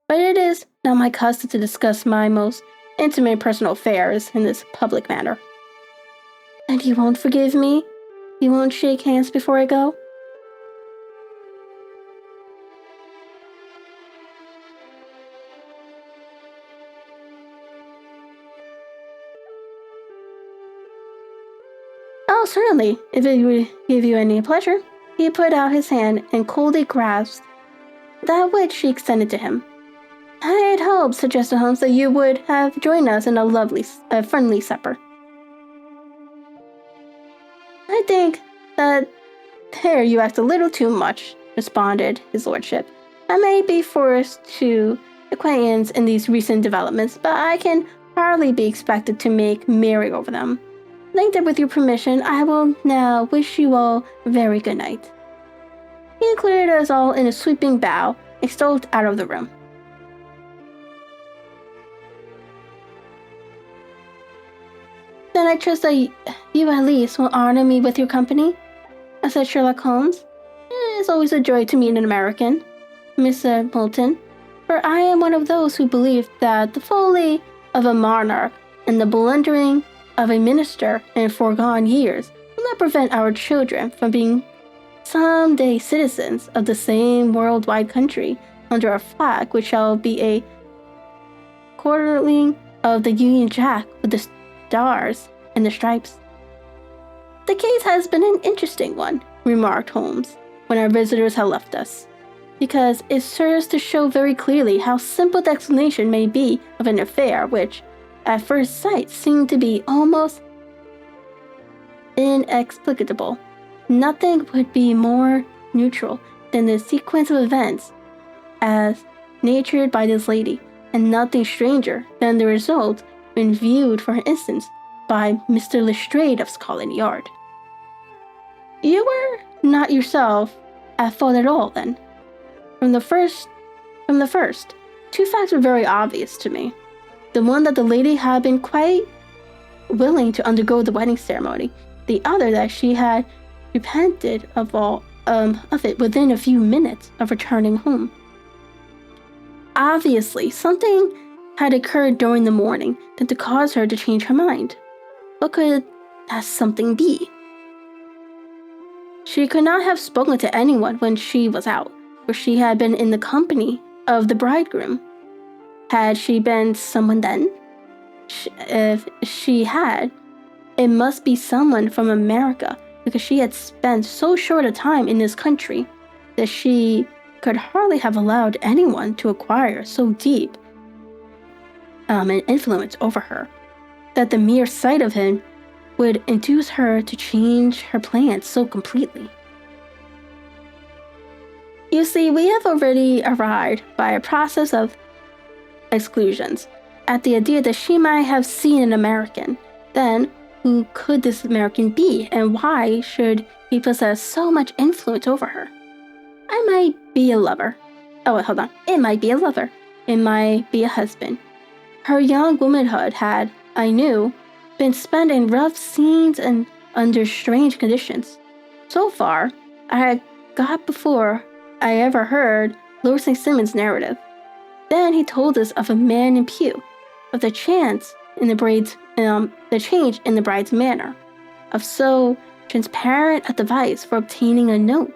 "but it is not my custom to discuss my most intimate personal affairs in this public manner." "And you won't forgive me? You won't shake hands before I go?" "Oh, certainly, if it would give you any pleasure." He put out his hand and coldly grasped that which she extended to him. "I had hoped," suggested Holmes, "that you would have joined us in a friendly supper." "I think that there you act a little too much," responded his lordship. "I may be forced to acquaintance in these recent developments, but I can hardly be expected to make merry over them. I think that with your permission, I will now wish you all a very good night." He included us all in a sweeping bow and stalked out of the room. Then I trust that you at least will honor me with your company, I said Sherlock Holmes. It's always a joy to meet an American, Mr. Moulton, for I am one of those who believe that the folly of a monarch and the blundering of a minister in foregone years will not prevent our children from being someday citizens of the same worldwide country under a flag which shall be a quarterling of the Union Jack with the stars and the stripes. The case has been an interesting one, remarked Holmes, when our visitors had left us, because it serves to show very clearly how simple the explanation may be of an affair which, at first sight, seemed to be almost inexplicable. Nothing would be more neutral than the sequence of events as natured by this lady, and nothing stranger than the result when viewed, for instance, by Mr. Lestrade of Scotland Yard. You were not yourself at fault at all, then. From the first, two facts were very obvious to me. The one that the lady had been quite willing to undergo the wedding ceremony, the other that she had repented of it within a few minutes of returning home. Obviously, something had occurred during the morning that to cause her to change her mind. What could that something be? She could not have spoken to anyone when she was out, for she had been in the company of the bridegroom. Had she been someone then? If she had, it must be someone from America, because she had spent so short a time in this country that she could hardly have allowed anyone to acquire so deep an influence over her, that the mere sight of him would induce her to change her plans so completely. You see, we have already arrived by a process of exclusions at the idea that she might have seen an American. Then, who could this American be, and why should he possess so much influence over her? I might be a lover. Oh, wait, hold on. It might be a lover. It might be a husband. Her young womanhood had, I knew, been spent in rough scenes and under strange conditions. So far, I had got before I ever heard Lord St. Simon's narrative. Then he told us of a man in Pew, of the change in the bride's manner, of so transparent a device for obtaining a note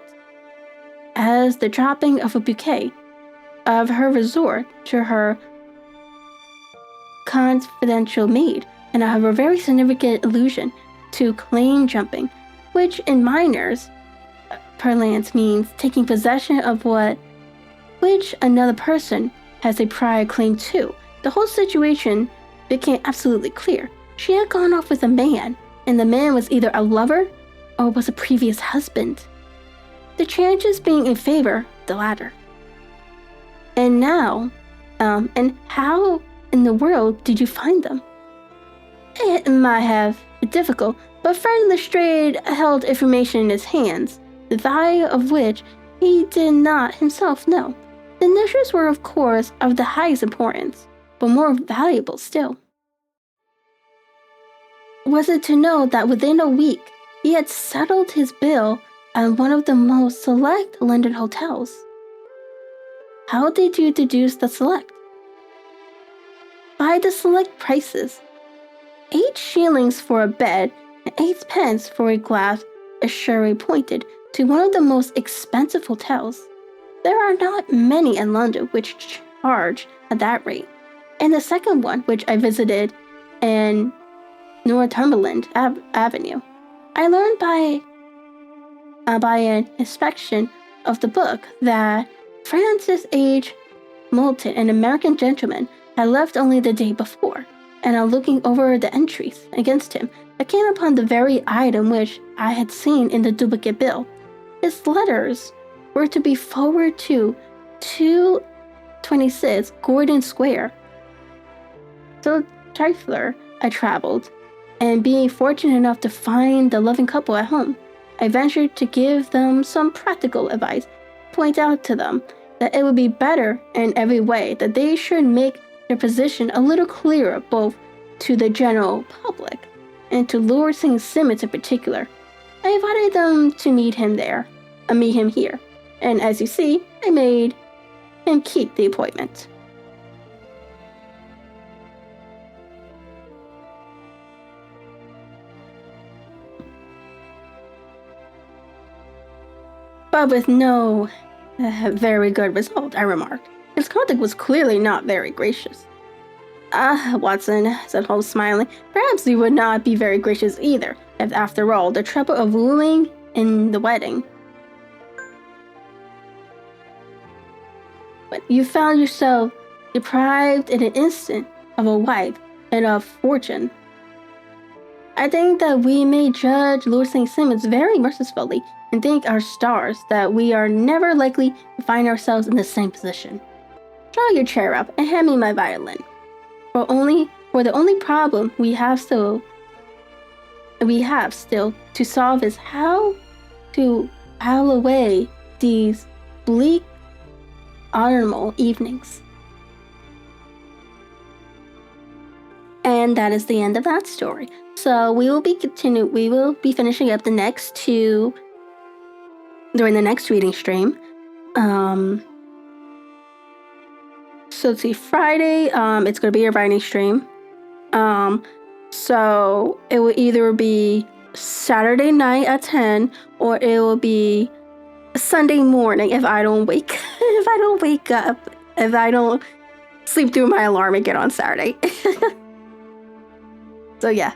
as the dropping of a bouquet, of her resort to her confidential maid, and of a very significant allusion to claim jumping, which in miners' parlance means taking possession of what which another person has a prior claim to. The whole situation became absolutely clear. She had gone off with a man, and the man was either a lover or was a previous husband, the chances being in favor of the latter. And now, and how in the world did you find them? It might have been difficult, but Fred Lestrade held information in his hands, the value of which he did not himself know. The initials were, of course, of the highest importance, but more valuable still. Was it to know that within a week he had settled his bill at one of the most select London hotels? How did you deduce the select? By the select prices. 8 shillings for a bed and 8 pence for a glass of sherry pointed to one of the most expensive hotels. There are not many in London which charge at that rate. And the second one, which I visited in Northumberland Avenue, I learned by an inspection of the book that Francis H. Moulton, an American gentleman, had left only the day before, and on looking over the entries against him, I came upon the very item which I had seen in the duplicate bill. His letters were to be forwarded to 226 Gordon Square. So trifler I traveled, and being fortunate enough to find the loving couple at home, I ventured to give them some practical advice, point out to them that it would be better in every way that they should make their position a little clearer both to the general public and to Lord St. Simmons in particular. I invited them to meet him here, and as you see, I made him keep the appointment. But with no very good result, I remarked. His conduct was clearly not very gracious. Watson, said Holmes, smiling, perhaps you would not be very gracious either, if after all, the trouble of wooing in the wedding. But you found yourself deprived in an instant of a wife and of fortune. I think that we may judge Lord St. Simmons very mercifully and thank our stars that we are never likely to find ourselves in the same position. Draw your chair up and hand me my violin. For the only problem we have still to solve is how to howl away these bleak autumnal evenings. And that is the end of that story. So we will be finishing up the next two during the next reading stream. So let's see, Friday, it's going to be a writing stream. So it will either be Saturday night at 10 or it will be Sunday morning if I don't wake up, if I don't sleep through my alarm again on Saturday. So yeah.